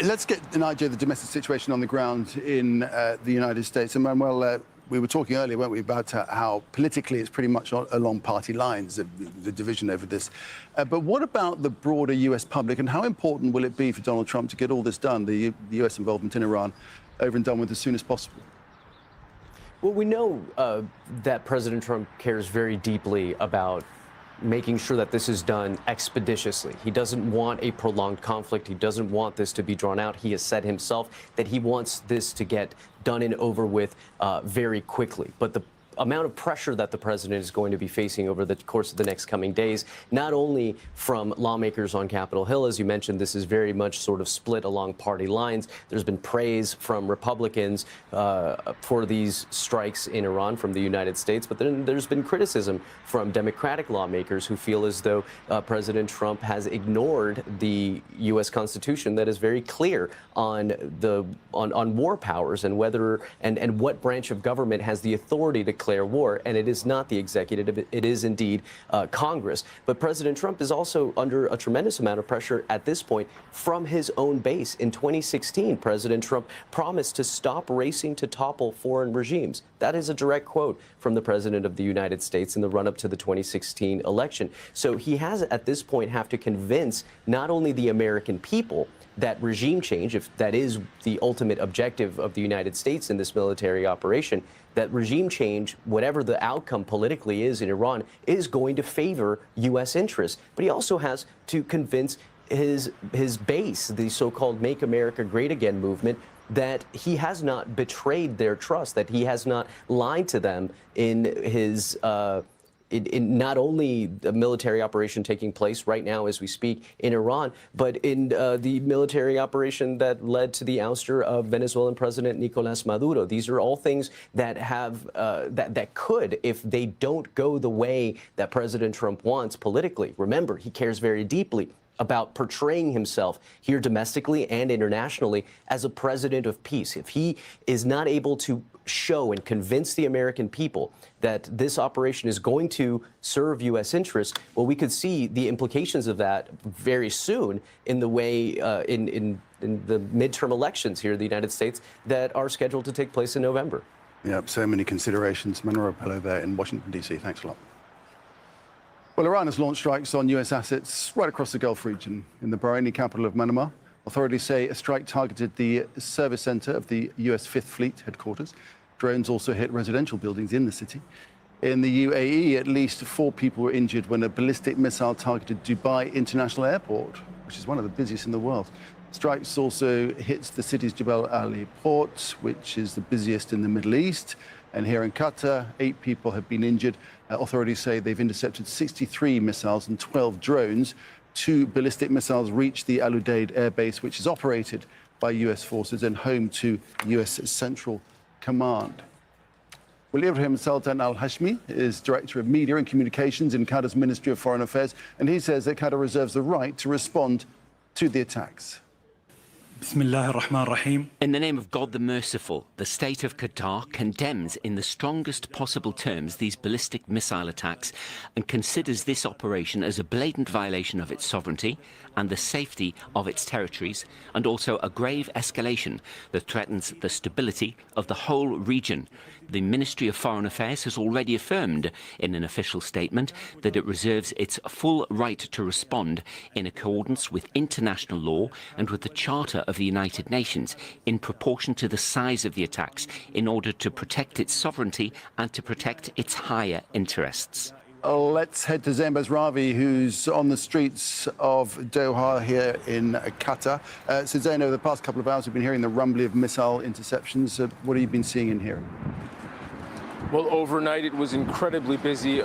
Let's get an idea of the domestic situation on the ground in the United States. And Manuel, we were talking earlier, weren't we, about how politically it's pretty much along party lines, the division over this. But what about the broader U.S. public, and how important will it be for Donald Trump to get all this done, the U.S. involvement in Iran, over and done with as soon as possible? Well, we know that President Trump cares very deeply about making sure that this is done expeditiously. He doesn't want a prolonged conflict. He doesn't want this to be drawn out. He has said himself that he wants this to get done and over with very quickly. But the amount of pressure that the president is going to be facing over the course of the next coming days, not only from lawmakers on Capitol Hill, as you mentioned, this is very much sort of split along party lines. There's been praise from Republicans for these strikes in Iran from the United States, but then there's been criticism from Democratic lawmakers who feel as though President Trump has ignored the U.S. Constitution that is very clear on war powers and whether and what branch of government has the authority to declare war, and it is not the executive, it is indeed Congress. But President Trump is also under a tremendous amount of pressure at this point from his own base. In 2016, President Trump promised to stop racing to topple foreign regimes. That is a direct quote from the President of the United States in the run-up to the 2016 election. So he has, at this point, have to convince not only the American people that regime change, if that is the ultimate objective of the United States in this military operation, that regime change, whatever the outcome politically is in Iran, is going to favor U.S. interests. But he also has to convince his base, the so-called Make America Great Again movement, that he has not betrayed their trust, that he has not lied to them in his in not only the military operation taking place right now as we speak in Iran, but in the military operation that led to the ouster of Venezuelan President Nicolas Maduro. These are all things that have that could, if they don't go the way that President Trump wants politically. Remember, he cares very deeply about portraying himself here domestically and internationally as a president of peace. If he is not able to show and convince the American people that this operation is going to serve U.S. interests, well, we could see the implications of that very soon in the way in the midterm elections here in the United States that are scheduled to take place in November. Yep, so many considerations. Manora Pello there in Washington, D.C. Thanks a lot. Well, Iran has launched strikes on U.S. assets right across the Gulf region. In the Bahraini capital of Manama, authorities say a strike targeted the service center of the U.S. Fifth Fleet headquarters. Drones also hit residential buildings in the city. In the UAE, at least 4 people were injured when a ballistic missile targeted Dubai International Airport, which is one of the busiest in the world. Strikes also hit the city's Jebel Ali port, which is the busiest in the Middle East. And here in Qatar, 8 people have been injured. Authorities say they've intercepted 63 missiles and 12 drones. 2 ballistic missiles reached the Al Udeid air base, which is operated by U.S. forces and home to U.S. Central Command. Well, Ibrahim Sultan al-Hashmi is Director of Media and Communications in Qatar's Ministry of Foreign Affairs, and he says that Qatar reserves the right to respond to the attacks. In the name of God the Merciful, the state of Qatar condemns in the strongest possible terms these ballistic missile attacks and considers this operation as a blatant violation of its sovereignty and the safety of its territories, and also a grave escalation that threatens the stability of the whole region. The Ministry of Foreign Affairs has already affirmed in an official statement that it reserves its full right to respond in accordance with international law and with the Charter of the United Nations in proportion to the size of the attacks in order to protect its sovereignty and to protect its higher interests. Let's head to Zain Basravi, who's on the streets of Doha here in Qatar. So Zain, over the past couple of hours, we've been hearing the rumbling of missile interceptions. What have you been seeing and hearing? Well, overnight it was incredibly busy.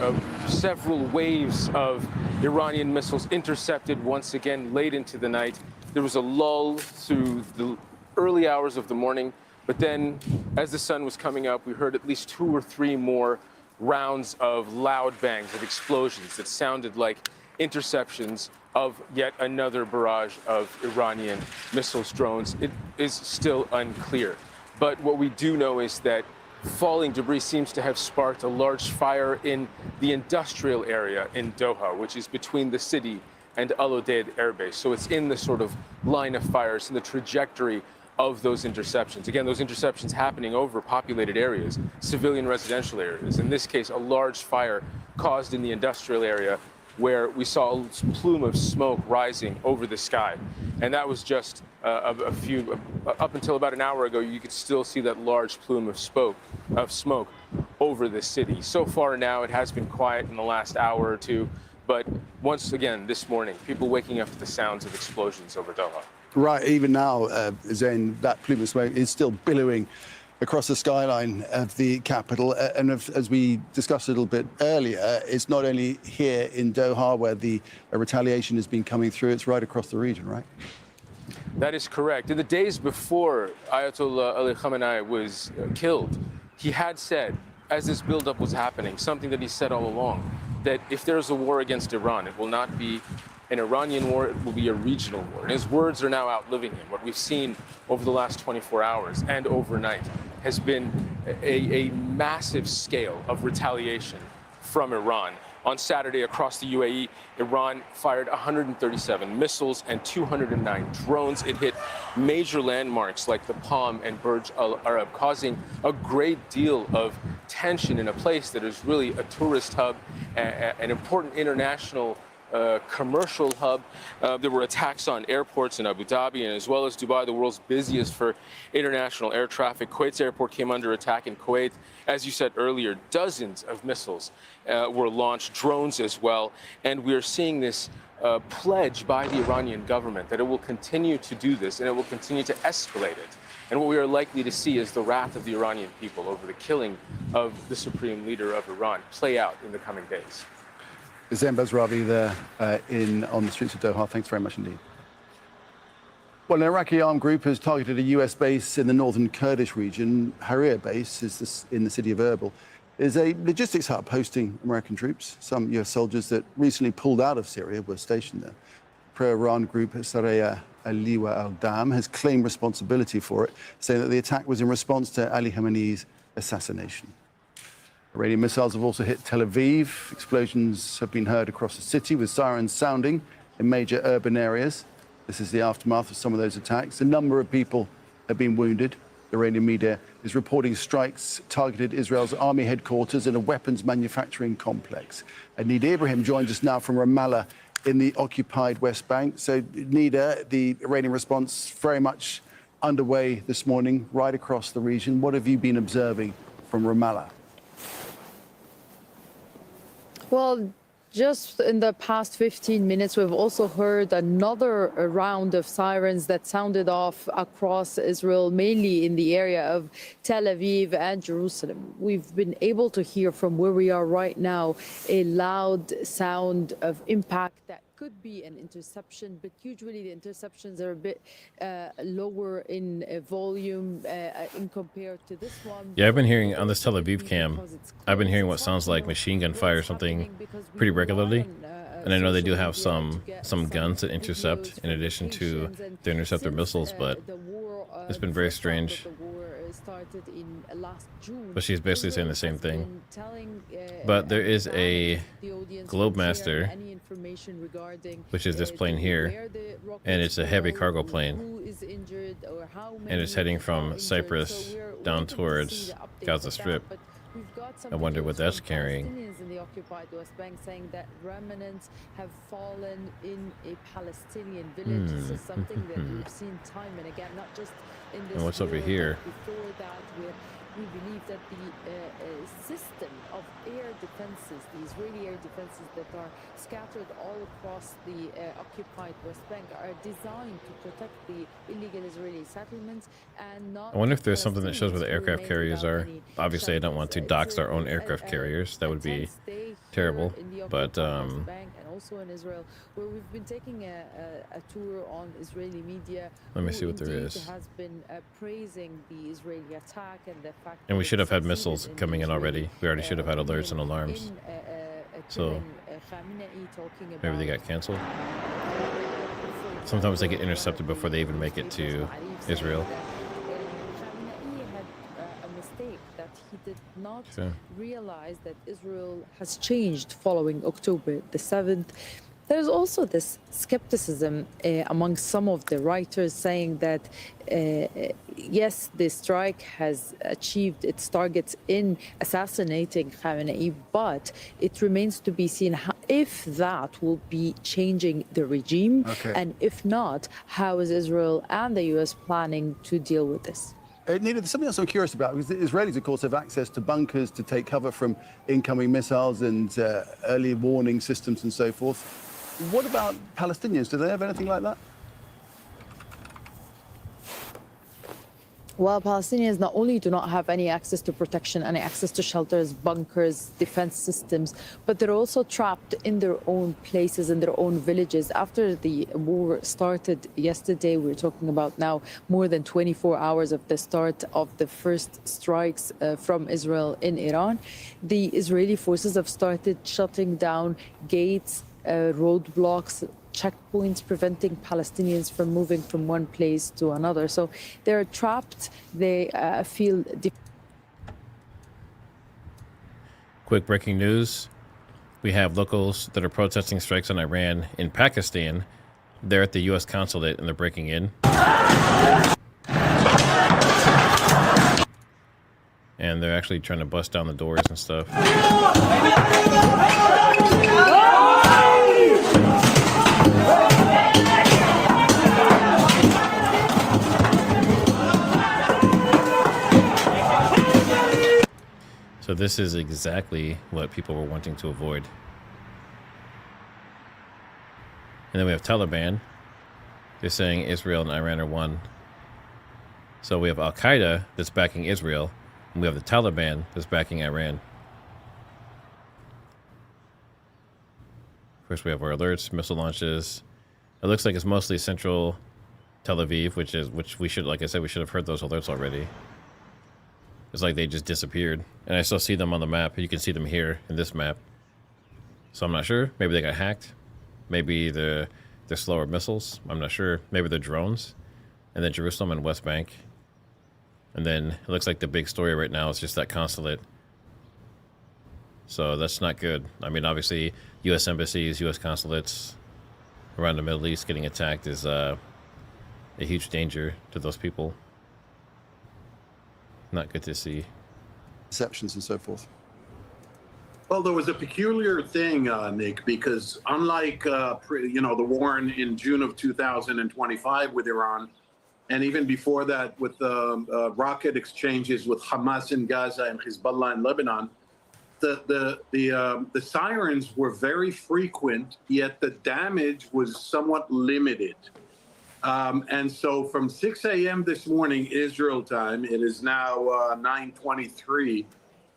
Several waves of Iranian missiles intercepted once again late into the night. There was a lull through the early hours of the morning, but then as the sun was coming up, we heard at least 2 or 3 more rounds of loud bangs, of explosions that sounded like interceptions of yet another barrage of Iranian missiles, drones. It is still unclear. But what we do know is that falling debris seems to have sparked a large fire in the industrial area in Doha, which is between the city and Al Udeid Air Base. So it's in the sort of line of fires, in the trajectory of those interceptions. Again, those interceptions happening over populated areas, civilian residential areas. In this case, a large fire caused in the industrial area where we saw a plume of smoke rising over the sky. And that was just up until about an hour ago, you could still see that large plume of smoke over the city. So far now, it has been quiet in the last hour or two. But once again, this morning, people waking up to the sounds of explosions over Doha. Right, even now, Zain, that plume of smoke is still billowing across the skyline of the capital. And as we discussed a little bit earlier, it's not only here in Doha where the retaliation has been coming through, it's right across the region, right? That is correct. In the days before Ayatollah Ali Khamenei was killed, he had said, as this buildup was happening, something that he said all along, that if there's a war against Iran, it will not be an Iranian war, it will be a regional war. And his words are now outliving him. What we've seen over the last 24 hours and overnight has been a massive scale of retaliation from Iran. On Saturday, across the UAE, Iran fired 137 missiles and 209 drones. It hit major landmarks like the Palm and Burj Al Arab, causing a great deal of tension in a place that is really a tourist hub, an important international commercial hub. There were attacks on airports in Abu Dhabi and as well as Dubai, the world's busiest for international air traffic. Kuwait's airport came under attack in Kuwait. As you said earlier, dozens of missiles were launched, drones as well. And we are seeing this pledge by the Iranian government that it will continue to do this and it will continue to escalate it. And what we are likely to see is the wrath of the Iranian people over the killing of the supreme leader of Iran play out in the coming days. Zain Basravi there on the streets of Doha. Thanks very much indeed. Well, an Iraqi armed group has targeted a U.S. base in the northern Kurdish region. Harir base is in the city of Erbil. Is a logistics hub hosting American troops. Some U.S. soldiers that recently pulled out of Syria were stationed there. Pro-Iran group Saraya Aliwa al-Dam has claimed responsibility for it, saying that the attack was in response to Ali Khamenei's assassination. Iranian missiles have also hit Tel Aviv. Explosions have been heard across the city with sirens sounding in major urban areas. This is the aftermath of some of those attacks. A number of people have been wounded. The Iranian media is reporting strikes targeted Israel's army headquarters and a weapons manufacturing complex. And Nida Ibrahim joins us now from Ramallah in the occupied West Bank. So, Nida, the Iranian response very much underway this morning, right across the region. What have you been observing from Ramallah? Well, just in the past 15 minutes, we've also heard another round of sirens that sounded off across Israel, mainly in the area of Tel Aviv and Jerusalem. We've been able to hear from where we are right now a loud sound of impact that could be an interception, but usually the interceptions are a bit lower in volume in compared to this one. Yeah, I've been hearing on this Tel Aviv cam, I've been hearing what sounds like machine gun fire or something pretty regularly. And I know they do have some guns that intercept in addition to the interceptor missiles, but it's been very strange. But she's basically saying the same thing. But there is a Globemaster, which is this plane here, and it's a heavy cargo plane. And it's heading from Cyprus down towards Gaza Strip. I wonder what that's carrying. In the occupied West Bank saying that remnants have fallen in a Palestinian village. This is something that we've seen time and again, not just in this. And what's over here? Before that, we believe that the system of air defenses, the Israeli air defenses that are scattered all across the occupied West Bank, are designed to protect the illegal Israeli settlements and not. I wonder if there's something that shows where the aircraft carriers are. Obviously, I don't want to dox our own aircraft carriers. That would be terrible. But and also in Israel, where we've been taking a tour on Israeli media. Let me see what there is. Has been praising the Israeli attack and the fact. And we should have had missiles coming in already. We already should have had alerts and alarms. So maybe they got canceled. Sometimes they get intercepted before they even make it to Israel. He did not realize that Israel has changed following October the 7th. There's also this skepticism among some of the writers saying that, yes, the strike has achieved its targets in assassinating Khamenei, but it remains to be seen if that will be changing the regime. And if not, how is Israel and the U.S. planning to deal with this? Nida, there's something else I'm curious about, because the Israelis, of course, have access to bunkers to take cover from incoming missiles and early warning systems and so forth. What about Palestinians? Do they have anything like that? While Palestinians not only do not have any access to protection, any access to shelters, bunkers, defense systems, but they're also trapped in their own places, in their own villages. After the war started yesterday, we're talking about now more than 24 hours of the start of the first strikes from Israel in Iran. The Israeli forces have started shutting down gates, roadblocks, checkpoints, preventing Palestinians from moving from one place to another. So they're trapped. They feel. Quick breaking news. We have locals that are protesting strikes on Iran in Pakistan. They're at the U.S. consulate and they're breaking in. And they're actually trying to bust down the doors and stuff. So this is exactly what people were wanting to avoid. And then we have Taliban. They're saying Israel and Iran are one. So we have Al-Qaeda that's backing Israel, and we have the Taliban that's backing Iran. Of course, we have our alerts, missile launches. It looks like it's mostly central Tel Aviv, which we should, like I said, we should have heard those alerts already. It's like they just disappeared. And I still see them on the map. You can see them here in this map. So I'm not sure. Maybe they got hacked. Maybe they're slower missiles. I'm not sure. Maybe they're drones. And then Jerusalem and West Bank. And then it looks like the big story right now is just that consulate. So that's not good. I mean, obviously, U.S. embassies, U.S. consulates around the Middle East getting attacked is a huge danger to those people. Not good to see. Perceptions and so forth. Well, there was a peculiar thing, Nick, because unlike the war in June of 2025 with Iran, and even before that with the rocket exchanges with Hamas in Gaza and Hezbollah in Lebanon, the sirens were very frequent, yet the damage was somewhat limited. And so from 6 a.m. this morning, Israel time, it is now 9:23.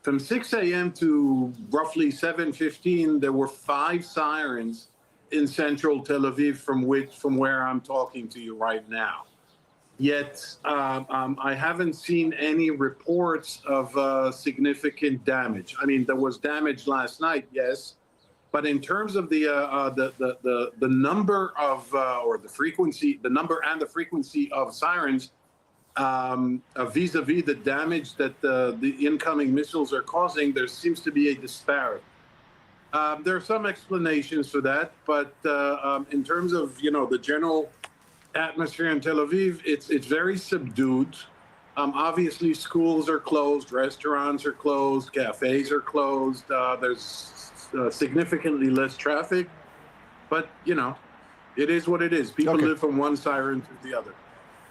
From 6 a.m. to roughly 7:15, there were 5 sirens in central Tel Aviv from where I'm talking to you right now. Yet I haven't seen any reports of significant damage. I mean, there was damage last night, yes. But in terms of the number of or the frequency, the number and the frequency of sirens vis-a-vis the damage that the incoming missiles are causing, there seems to be a disparity. There are some explanations for that, but in terms of the general atmosphere in Tel Aviv, it's very subdued. Obviously, schools are closed, restaurants are closed, cafes are closed. There's significantly less traffic, but it is what it is. People live from one siren to the other.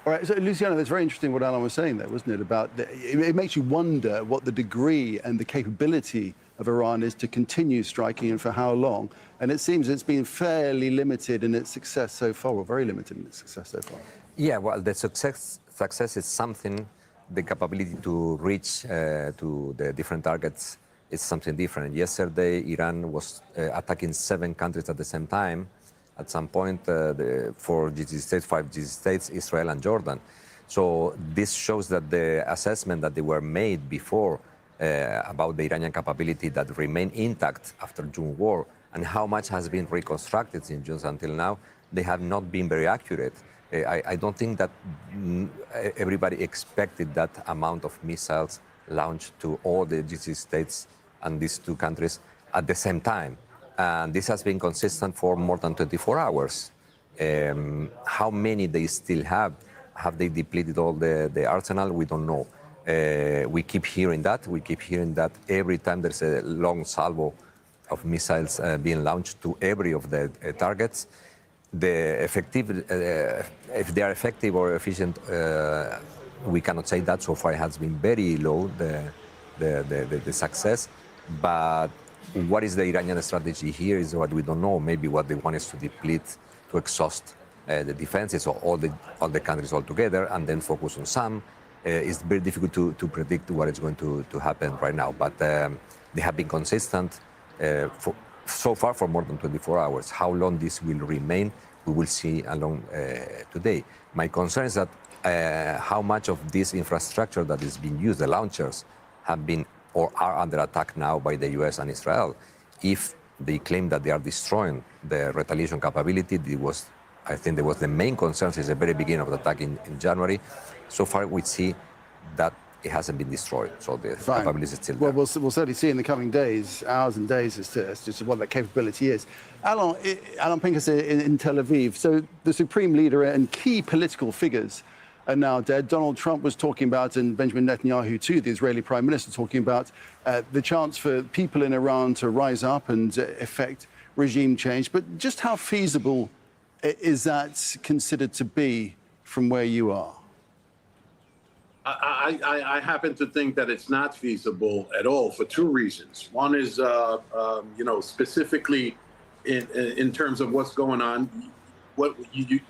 All right, so Luciano, that's very interesting what Alan was saying there, wasn't it? About it makes you wonder what the degree and the capability of Iran is to continue striking and for how long. And it seems it's been fairly limited in its success so far, or very limited in its success so far. Yeah, well, the success is something. The capability to reach to the different targets is something different. Yesterday, Iran was attacking 7 countries at the same time. At some point, 4 GCC states, 5 GCC states, Israel and Jordan. So this shows that the assessment that they were made before about the Iranian capability that remained intact after June war and how much has been reconstructed since June until now, they have not been very accurate. I don't think that everybody expected that amount of missiles launched to all the GCC states and these 2 countries at the same time. And this has been consistent for more than 24 hours. How many they still have they depleted all the arsenal? We don't know. We keep hearing that. We keep hearing that every time there's a long salvo of missiles being launched to every of the targets. If they are effective or efficient, we cannot say that. So far, it has been very low, the success. But what is the Iranian strategy here is what we don't know. Maybe what they want is to deplete, to exhaust the defenses of all the countries altogether, and then focus on some. it's very difficult to predict what is going to happen right now. But they have been consistent so far for more than 24 hours. How long this will remain, we will see along today. My concern is that how much of this infrastructure that is being used, the launchers, have been or are under attack now by the US and Israel. If they claim that they are destroying the retaliation capability, I think that was the main concern since the very beginning of the attack in January. So far, we see that it hasn't been destroyed, so the capability is still there. Well, we'll certainly see in the coming days, hours and days, as to what that capability is. Alan Pincus in Tel Aviv. So the supreme leader and key political figures are now dead. Donald Trump was talking about, and Benjamin Netanyahu too, the Israeli prime minister, talking about the chance for people in Iran to rise up and effect regime change. But just how feasible is that considered to be from where you are? I happen to think that it's not feasible at all for two reasons. One is, specifically in terms of what's going on.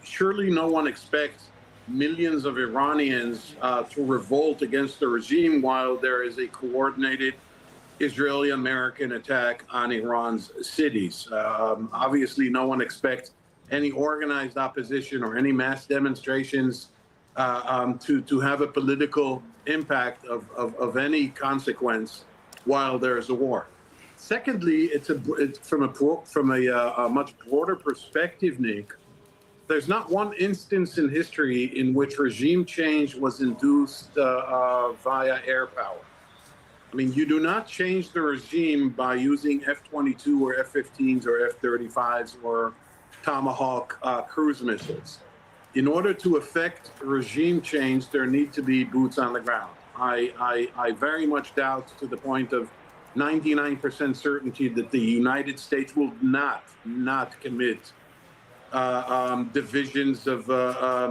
Surely no one expects millions of Iranians to revolt against the regime while there is a coordinated Israeli-American attack on Iran's cities. Obviously, no one expects any organized opposition or any mass demonstrations to have a political impact of any consequence while there's a war. Secondly, it's from a much broader perspective, Nick. There's not one instance in history in which regime change was induced via air power. I mean, you do not change the regime by using F-22 or F-15s or F-35s or Tomahawk cruise missiles. In order to effect regime change, there need to be boots on the ground. I very much doubt, to the point of 99% certainty, that the United States will not commit divisions of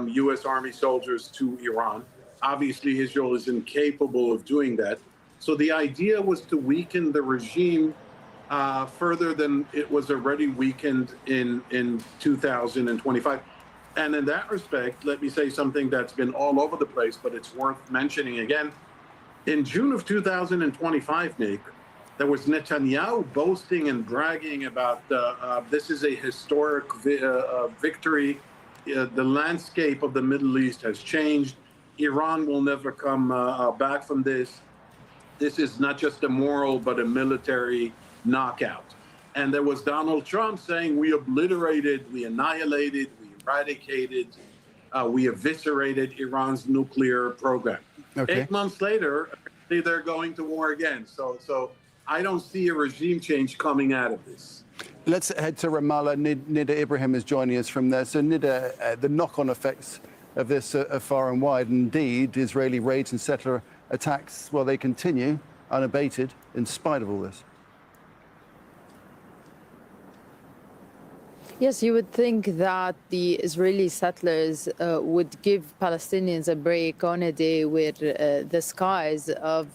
U.S. Army soldiers to Iran. Obviously, Israel is incapable of doing that. So the idea was to weaken the regime further than it was already weakened in 2025. And in that respect, let me say something that's been all over the place, but it's worth mentioning again. In June of 2025, Nick, there was Netanyahu boasting and bragging about this is a historic victory. The landscape of the Middle East has changed. Iran will never come back from this. This is not just a moral, but a military knockout. And there was Donald Trump saying, we obliterated, we annihilated, we eradicated, we eviscerated Iran's nuclear program. Okay. 8 months later, they're going to war again. So I don't see a regime change coming out of this. Let's head to Ramallah. Nida Ibrahim is joining us from there. So Nida, the knock-on effects of this are far and wide. Indeed, Israeli raids and settler attacks, well, they continue unabated in spite of all this. Yes, you would think that the Israeli settlers would give Palestinians a break on a day where the skies of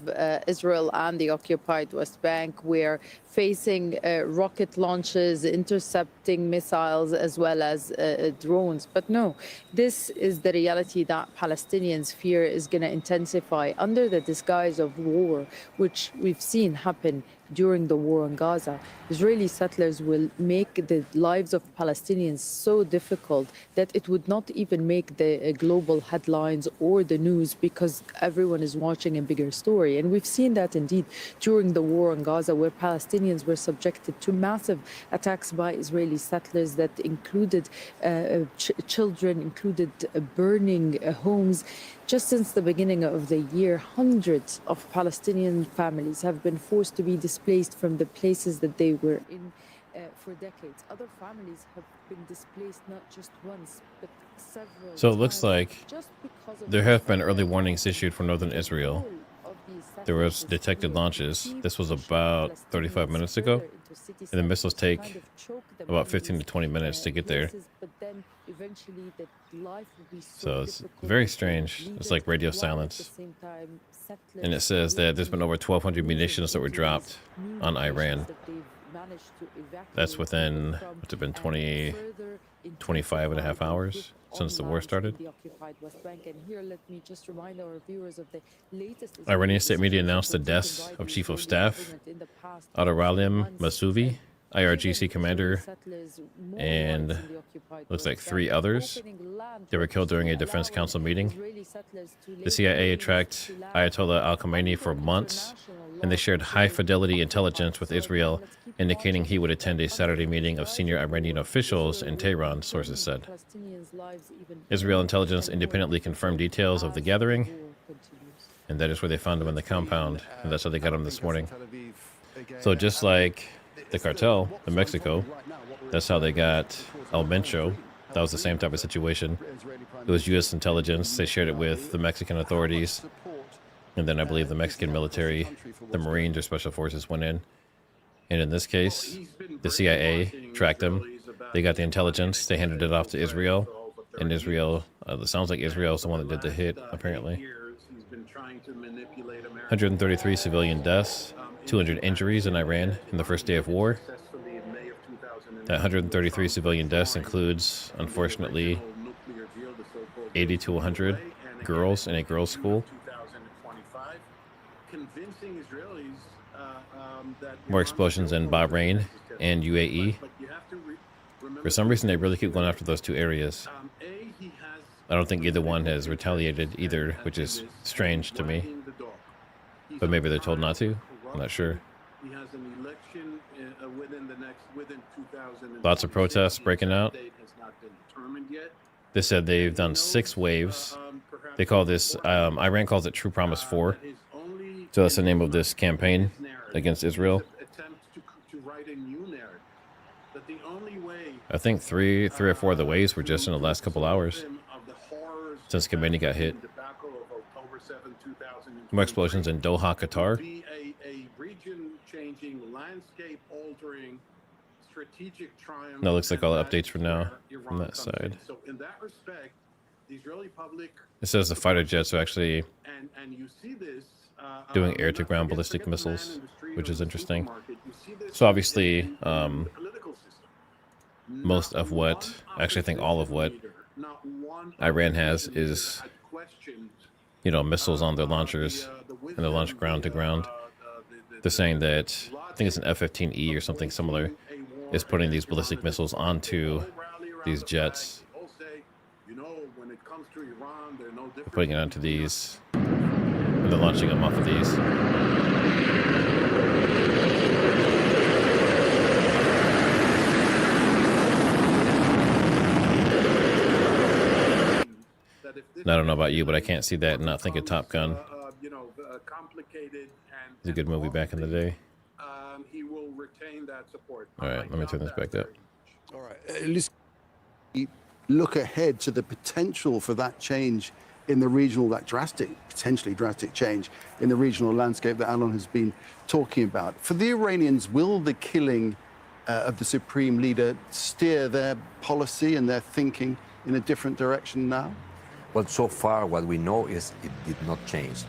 Israel and the occupied West Bank were facing rocket launches, intercepting missiles, as well as drones. But no, this is the reality that Palestinians fear is going to intensify under the disguise of war, which we've seen happen during the war in Gaza. Israeli settlers will make the lives of Palestinians so difficult that it would not even make the global headlines or the news, because everyone is watching a bigger story. And we've seen that indeed during the war in Gaza, where Palestinians were subjected to massive attacks by Israeli settlers that included children, included burning homes. Just since the beginning of the year, hundreds of Palestinian families have been forced to be displaced from the places that they were in for decades. Other families have been displaced not just once, but several So it looks like there have been early warnings issued for northern Israel. There was detected launches. This was about 35 minutes ago, and the missiles take about 15 to 20 minutes to get there. So it's very strange. It's like radio silence. And it says that there's been over 1,200 munitions that were dropped on Iran That's within, what's it been, 25 and a half hours since the war started. Iranian state media announced the deaths of Chief of Staff Adaralim Masouvi, IRGC commander, and looks like 3 others. They were killed during a Defense Council meeting. The CIA tracked Ayatollah al-Khamenei for months, and they shared high-fidelity intelligence with Israel, indicating he would attend a Saturday meeting of senior Iranian officials in Tehran, sources said. Israel intelligence independently confirmed details of the gathering, and that is where they found him in the compound, and that's how they got him this morning. So just like the cartel in Mexico, that's how they got El Mencho. That was the same type of situation. It was U.S. intelligence. They shared it with the Mexican authorities. And then I believe the Mexican military, the Marines or Special Forces went in. And in this case, the CIA tracked them. They got the intelligence. They handed it off to Israel. And Israel, it sounds like Israel is the one that did the hit, apparently. 133 civilian deaths, 200 injuries in Iran in the first day of war. That 133 civilian deaths includes, unfortunately, 80 to 100 girls in a girls' school. More explosions in Bahrain and UAE. For some reason, they really keep going after those 2 areas. I don't think either one has retaliated either, which is strange to me. But maybe they're told not to. I'm not sure. Lots of protests breaking out. They said they've done 6 waves. They call this, Iran calls it True Promise 4. So that's the name of this campaign against Israel. I think three or four of the waves were just in the last couple hours since Khamenei got hit. More explosions in Doha, Qatar. That looks like all the updates for now from that side. It says the fighter jets are actually doing air-to-ground ballistic missiles, which is interesting. So obviously, most of what, actually I think all of what Iran has is, you know, missiles on their launchers, and they launch ground to ground. They're saying that, I think it's an F-15E or something similar, is putting these ballistic missiles onto these jets. They're putting it onto these, and they're launching them off of these. I don't know about you, but I can't see that and not think of Top Gun. It's a good movie back in the day. All right, let me turn this back up. All right, at least look ahead to the potential for that change in the regional, that potentially drastic change in the regional landscape that Alan has been talking about. For the Iranians, will the killing of the supreme leader steer their policy and their thinking in a different direction now? Well, so far what we know is it did not change.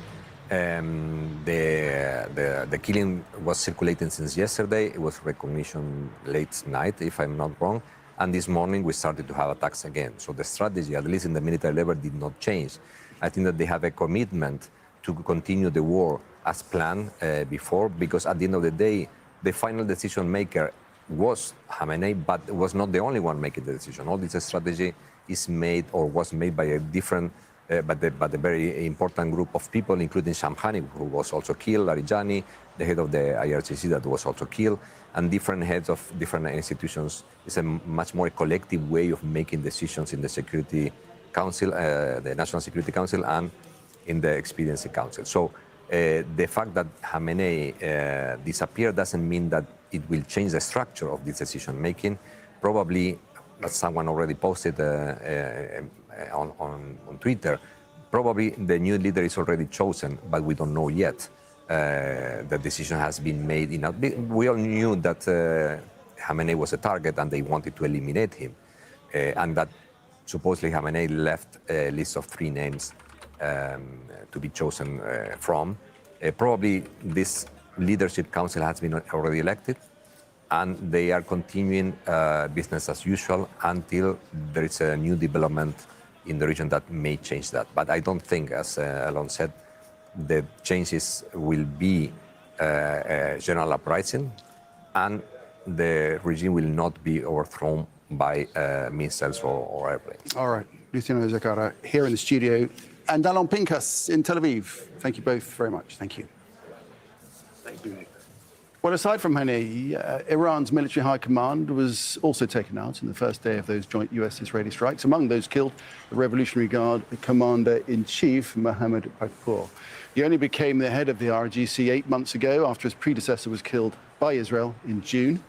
The killing was circulating since yesterday. It was recognition late night, if I'm not wrong. And this morning we started to have attacks again. So the strategy, at least in the military level, did not change. I think that they have a commitment to continue the war as planned before, because at the end of the day, the final decision maker was Khamenei, but was not the only one making the decision. All this strategy is made or was made by a different, but a very important group of people, including Shamkhani, who was also killed, Larijani, the head of the IRGC that was also killed, and different heads of different institutions. It's a much more collective way of making decisions in the Security Council, the National Security Council, and in the Expediency Council. So the fact that Khamenei disappeared doesn't mean that it will change the structure of this decision making. Probably, as someone already posted on Twitter, probably the new leader is already chosen, but we don't know yet. The decision has been made. We all knew that Khamenei was a target and they wanted to eliminate him, and that supposedly Khamenei left a list of 3 names to be chosen from. Probably this leadership council has been already elected, and they are continuing business as usual until there is a new development in the region that may change that. But I don't think, as Alon said, the changes will be a general uprising, and the regime will not be overthrown by missiles or airplanes. All right, Luciano Zakara here in the studio, and Alon Pincus in Tel Aviv. Thank you both very much. Thank you. Thank you. Well, aside from Hanei, Iran's military high command was also taken out in the first day of those joint US-Israeli strikes. Among those killed, the Revolutionary Guard Commander-in-Chief, Mohammad Pakpour. He only became the head of the RGC 8 months ago after his predecessor was killed by Israel in June.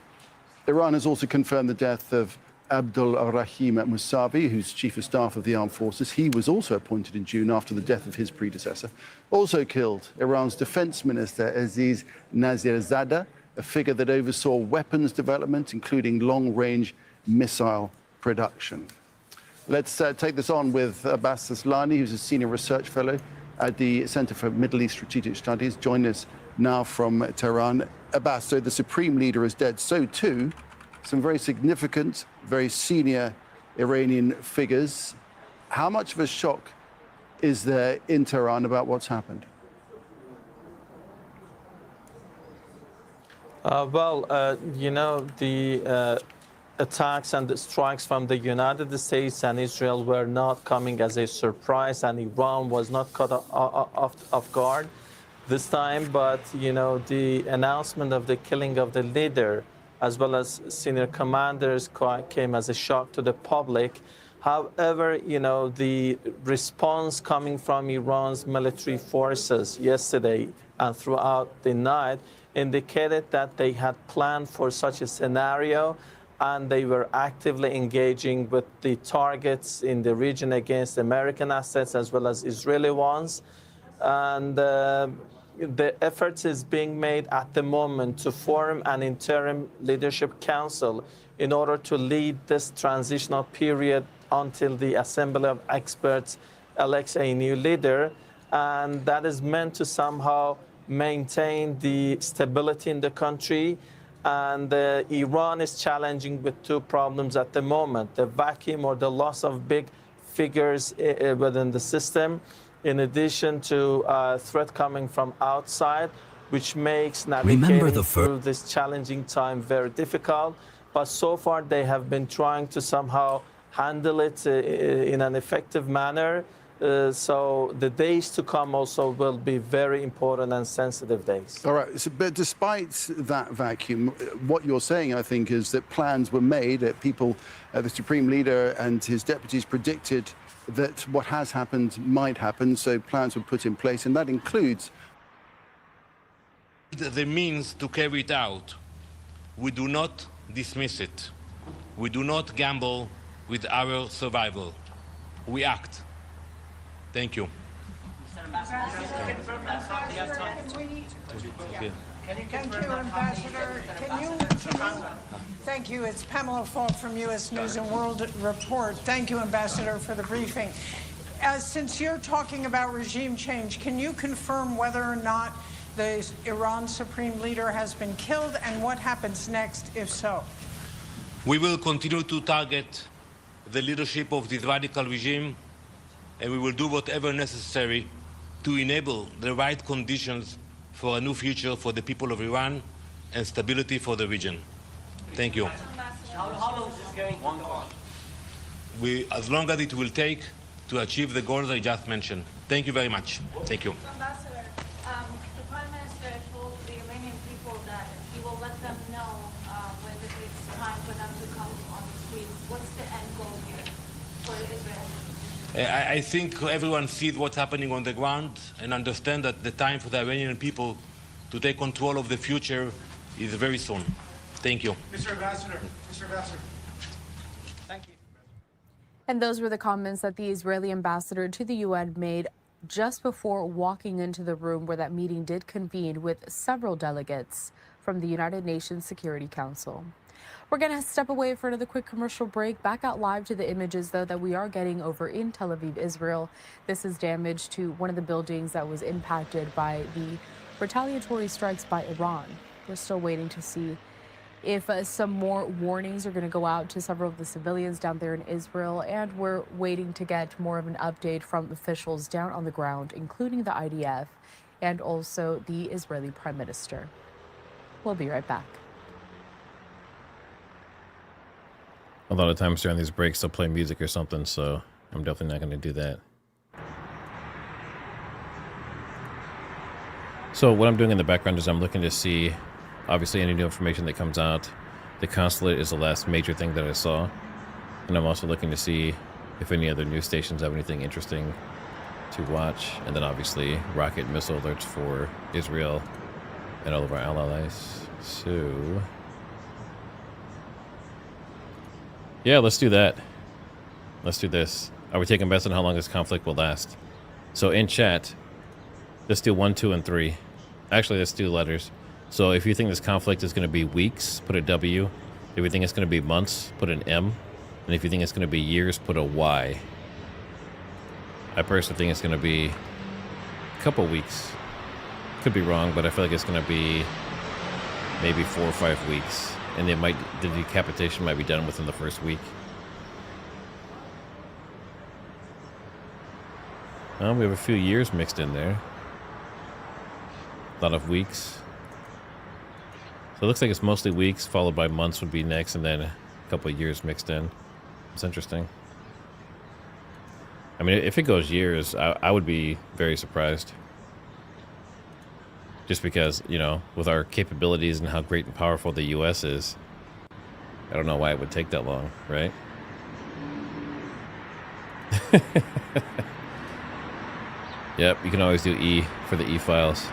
Iran has also confirmed the death of Abdul Rahim Mousavi, who's chief of staff of the armed forces. He was also appointed in June after the death of his predecessor. Also killed, Iran's defense minister, Aziz Nazirzadeh, a figure that oversaw weapons development, including long-range missile production. Let's take this on with Abbas Aslani, who's a senior research fellow at the Center for Middle East Strategic Studies. Join us now from Tehran. Abbas, so the supreme leader is dead. So too, some very significant, very senior Iranian figures. How much of a shock is there in Tehran about what's happened? The attacks and the strikes from the United States and Israel were not coming as a surprise, and Iran was not caught off guard this time. But, the announcement of the killing of the leader as well as senior commanders came as a shock to the public. However, the response coming from Iran's military forces yesterday and throughout the night indicated that they had planned for such a scenario, and they were actively engaging with the targets in the region against American assets as well as Israeli ones. And the efforts is being made at the moment to form an interim leadership council in order to lead this transitional period until the Assembly of Experts elects a new leader. And that is meant to somehow maintain the stability in the country. And Iran is challenging with two problems at the moment: the vacuum or the loss of big figures within the system, in addition to threat coming from outside, which makes navigating through this challenging time very difficult. But so far, they have been trying to somehow handle it in an effective manner. So the days to come also will be very important and sensitive days. All right, but despite that vacuum, what you're saying, I think, is that plans were made, that people, the Supreme Leader and his deputies predicted that what has happened might happen, so plans were put in place, and that includes the means to carry it out. We do not dismiss it. We do not gamble with our survival. We act. Thank you. Thank you, Ambassador. Thank you. It's Pamela Falk from U.S. News and World Report. Thank you, Ambassador, for the briefing. Since you're talking about regime change, can you confirm whether or not the Iran Supreme Leader has been killed, and what happens next, if so? We will continue to target the leadership of this radical regime, and we will do whatever necessary to enable the right conditions for a new future for the people of Iran and stability for the region. Thank you. How long is this going to go on? As long as it will take to achieve the goals I just mentioned. Thank you very much. Thank you. Ambassador, the Prime Minister told the Iranian people that he will let them know when it's time for them to come on the streets. What's the end goal here for Israel? I think everyone sees what's happening on the ground and understand that the time for the Iranian people to take control of the future is very soon. Thank you. Mr. Ambassador. Thank you. And those were the comments that the Israeli ambassador to the UN made just before walking into the room where that meeting did convene with several delegates from the United Nations Security Council. We're going to step away for another quick commercial break. Back out live to the images, though, that we are getting over in Tel Aviv, Israel. This is damage to one of the buildings that was impacted by the retaliatory strikes by Iran. We're still waiting to see if some more warnings are going to go out to several of the civilians down there in Israel, and we're waiting to get more of an update from officials down on the ground, including the IDF and also the Israeli Prime Minister. We'll be right back. A lot of times during these breaks, they'll play music or something, so I'm definitely not going to do that. So what I'm doing in the background is I'm looking to see, obviously, any new information that comes out. The Consulate is the last major thing that I saw. And I'm also looking to see if any other news stations have anything interesting to watch. And then, obviously, rocket and missile alerts for Israel and all of our allies. So yeah, let's do that. Let's do this. Are we taking bets on how long this conflict will last? So in chat, let's do 1, 2, and 3. Actually, let's do letters. So if you think this conflict is going to be weeks, put a W. If you think it's going to be months, put an M. And if you think it's going to be years, put a Y. I personally think it's going to be a couple weeks. Could be wrong, but I feel like it's going to be maybe 4 or 5 weeks. And the decapitation might be done within the first week. We have a few years mixed in there. A lot of weeks. So it looks like it's mostly weeks, followed by months would be next, and then a couple of years mixed in. It's interesting. I mean, if it goes years, I would be very surprised. Just because, you know, with our capabilities and how great and powerful the U.S. is, I don't know why it would take that long, right? Yep, you can always do E for the E-files.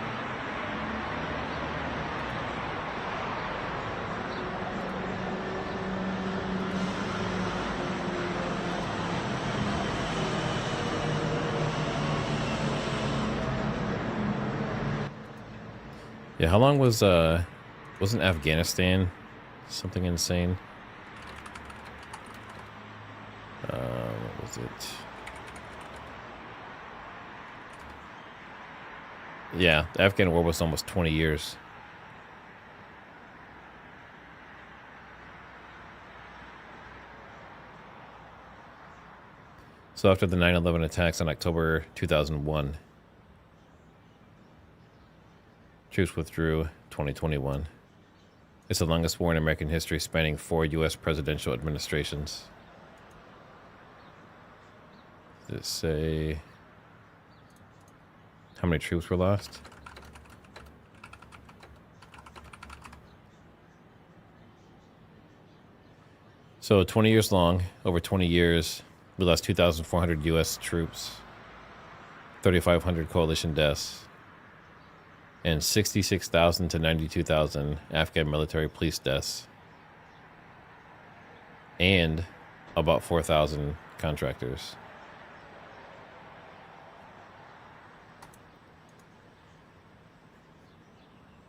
Yeah, how long was, wasn't Afghanistan something insane? What was it? Yeah, the Afghan war was almost 20 years. So after the 9/11 attacks on October 2001, troops withdrew 2021. It's the longest war in American history, spanning 4 U.S. presidential administrations. Does it say how many troops were lost? So 20 years long, over 20 years, we lost 2,400 U.S. troops, 3,500 coalition deaths, and 66,000 to 92,000 Afghan military police deaths, and about 4,000 contractors.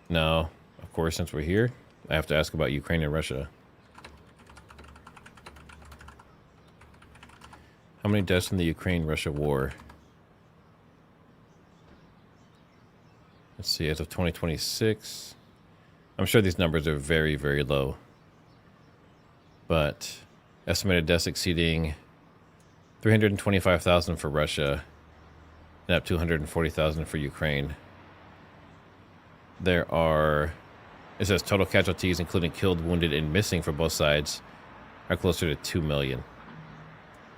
Now, of course, since we're here, I have to ask about Ukraine and Russia. How many deaths in the Ukraine-Russia war? Let's see, as of 2026, I'm sure these numbers are very, very low. But estimated deaths exceeding 325,000 for Russia and up to 240,000 for Ukraine. There are, it says total casualties, including killed, wounded, and missing for both sides, are closer to 2 million.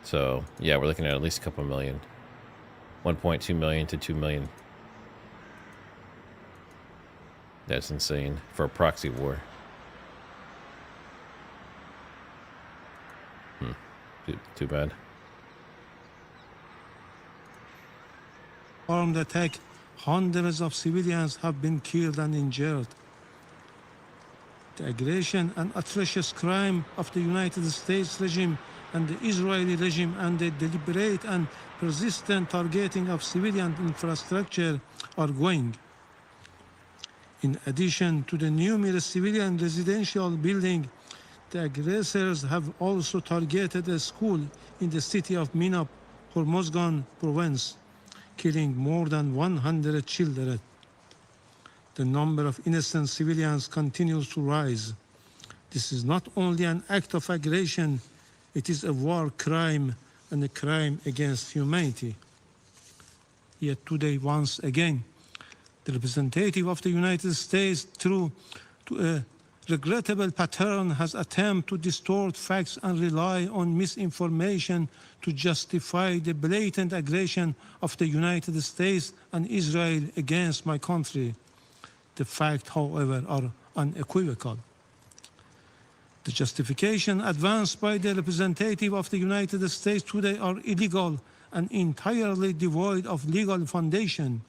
So, yeah, we're looking at least a couple million. 1.2 million to 2 million. That's insane for a proxy war. Too bad. Armed attack, hundreds of civilians have been killed and injured. The aggression and atrocious crime of the United States regime and the Israeli regime and the deliberate and persistent targeting of civilian infrastructure are going. In addition to the numerous civilian residential buildings, the aggressors have also targeted a school in the city of Mina, Hormuzgan province, killing more than 100 children. The number of innocent civilians continues to rise. This is not only an act of aggression, it is a war crime and a crime against humanity. Yet today, once again, the representative of the United States, through a regrettable pattern, has attempted to distort facts and rely on misinformation to justify the blatant aggression of the United States and Israel against my country. The facts, however, are unequivocal. The justification advanced by the representative of the United States today are illegal and entirely devoid of legal foundation.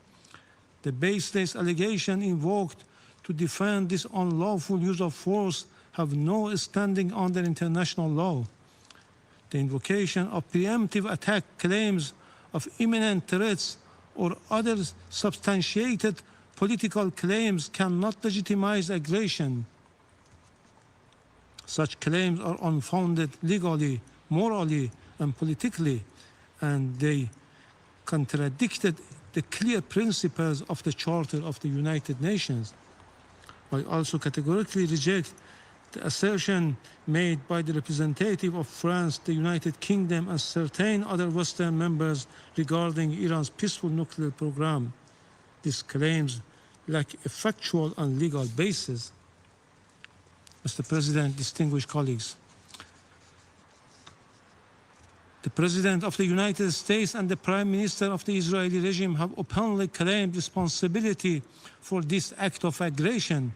The baseless allegation invoked to defend this unlawful use of force have no standing under international law. The invocation of preemptive attack claims of imminent threats or other substantiated political claims cannot legitimize aggression. Such claims are unfounded legally, morally, and politically, and they contradicted the clear principles of the Charter of the United Nations. I also categorically reject the assertion made by the representative of France, the United Kingdom, and certain other Western members regarding Iran's peaceful nuclear program. These claims lack a factual and legal basis. Mr. President, distinguished colleagues, the President of the United States and the Prime Minister of the Israeli regime have openly claimed responsibility for this act of aggression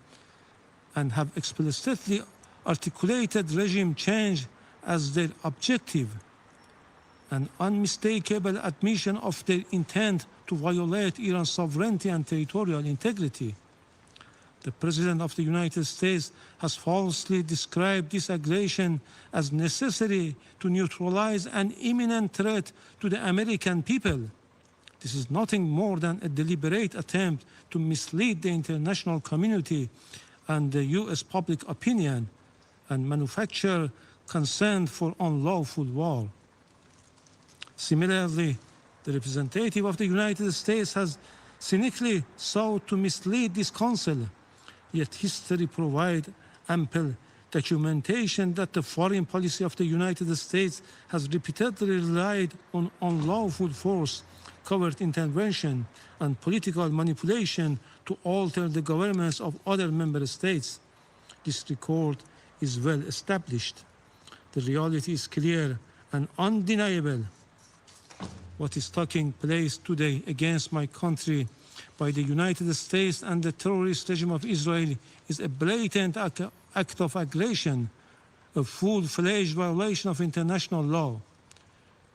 and have explicitly articulated regime change as their objective, an unmistakable admission of their intent to violate Iran's sovereignty and territorial integrity. The President of the United States has falsely described this aggression as necessary to neutralize an imminent threat to the American people. This is nothing more than a deliberate attempt to mislead the international community and the U.S. public opinion and manufacture consent for unlawful war. Similarly, the representative of the United States has cynically sought to mislead this council. Yet history provides ample documentation that the foreign policy of the United States has repeatedly relied on unlawful force, covert intervention, and political manipulation to alter the governments of other member states. This record is well established. The reality is clear and undeniable. What is taking place today against my country by the United States and the terrorist regime of Israel is a blatant act of aggression, a full-fledged violation of international law.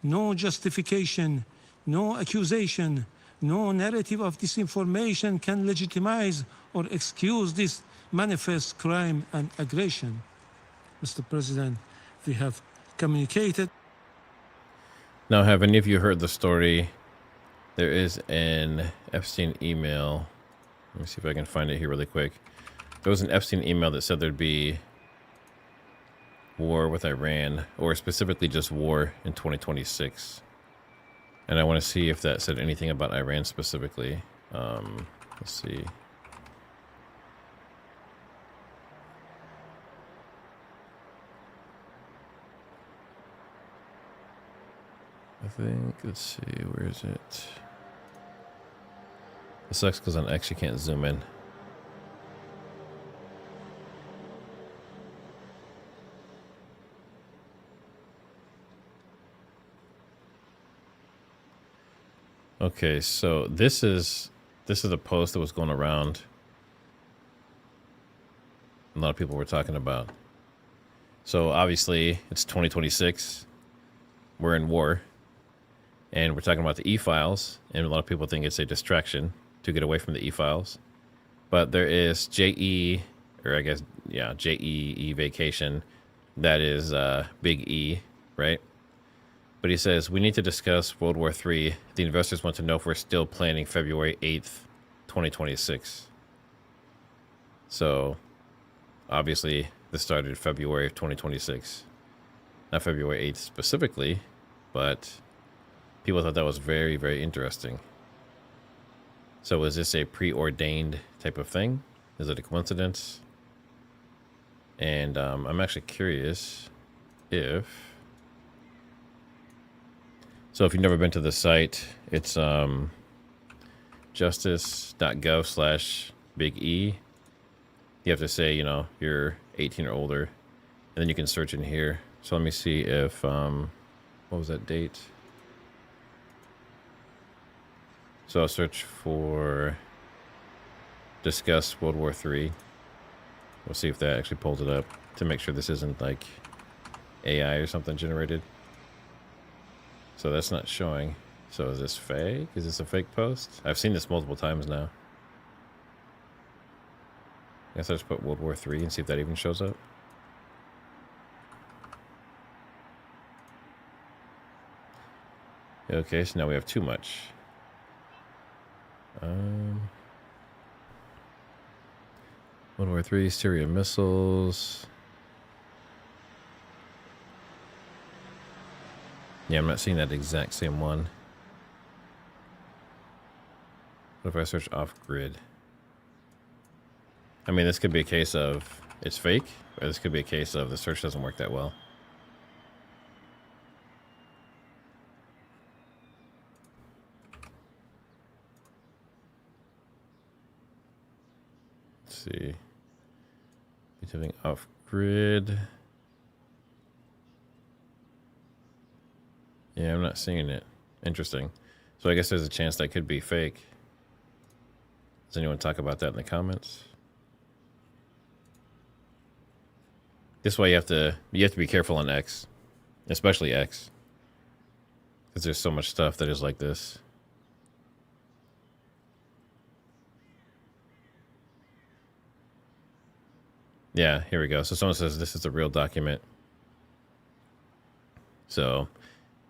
No justification, no accusation, no narrative of disinformation can legitimize or excuse this manifest crime and aggression. Mr. President, we have communicated. Now, have any of you heard the story? There is an Epstein email. Let me see if I can find it here really quick. There was an Epstein email that said there'd be war with Iran, or specifically just war in 2026. And I want to see if that said anything about Iran specifically. Let's see. I think, let's see, where is it? It sucks because on X you can't zoom in. Okay, so this is a post that was going around. A lot of people were talking about. So obviously it's 2026. We're in war. And we're talking about the e-files, and a lot of people think it's a distraction to get away from the e-files. But there is JE, or I guess, yeah, JEE vacation. That is big E, right? But he says, we need to discuss World War III. The investors want to know if we're still planning February 8th, 2026. So, obviously, this started February of 2026. Not February 8th specifically, but people thought that was very, very interesting. So is this a preordained type of thing? Is it a coincidence? And I'm actually curious if... So if you've never been to the site, it's justice.gov/big E. You have to say, you know, you're 18 or older, and then you can search in here. So let me see if, what was that date? So I'll search for discuss World War III. We'll see if that actually pulls it up to make sure this isn't like AI or something generated. So that's not showing. So is this fake? Is this a fake post? I've seen this multiple times now. I guess I'll just put World War III and see if that even shows up. Okay, so now we have too much. World War III, Syria missiles. Yeah, I'm not seeing that exact same one. What if I search off-grid? I mean, this could be a case of it's fake, or this could be a case of the search doesn't work that well. Let's see. Something off-grid. Yeah, I'm not seeing it. Interesting. So I guess there's a chance that could be fake. Does anyone talk about that in the comments? This way you have to be careful on X, especially X, because there's so much stuff that is like this. Yeah, here we go. So someone says this is a real document. So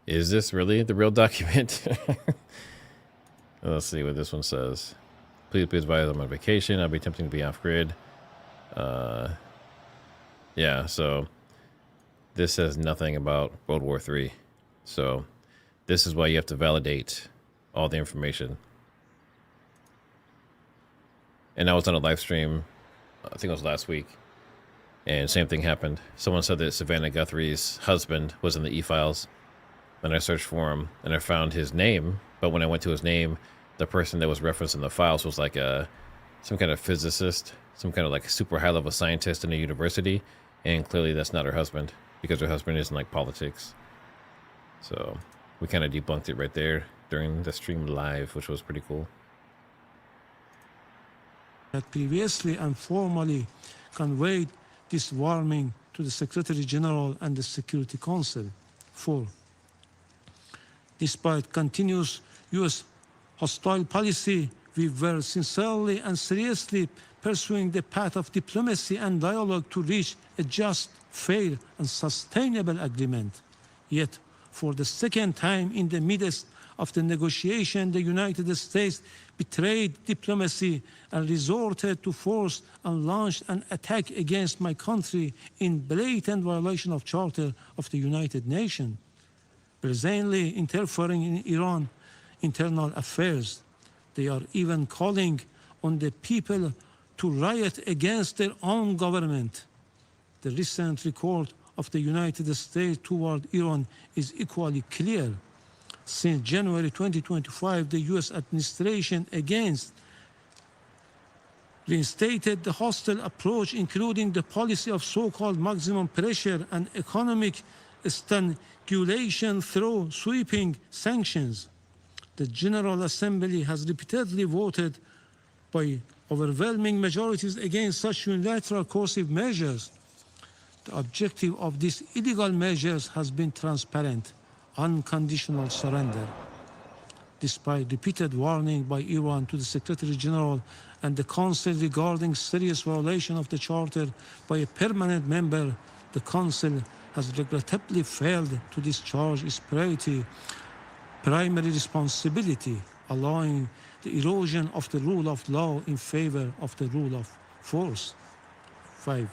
is this really the real document? Let's see what this one says. Please be advised I'm on vacation. I'll be attempting to be off grid. Yeah, so this says nothing about World War III. So this is why you have to validate all the information. And I was on a live stream, I think it was last week, and same thing happened. Someone said that Savannah Guthrie's husband was in the e-files. And I searched for him, and I found his name. But when I went to his name, the person that was referenced in the files was like some kind of physicist, some kind of like super high-level scientist in a university. And clearly that's not her husband, because her husband isn't like politics. So we kind of debunked it right there during the stream live, which was pretty cool. That previously and formally conveyed this warning to the Secretary General and the Security Council. 4. Despite continuous U.S. hostile policy, we were sincerely and seriously pursuing the path of diplomacy and dialogue to reach a just, fair, and sustainable agreement. Yet, for the second time in the midst of the negotiation, the United States betrayed diplomacy and resorted to force and launched an attack against my country in blatant violation of Charter of the United Nations, presently interfering in Iran's internal affairs. They are even calling on the people to riot against their own government. The recent record of the United States toward Iran is equally clear. Since January 2025, the U.S. administration against reinstated the hostile approach, including the policy of so-called maximum pressure and economic strangulation through sweeping sanctions. The General Assembly has repeatedly voted by overwhelming majorities against such unilateral coercive measures. The objective of these illegal measures has been transparent, unconditional surrender. Despite repeated warning by Iran to the Secretary General and the Council regarding serious violation of the Charter by a permanent member, the Council has regrettably failed to discharge its primary responsibility, allowing the erosion of the rule of law in favor of the rule of force. 5.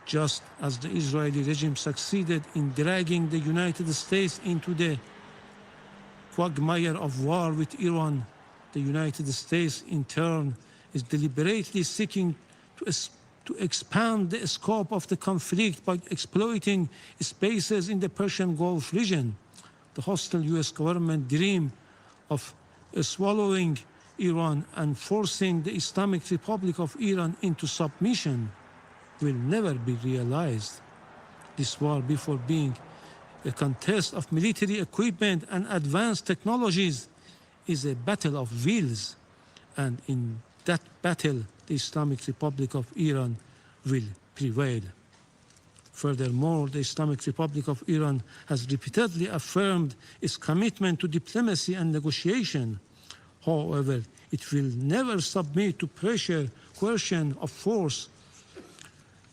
Just as the Israeli regime succeeded in dragging the United States into the quagmire of war with Iran, the United States in turn is deliberately seeking to to expand the scope of the conflict by exploiting spaces in the Persian Gulf region. The hostile U.S. government dream of swallowing Iran and forcing the Islamic Republic of Iran into submission will never be realized. This war, before being a contest of military equipment and advanced technologies, is a battle of wills. And in that battle, the Islamic Republic of Iran will prevail. Furthermore, the Islamic Republic of Iran has repeatedly affirmed its commitment to diplomacy and negotiation. However, it will never submit to pressure, coercion, or force.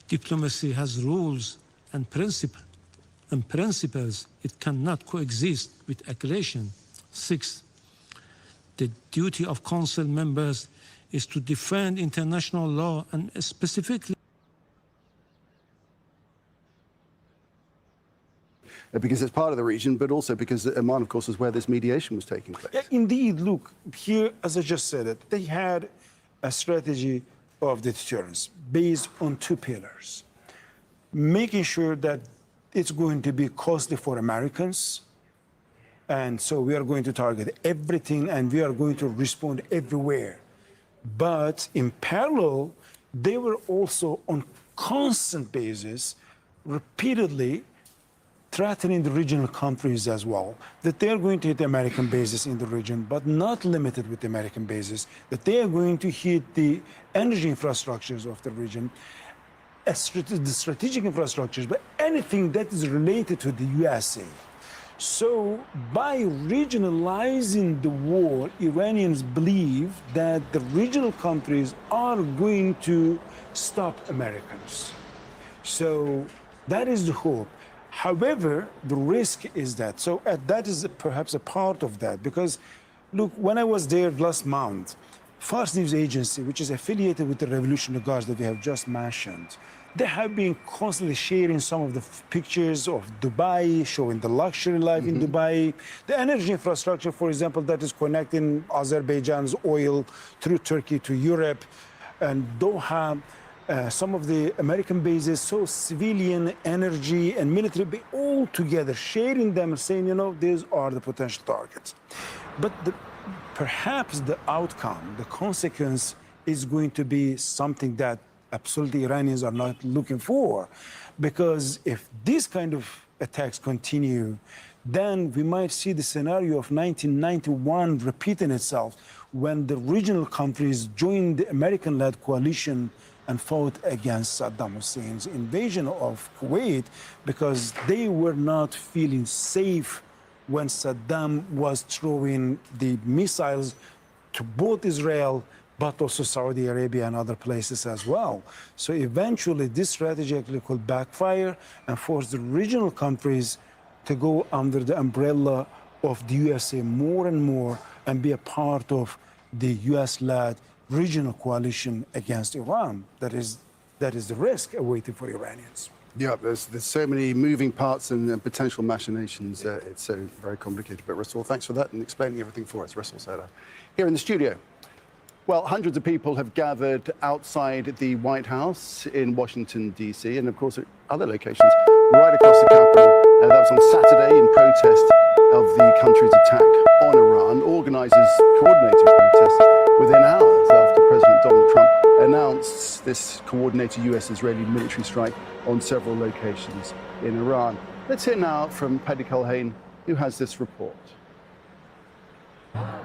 Diplomacy has rules and principles. It cannot coexist with aggression. 6. The duty of Council members is to defend international law and specifically because it's part of the region, but also because Oman, of course, is where this mediation was taking place. Yeah, indeed, look, here, as I just said it, they had a strategy of deterrence based on 2 pillars. Making sure that it's going to be costly for Americans, and so we are going to target everything and we are going to respond everywhere. But in parallel, they were also on constant basis, repeatedly threatening the regional countries as well, that they are going to hit the American bases in the region, but not limited with the American bases, that they are going to hit the energy infrastructures of the region, the strategic infrastructures, but anything that is related to the USA. So by regionalizing the war, Iranians believe that the regional countries are going to stop Americans. So that is the hope. However, the risk is that, so that is perhaps a part of that, because look, when I was there last month, Fars News Agency, which is affiliated with the Revolutionary Guards that we have just mentioned, they have been constantly sharing some of the pictures of Dubai, showing the luxury life in Dubai, the energy infrastructure, for example, that is connecting Azerbaijan's oil through Turkey to Europe, and Doha, some of the American bases, so civilian, energy, and military, all together, sharing them, saying, you know, these are the potential targets. But perhaps the outcome, the consequence, is going to be something that absolutely Iranians are not looking for. Because if this kind of attacks continue, then we might see the scenario of 1991 repeating itself, when the regional countries joined the American-led coalition and fought against Saddam Hussein's invasion of Kuwait, because they were not feeling safe when Saddam was throwing the missiles to both Israel, but also Saudi Arabia and other places as well. So eventually this strategy actually could backfire and force the regional countries to go under the umbrella of the USA more and more and be a part of the US-led regional coalition against Iran. That is the risk awaiting for Iranians. Yeah, there's so many moving parts and potential machinations. It's so very complicated. But Rasul, thanks for that and explaining everything for us. Rasul Sadar. Here in the studio. Well, hundreds of people have gathered outside the White House in Washington, D.C., and of course at other locations right across the Capitol. That was on Saturday in protest of the country's attack on Iran. Organizers coordinated protests within hours after President Donald Trump announced this coordinated U.S.-Israeli military strike on several locations in Iran. Let's hear now from Paddy Culhane, who has this report.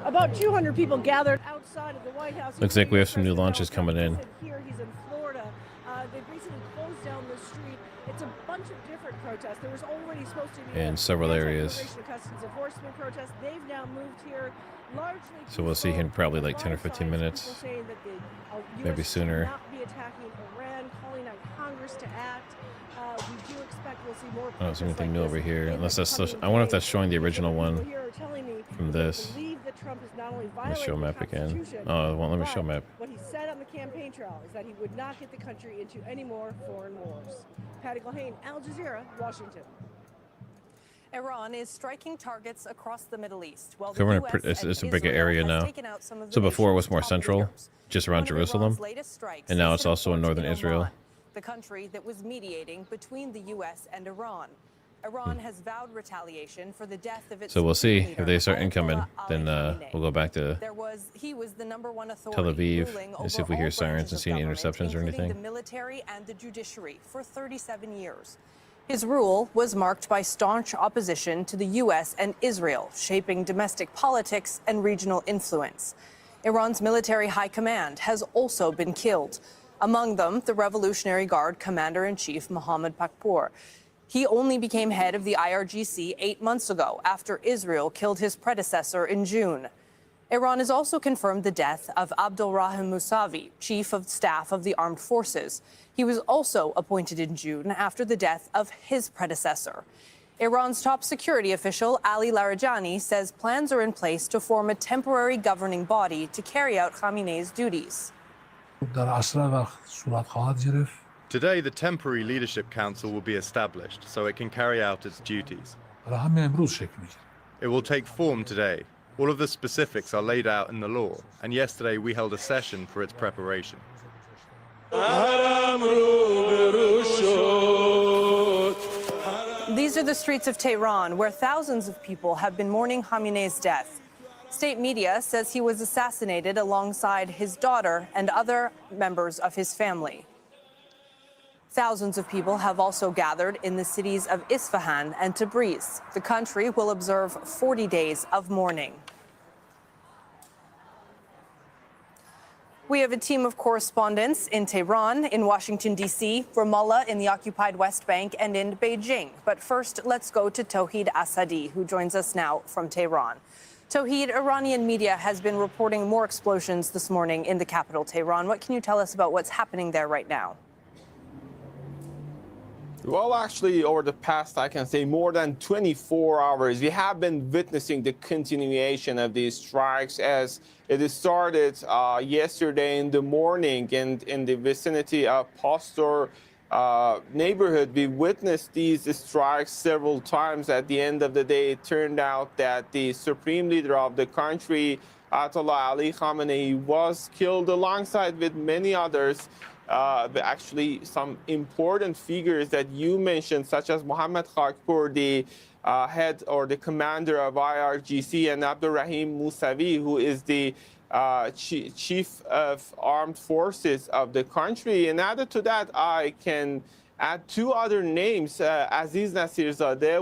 About 200 people gathered outside of the White House. Looks like we have some new launches coming in. Here, he's in Florida. They basically closed down the street. It's a bunch of different protests. There was already supposed to be in several areas. Customs enforcement protests. They've now moved here largely. So we'll see him in probably like 10 or 15 minutes, maybe sooner. Not be attacking Iran, calling on Congress to act. We do expect we'll see more. I don't see anything new over here, unless that's. I wonder if that's showing the original one from this. Let me show map again. Oh, it won't let me show map. What he said on the campaign trail is that he would not get the country into any more foreign wars. Paddy Culhane, Al Jazeera, Washington. Iran is striking targets across the Middle East. While So we're in it's a bigger area now. So before it was more central, just around Jerusalem, and now it's also in northern Israel. The country that was mediating between the U.S. and Iran. Iran has vowed retaliation for the death of its So we'll see leader, if they start incoming. Ayatollah Then Ali Khamenei. we'll go back to He was the #1 authority Tel Aviv ruling and see if over we hear all sirens and branches see any of interceptions or government, including anything. the military and the judiciary for 37 years. His rule was marked by staunch opposition to the U.S. and Israel, shaping domestic politics and regional influence. Iran's military high command has also been killed. Among them, the Revolutionary Guard Commander-in-Chief Mohammad Pakpour. He only became head of the IRGC 8 months ago after Israel killed his predecessor in June. Iran has also confirmed the death of Abdulrahim Mousavi, chief of staff of the armed forces. He was also appointed in June after the death of his predecessor. Iran's top security official, Ali Larijani, says plans are in place to form a temporary governing body to carry out Khamenei's duties. Today, the Temporary Leadership Council will be established so it can carry out its duties. It will take form today. All of the specifics are laid out in the law, and yesterday we held a session for its preparation. These are the streets of Tehran, where thousands of people have been mourning Khamenei's death. State media says he was assassinated alongside his daughter and other members of his family. Thousands of people have also gathered in the cities of Isfahan and Tabriz. The country will observe 40 days of mourning. We have a team of correspondents in Tehran, in Washington, D.C., Ramallah, in the occupied West Bank, and in Beijing. But first, let's go to Tawhid Asadi, who joins us now from Tehran. Tawhid, Iranian media has been reporting more explosions this morning in the capital, Tehran. What can you tell us about what's happening there right now? Well, actually, over the past, I can say, more than 24 hours, we have been witnessing the continuation of these strikes as it started yesterday in the morning and in the vicinity of Pastor neighborhood. We witnessed these strikes several times. At the end of the day, it turned out that the supreme leader of the country, Ayatollah Ali Khamenei, was killed alongside with many others. Actually, some important figures that you mentioned, such as Mohammad Khakpour, the head or the commander of IRGC, and Abdulrahim Mousavi, who is the chief of armed forces of the country. And added to that, I can add two other names, Aziz Nasirzadeh,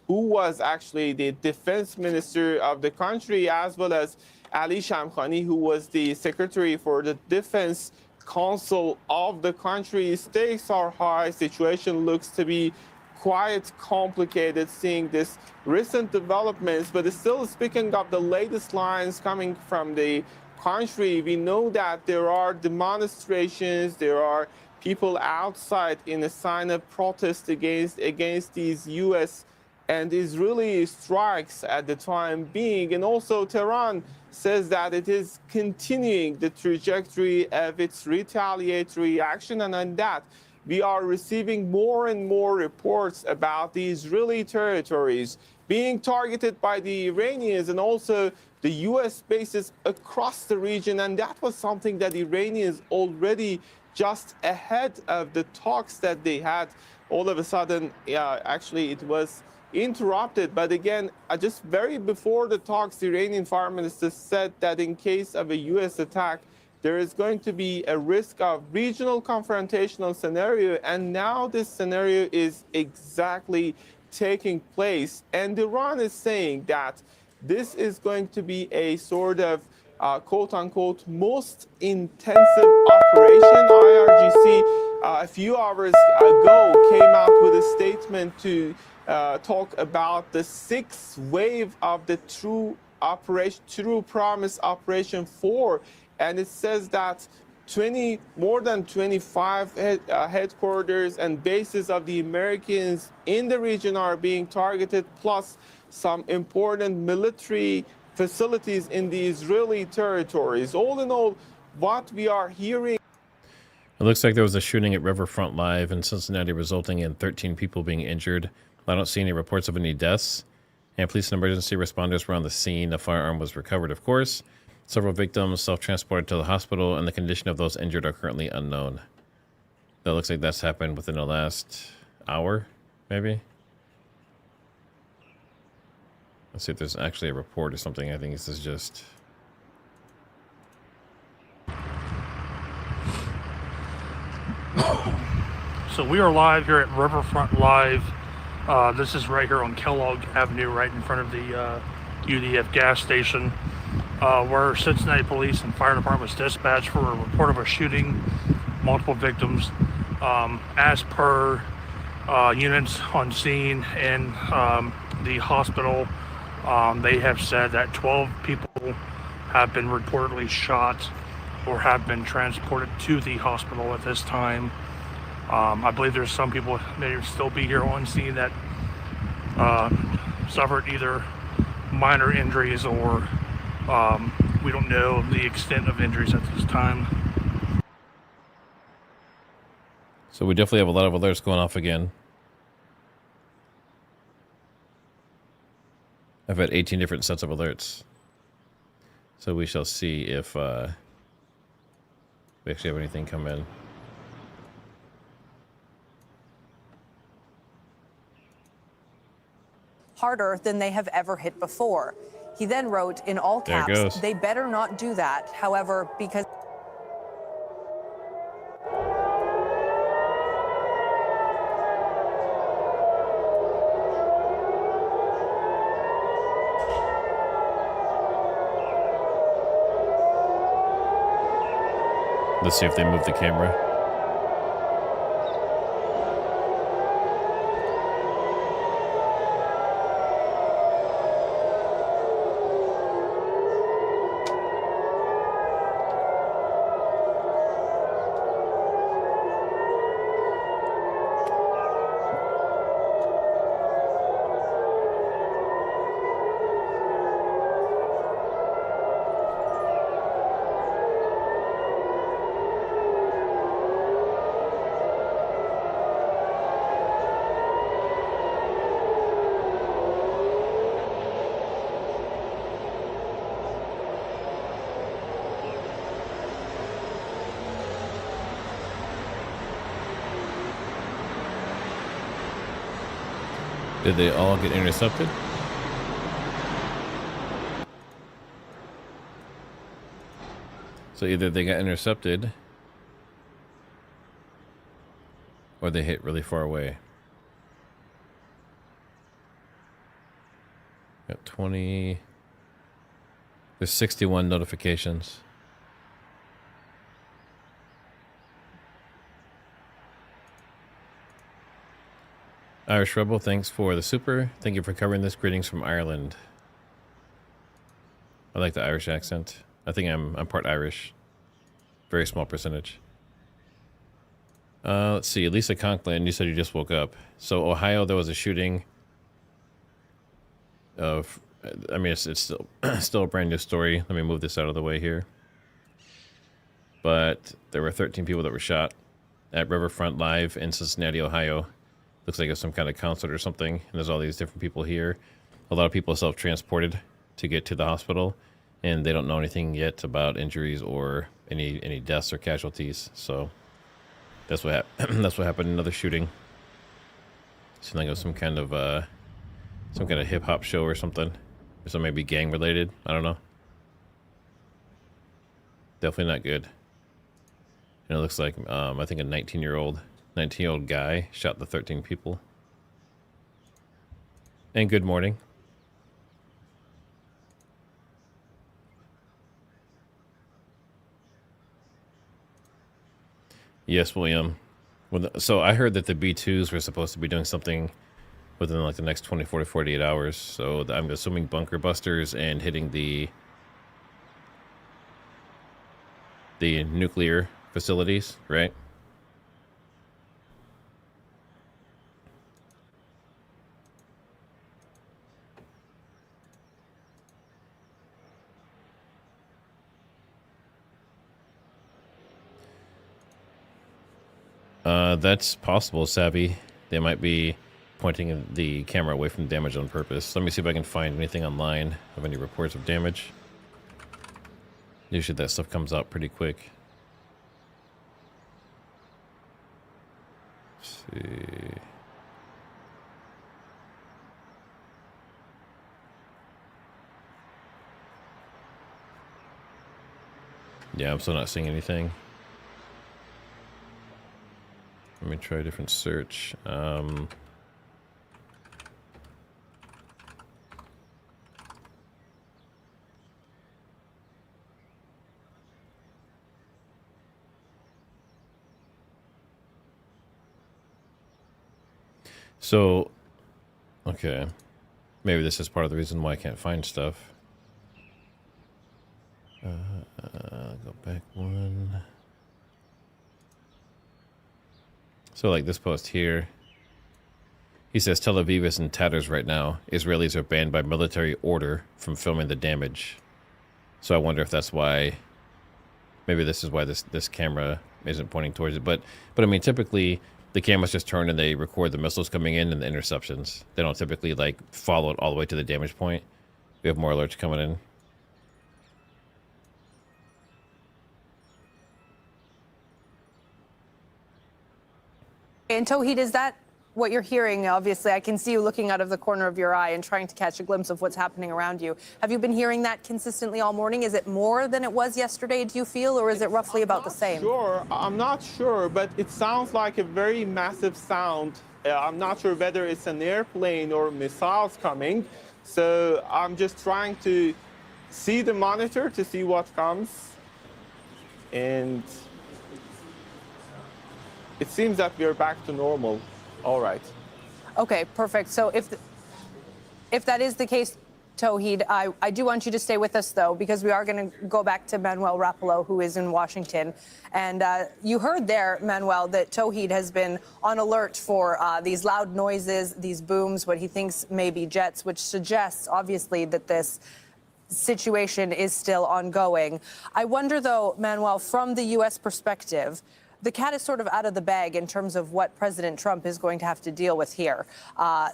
who was actually the defense minister of the country, as well as Ali Shamkhani, who was the secretary for the defense council of the country. Stakes are high. Situation looks to be quite complicated, seeing this recent developments. But still, speaking of the latest lines coming from the country, we know that there are demonstrations, there are people outside in a sign of protest against these U.S. and Israeli strikes at the time being. And also Tehran says that it is continuing the trajectory of its retaliatory action, and on that we are receiving more and more reports about the Israeli territories being targeted by the Iranians and also the U.S. bases across the region. And that was something that Iranians already, just ahead of the talks that they had, all of a sudden, actually it was interrupted. But again, just very before the talks, the Iranian foreign minister said that in case of a U.S. attack, there is going to be a risk of regional confrontational scenario. And now this scenario is exactly taking place. And Iran is saying that this is going to be a sort of quote-unquote most intensive operation. IRGC a few hours ago came out with a statement to talk about the sixth wave of the True Promise Operation 4, and it says that more than 25 headquarters and bases of the Americans in the region are being targeted, plus some important military facilities in the Israeli territories. All in all, what we are hearing. It looks like there was a shooting at Riverfront Live in Cincinnati, resulting in 13 people being injured, I don't see any reports of any deaths. And police and emergency responders were on the scene. The firearm was recovered, of course. Several victims self-transported to the hospital, and the condition of those injured are currently unknown. That looks like that's happened within the last hour, maybe. Let's see if there's actually a report or something. I think this is just... So we are live here at Riverfront Live. This is right here on Kellogg Avenue, right in front of the UDF gas station, where Cincinnati Police and Fire Department was dispatched for a report of a shooting, multiple victims. As per units on scene in the hospital, they have said that 12 people have been reportedly shot or have been transported to the hospital at this time. I believe there's some people that may still be here on scene that suffered either minor injuries or we don't know the extent of injuries at this time. So we definitely have a lot of alerts going off again. I've had 18 different sets of alerts. So we shall see if we actually have anything come in. Harder than they have ever hit before. He then wrote in all caps, they better not do that. However, because let's see if they move the camera. Did they all get intercepted? So either they got intercepted or they hit really far away. Got 20. There's 61 notifications. Irish Rebel, thanks for the super. Thank you for covering this. Greetings from Ireland. I like the Irish accent. I think I'm part Irish. Very small percentage. Let's see. Lisa Conklin, you said you just woke up. So Ohio, there was a shooting of... I mean, it's still still a brand new story. Let me move this out of the way here. But there were 13 people that were shot at Riverfront Live in Cincinnati, Ohio. Looks like it's some kind of concert or something. And there's all these different people here. A lot of people self-transported to get to the hospital, and they don't know anything yet about injuries or any deaths or casualties. So that's what that's what happened. Another shooting. Seemed like it was some kind of hip hop show or something. Or so maybe gang related. I don't know. Definitely not good. And it looks like I think a 19-year-old guy shot the 13 people. And good morning. Yes, William. So I heard that the B2s were supposed to be doing something within like the next 24 to 48 hours. So I'm assuming bunker busters and hitting the nuclear facilities, right? That's possible, Savvy. They might be pointing the camera away from damage on purpose. Let me see if I can find anything online of any reports of damage. Usually that stuff comes out pretty quick. Let's see. Yeah, I'm still not seeing anything. Let me try a different search. So, okay. Maybe this is part of the reason why I can't find stuff. Go back one. So like this post here. He says Tel Aviv is in tatters right now. Israelis are banned by military order from filming the damage. So I wonder if that's why, maybe this is why this camera isn't pointing towards it. But I mean, typically the cameras just turn and they record the missiles coming in and the interceptions. They don't typically like follow it all the way to the damage point. We have more alerts coming in. And Tawhid, is that what you're hearing? Obviously, I can see you looking out of the corner of your eye and trying to catch a glimpse of what's happening around you. Have you been hearing that consistently all morning? Is it more than it was yesterday, do you feel, or is it roughly about the same? Sure, I'm not sure, but it sounds like a very massive sound. I'm not sure whether it's an airplane or missiles coming. So I'm just trying to see the monitor to see what comes. And it seems that we are back to normal. All right. Okay, perfect. So if that is the case, Tawhid, I do want you to stay with us, though, because we are going to go back to Manuel Rapallo, who is in Washington. And you heard there, Manuel, that Tawhid has been on alert for these loud noises, these booms, what he thinks may be jets, which suggests, obviously, that this situation is still ongoing. I wonder, though, Manuel, from the U.S. perspective, the cat is sort of out of the bag in terms of what President Trump is going to have to deal with here.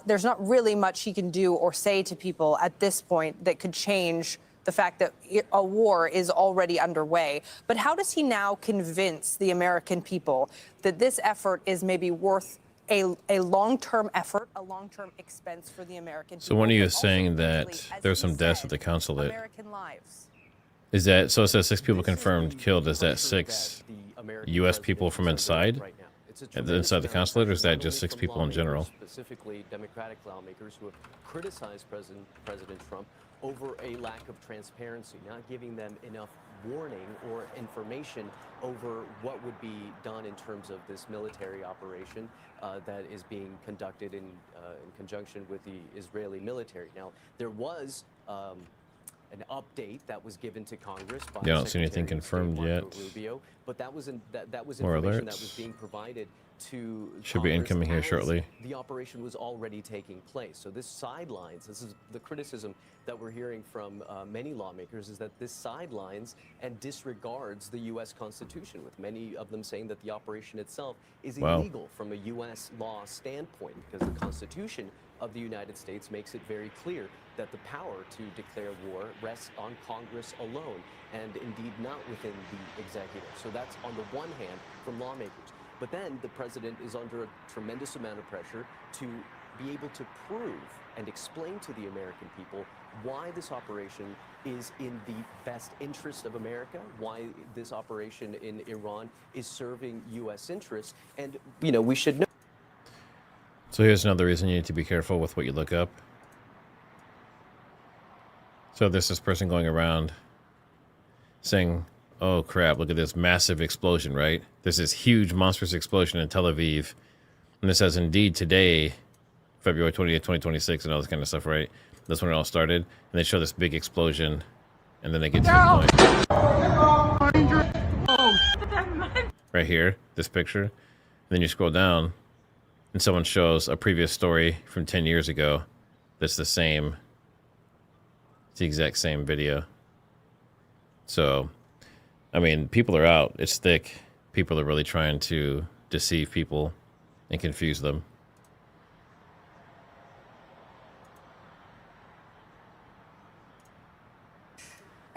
There's not really much he can do or say to people at this point that could change the fact that a war is already underway. But how does he now convince the American people that this effort is maybe worth a long-term effort, a long-term expense for the American people? So when are you saying that there's some deaths at the consulate? American lives. Is that, so it says 6 people confirmed killed, is that 6 U.S. people from inside the consulate, or is that just 6 people in general? Specifically, Democratic lawmakers who have criticized President Trump over a lack of transparency, not giving them enough warning or information over what would be done in terms of this military operation that is being conducted in conjunction with the Israeli military. Now, there was an update that was given to Congress by I don't see anything confirmed yet. Rubio, but that was More information alerts. that was being provided to Should be Congress incoming here as shortly. The operation was already taking place. So this sidelines, this is the criticism that we're hearing from many lawmakers, is that this sidelines and disregards the U.S. Constitution, with many of them saying that the operation itself is illegal from a U.S. law standpoint, because the Constitution of the United States makes it very clear that the power to declare war rests on Congress alone, and indeed not within the executive. So that's on the one hand from lawmakers. But then the president is under a tremendous amount of pressure to be able to prove and explain to the American people why this operation is in the best interest of America, why this operation in Iran is serving U.S. interests. And, you know, we should know. So here's another reason you need to be careful with what you look up. So there's this person going around saying, oh crap, look at this massive explosion, right? There's this huge monstrous explosion in Tel Aviv. And it says, indeed, today, February 20th, 2026, and all this kind of stuff, right? That's when it all started. And they show this big explosion, and then they get to the point. Right here, this picture. And then you scroll down, and someone shows a previous story from 10 years ago that's the same. It's the exact same video. So, I mean, people are out. It's thick. People are really trying to deceive people and confuse them.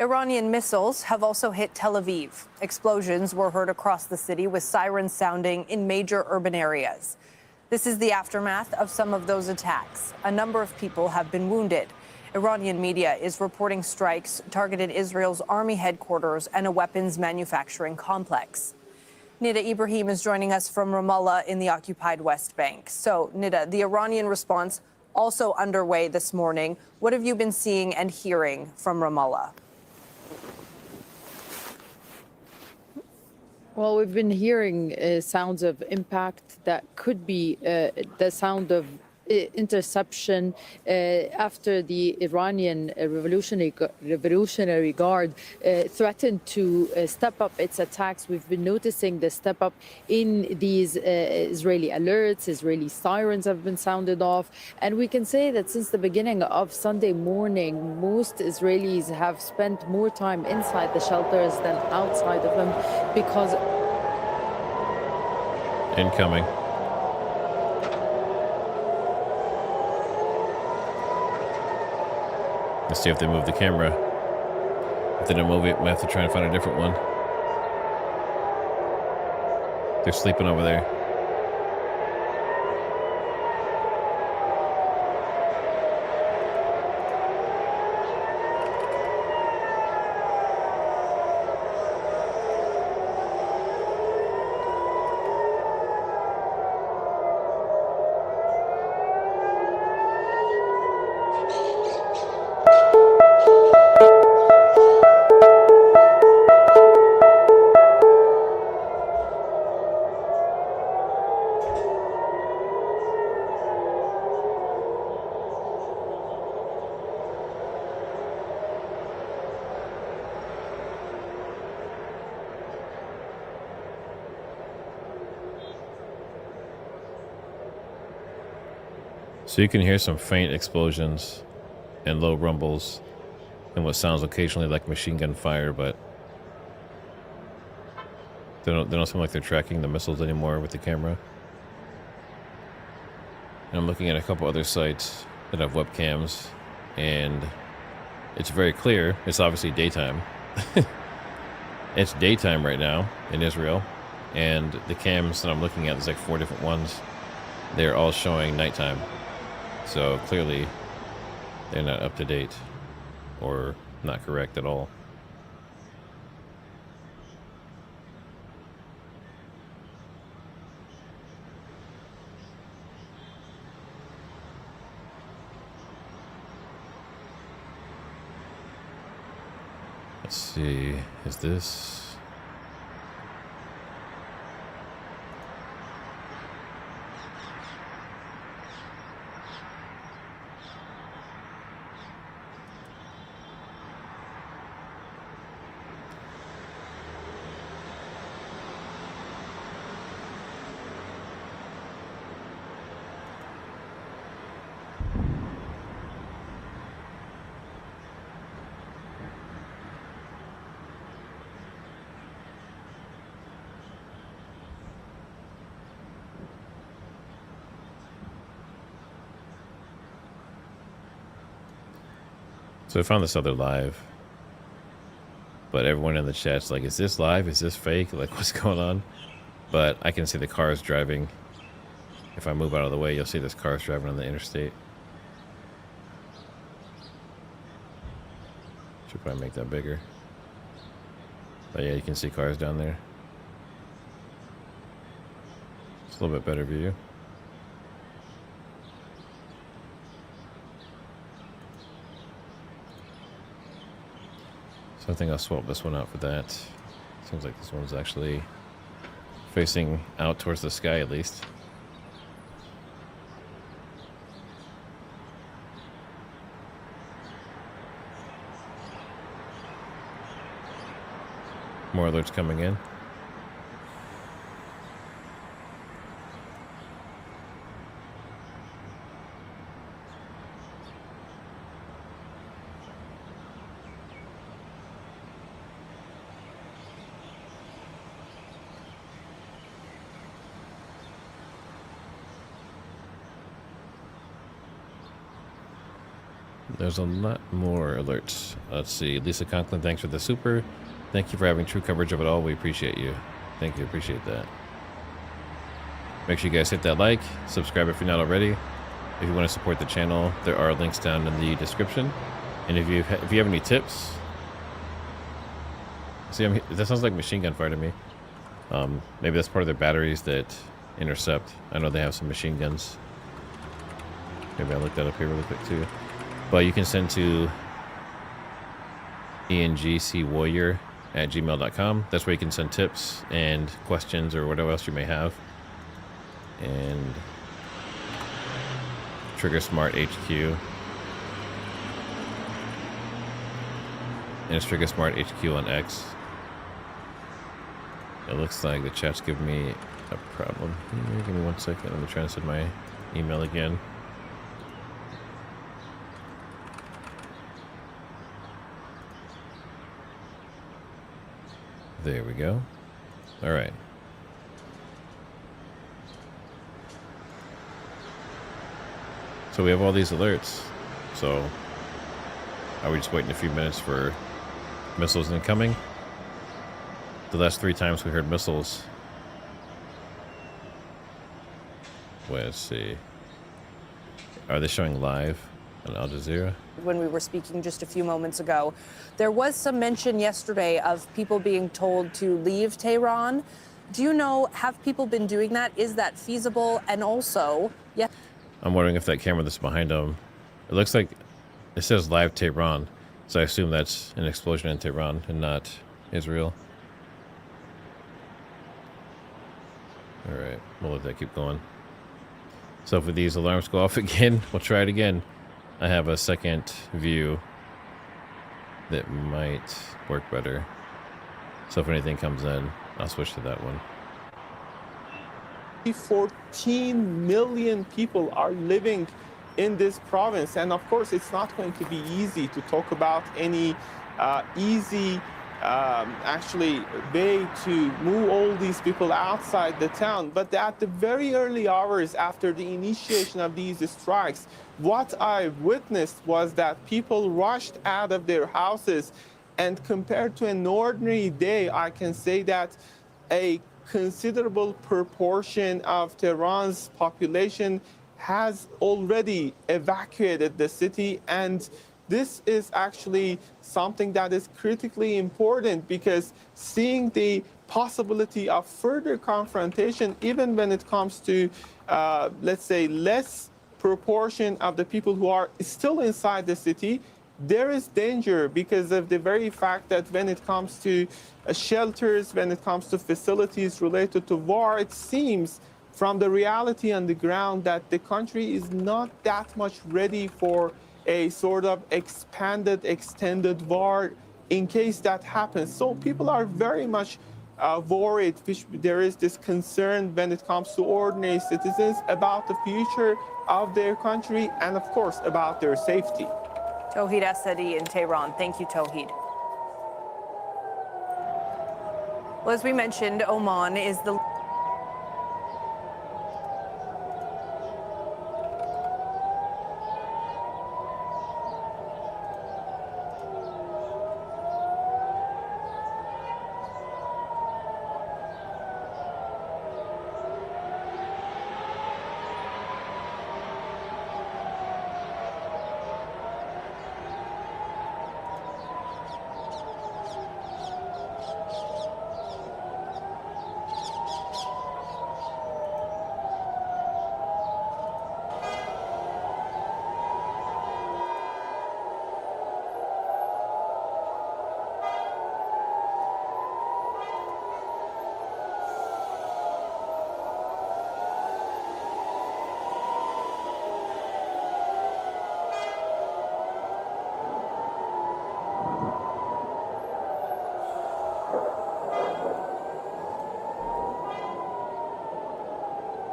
Iranian missiles have also hit Tel Aviv. Explosions were heard across the city with sirens sounding in major urban areas. This is the aftermath of some of those attacks. A number of people have been wounded. Iranian media is reporting strikes targeted Israel's army headquarters and a weapons manufacturing complex. Nida Ibrahim is joining us from Ramallah in the occupied West Bank. So, Nida, the Iranian response also underway this morning. What have you been seeing and hearing from Ramallah? Well, we've been hearing sounds of impact that could be the sound of interception after the Iranian Revolutionary Guard threatened to step up its attacks. We've been noticing the step up in these Israeli alerts. Israeli sirens have been sounded off. And we can say that since the beginning of Sunday morning, most Israelis have spent more time inside the shelters than outside of them because... Incoming. Let's see if they move the camera. If they don't move it, we have to try and find a different one. They're sleeping over there. So you can hear some faint explosions and low rumbles and what sounds occasionally like machine gun fire, but they don't seem like they're tracking the missiles anymore with the camera. And I'm looking at a couple other sites that have webcams, and it's very clear. It's obviously daytime. It's daytime right now in Israel, and the cams that I'm looking at, there's like 4 different ones. They're all showing nighttime. So clearly they're not up to date or not correct at all. Let's see, is this... So I found this other live, but everyone in the chat's like, is this live? Is this fake? Like, what's going on? But I can see the cars driving. If I move out of the way, you'll see there's cars driving on the interstate. Should probably make that bigger. But yeah, you can see cars down there. It's a little bit better view. So I think I'll swap this one out for that. Seems like this one's actually facing out towards the sky at least. More alerts coming in. There's a lot more alerts. Let's see. Lisa Conklin, thanks for the super. Thank you for having true coverage of it all. We appreciate you. Thank you. Appreciate that. Make sure you guys hit that like, subscribe if you're not already. If you want to support the channel, there are links down in the description. And if you have any tips, see, that sounds like machine gun fire to me. Maybe that's part of their batteries that intercept. I know they have some machine guns. Maybe I'll look that up here really quick too. But you can send to engcwarrior@gmail.com. That's where you can send tips and questions or whatever else you may have. And TriggerSmart HQ. And it's TriggerSmart HQ on X. It looks like the chat's giving me a problem here. Give me 1 second. Let me try and send my email again. There we go. All right. So we have all these alerts. So are we just waiting a few minutes for missiles incoming? The last 3 times we heard missiles. Wait, let's see. Are they showing live on Al Jazeera? When we were speaking just a few moments ago, there was some mention yesterday of people being told to leave Tehran. Do you know, have people been doing that? Is that feasible? And also, yeah. I'm wondering if that camera that's behind them, it looks like it says live Tehran. So I assume that's an explosion in Tehran and not Israel. All right, we'll let that keep going. So if these alarms go off again, we'll try it again. I have a second view that might work better. So if anything comes in, I'll switch to that one. 14 million people are living in this province, and of course it's not going to be easy to talk about any easy actually way to move all these people outside the town. But at the very early hours after the initiation of these strikes, what I witnessed was that people rushed out of their houses, and compared to an ordinary day, I can say that a considerable proportion of Tehran's population has already evacuated the city. And this is actually something that is critically important, because seeing the possibility of further confrontation, even when it comes to, let's say, less proportion of the people who are still inside the city, there is danger because of the very fact that when it comes to shelters, when it comes to facilities related to war, it seems from the reality on the ground that the country is not that much ready for a sort of expanded, extended war in case that happens. So people are very much worried. There is this concern when it comes to ordinary citizens about the future of their country and, of course, about their safety. Tawhid Asadi in Tehran. Thank you, Tawhid. Well, as we mentioned, Oman is the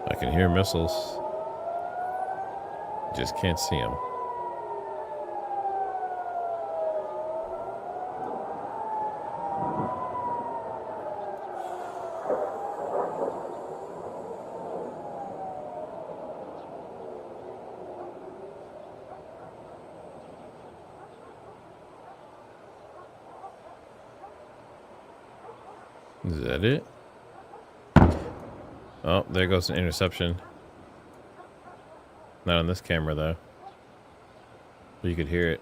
I can hear missiles. Just can't see them. Is that it? Oh, there goes an interception. Not on this camera, though. But you could hear it.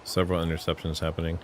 Several interceptions happening.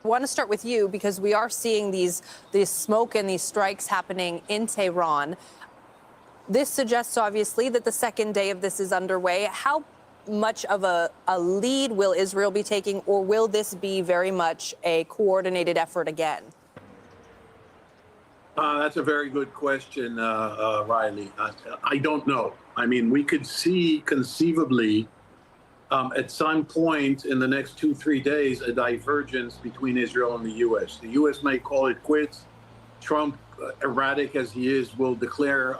I want to start with you because we are seeing these smoke and these strikes happening in Tehran. This suggests, obviously, that the second day of this is underway. How much of a lead will Israel be taking, or will this be very much a coordinated effort again? That's a very good question, Riley. I don't know. I mean, we could see conceivably at some point in the next 2-3 days a divergence between Israel and the U.S. The U.S. may call it quits. Trump, erratic as he is, will declare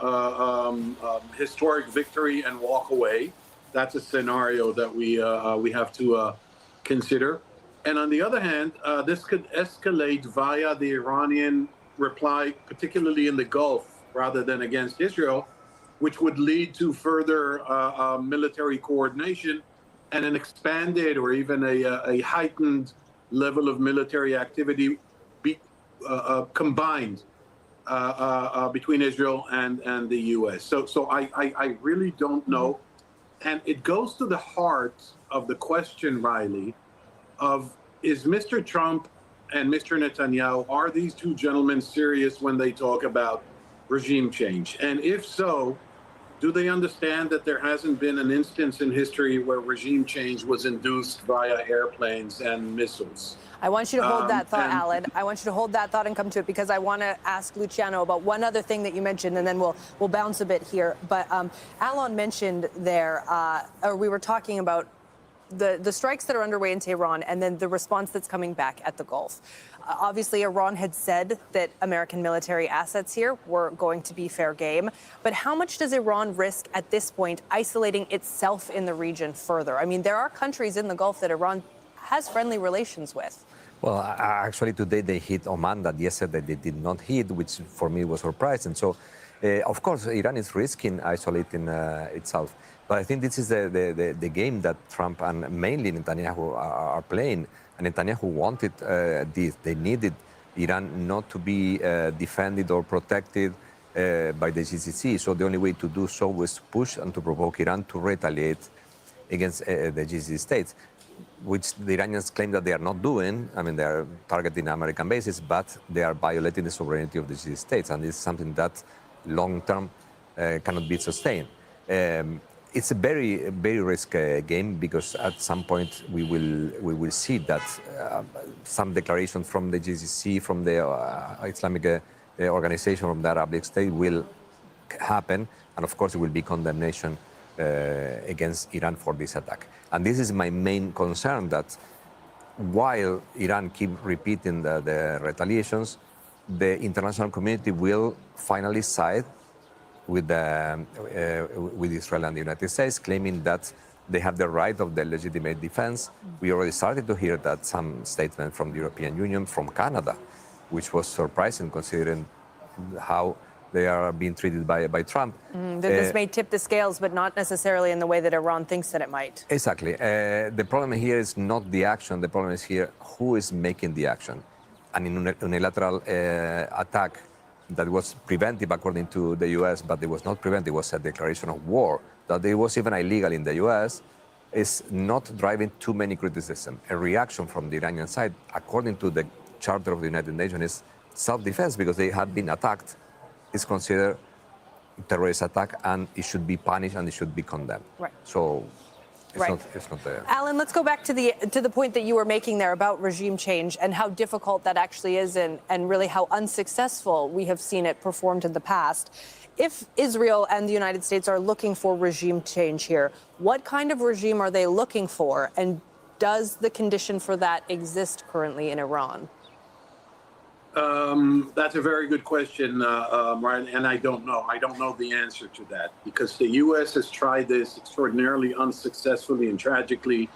historic victory and walk away. That's a scenario that we have to consider. And on the other hand, this could escalate via the Iranian reply, particularly in the Gulf, rather than against Israel, which would lead to further military coordination and an expanded or even a heightened level of military activity combined between Israel and the U.S. So I really don't know. And it goes to the heart of the question, Riley, of is Mr. Trump and Mr. Netanyahu, are these two gentlemen serious when they talk about regime change? And if so, do they understand that there hasn't been an instance in history where regime change was induced via airplanes and missiles? I want you to hold that thought, Alan. I want you to hold that thought and come to it, because I want to ask Luciano about one other thing that you mentioned, and then we'll bounce a bit here. But Alan mentioned there, or we were talking about the strikes that are underway in Tehran and then the response that's coming back at the Gulf. Obviously, Iran had said that American military assets here were going to be fair game. But how much does Iran risk at this point isolating itself in the region further? I mean, there are countries in the Gulf that Iran has friendly relations with. Well, actually, today they hit Oman that yesterday they did not hit, which for me was surprising. So, of course, Iran is risking isolating itself. But I think this is the game that Trump and mainly Netanyahu are playing. And Netanyahu wanted this. They needed Iran not to be defended or protected by the GCC. So the only way to do so was to push and to provoke Iran to retaliate against the GCC states, which the Iranians claim that they are not doing. I mean, they are targeting American bases, but they are violating the sovereignty of the GCC states. And this is something that long-term cannot be sustained. It's a very, very risky game, because at some point we will see that some declarations from the GCC, from the Islamic organization from the Arab League state will happen, and of course, it will be condemnation against Iran for this attack. And this is my main concern, that while Iran keep repeating the retaliations, the international community will finally side with Israel and the United States, claiming that they have the right of the legitimate defense. We already started to hear that some statement from the European Union, from Canada, which was surprising considering how they are being treated by Trump. This may tip the scales, but not necessarily in the way that Iran thinks that it might. Exactly. The problem here is not the action. The problem is here who is making the action. An unilateral attack that was preventive according to the U.S., but it was not preventive. It was a declaration of war. That it was even illegal in the U.S. is not driving too many criticism. A reaction from the Iranian side, according to the Charter of the United Nations, is self-defense because they had been attacked. Is considered terrorist attack, and it should be punished and it should be condemned. Right. So it's Right. not there. Alan, let's go back to the point that you were making there about regime change and how difficult that actually is, and really how unsuccessful we have seen it performed in the past. If Israel and the United States are looking for regime change here, what kind of regime are they looking for, and does the condition for that exist currently in Iran? That's a very good question, Ryan, and I don't know. I don't know the answer to that because the U.S. has tried this extraordinarily unsuccessfully and tragically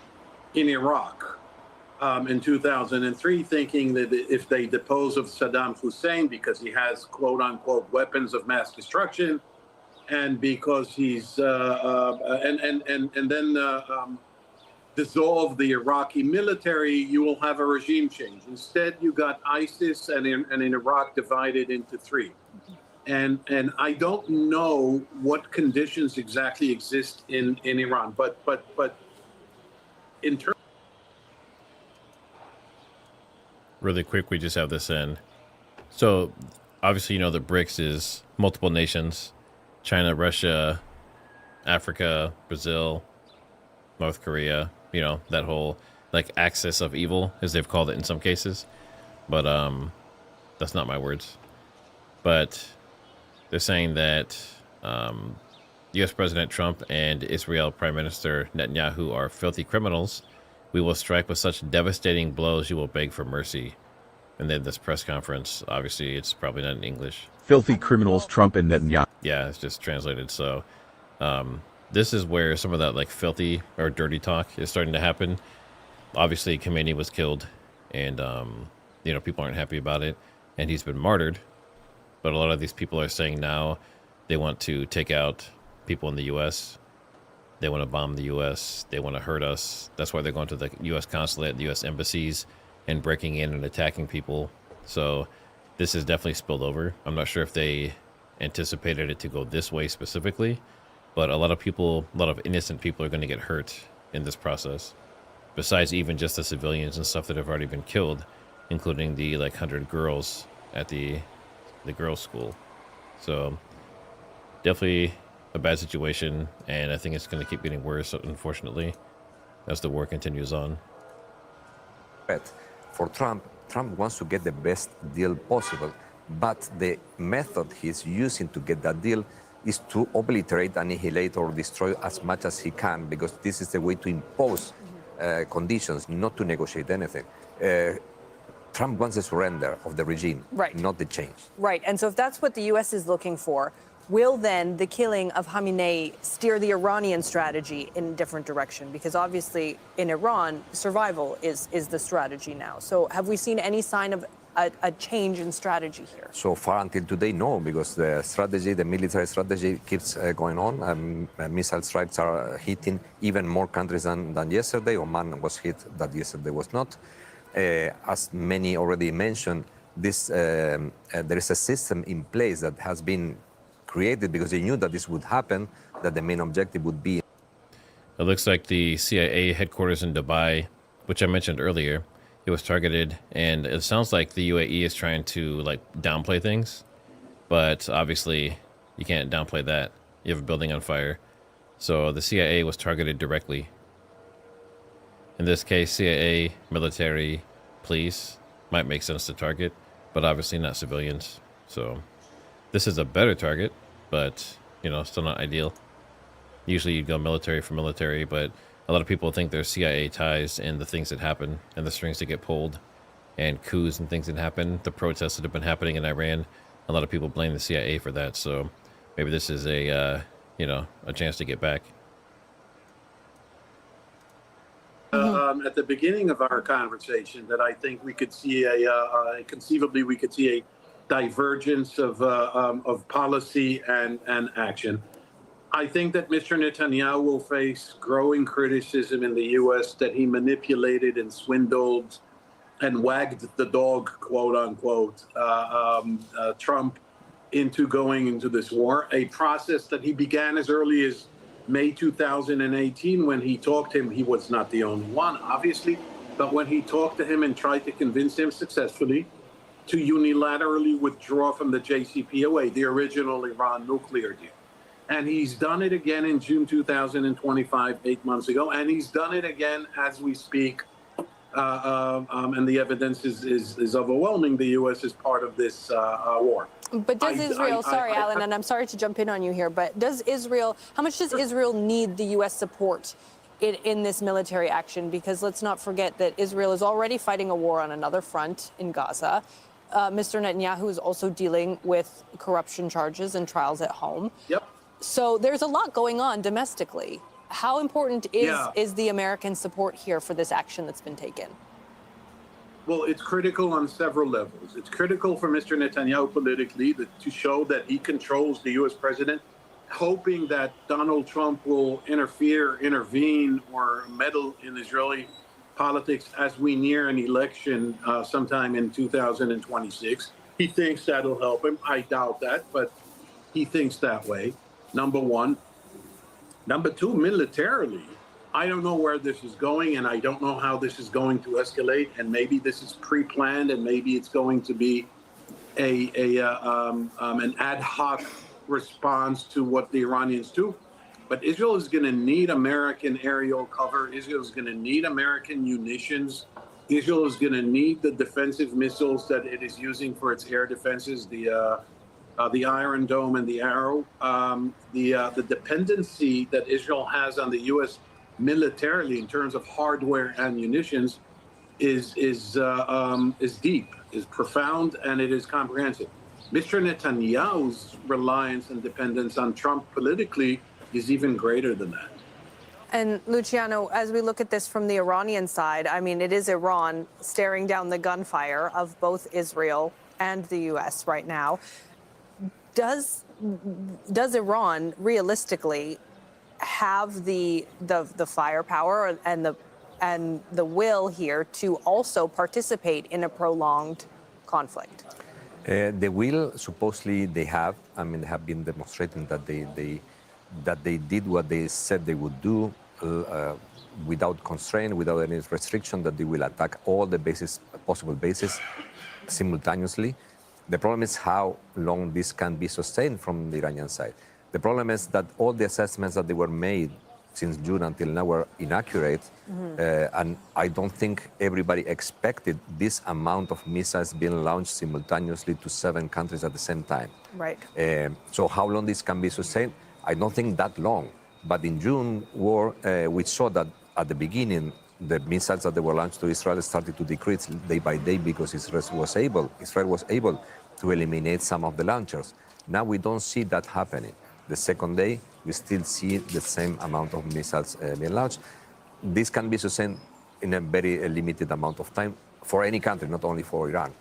in Iraq in 2003, thinking that if they depose of Saddam Hussein because he has quote unquote weapons of mass destruction, and because he's and then dissolve the Iraqi military, you will have a regime change. Instead, you got ISIS and in Iraq divided into three. And I don't know what conditions exactly exist in Iran, but in terms. Really quick, we just have this in. So obviously, the BRICS is multiple nations: China, Russia, Africa, Brazil, North Korea. That whole axis of evil, as they've called it in some cases. But that's not my words. But they're saying that U.S. President Trump and Israel Prime Minister Netanyahu are filthy criminals. We will strike with such devastating blows you will beg for mercy. And then this press conference, obviously it's probably not in English. Filthy criminals, Trump and Netanyahu. Yeah, it's just translated. So this is where some of that filthy or dirty talk is starting to happen. Obviously, Khamenei was killed, and people aren't happy about it, and he's been martyred. But a lot of these people are saying now they want to take out people in the U.S. They want to bomb the U.S. They want to hurt us. That's why they're going to the U.S. consulate, the U.S. embassies, and breaking in and attacking people. So this has definitely spilled over. I'm not sure if they anticipated it to go this way specifically. But a lot of innocent people are going to get hurt in this process, besides even just the civilians and stuff that have already been killed, including the 100 girls at the girls' school. So definitely a bad situation, and I think it's going to keep getting worse, unfortunately, as the war continues on. For Trump wants to get the best deal possible, but the method he's using to get that deal is to obliterate, annihilate, or destroy as much as he can, because this is the way to impose conditions, not to negotiate anything. Trump wants the surrender of the regime, right, not the change. Right, and so if that's what the U.S. is looking for, will then the killing of Khamenei steer the Iranian strategy in a different direction? Because obviously in Iran, survival is the strategy now. So have we seen any sign of a change in strategy here? So far until today, no, because the military strategy keeps going on. Missile strikes are hitting even more countries than yesterday. Oman was hit, that yesterday was not. As many already mentioned, there is a system in place that has been created because they knew that this would happen, that the main objective would be. It looks like the CIA headquarters in Dubai, which I mentioned earlier, it was targeted, and it sounds like the UAE is trying to downplay things, but obviously you can't downplay that. You have a building on fire. So the CIA was targeted directly. In this case, CIA, military, police might make sense to target, but obviously not civilians. So this is a better target, but, you know, still not ideal. Usually you'd go military for military, but a lot of people think there's CIA ties in the things that happen and the strings that get pulled and coups and things that happen. The protests that have been happening in Iran, a lot of people blame the CIA for that. So maybe this is a, you know, a chance to get back. At the beginning of our conversation, that I think we could see conceivably we could see a divergence of policy and action. I think that Mr. Netanyahu will face growing criticism in the U.S. that he manipulated and swindled and wagged the dog, quote unquote, Trump into going into this war, a process that he began as early as May 2018 when he talked to him. He was not the only one, obviously, but when he talked to him and tried to convince him successfully to unilaterally withdraw from the JCPOA, the original Iran nuclear deal. And he's done it again in June 2025, 8 months ago, and he's done it again as we speak. And the evidence is overwhelming. The U.S. is part of this war. But does Israel, Alan, and I'm sorry to jump in on you here, but does Israel, how much does Israel need the U.S. support in this military action? Because let's not forget that Israel is already fighting a war on another front in Gaza. Mr. Netanyahu is also dealing with corruption charges and trials at home. Yep. So there's a lot going on domestically. How important is the American support here for this action that's been taken? Well, it's critical on several levels. It's critical for Mr. Netanyahu politically to show that he controls the U.S. president, hoping that Donald Trump will intervene, or meddle in Israeli politics as we near an election sometime in 2026. He thinks that'll help him. I doubt that, but he thinks that way, number one. Number two, militarily, I don't know where this is going, and I don't know how this is going to escalate. And maybe this is pre-planned, and maybe it's going to be an ad hoc response to what the Iranians do. But Israel is going to need American aerial cover. Israel is going to need American munitions. Israel is going to need the defensive missiles that it is using for its air defenses, the Iron Dome and the Arrow. The dependency that Israel has on the U.S. militarily in terms of hardware and munitions is deep, is profound, and it is comprehensive. Mr. Netanyahu's reliance and dependence on Trump politically is even greater than that. And Luciano, as we look at this from the Iranian side, I mean, it is Iran staring down the gunfire of both Israel and the U.S. right now. Does Iran realistically have the firepower and the will here to also participate in a prolonged conflict? The will, supposedly they have. I mean, they have been demonstrating that they did what they said they would do without constraint, without any restriction, that they will attack all the possible bases simultaneously. The problem is how long this can be sustained from the Iranian side. The problem is that all the assessments that they were made since June until now were inaccurate, and I don't think everybody expected this amount of missiles being launched simultaneously to 7 countries at the same time. Right. So how long this can be sustained? I don't think that long. But in June war, we saw that at the beginning, the missiles that they were launched to Israel started to decrease day by day because Israel was able to eliminate some of the launchers. Now we don't see that happening. The second day, we still see the same amount of missiles being launched. This can be sustained in a very limited amount of time for any country, not only for Iran.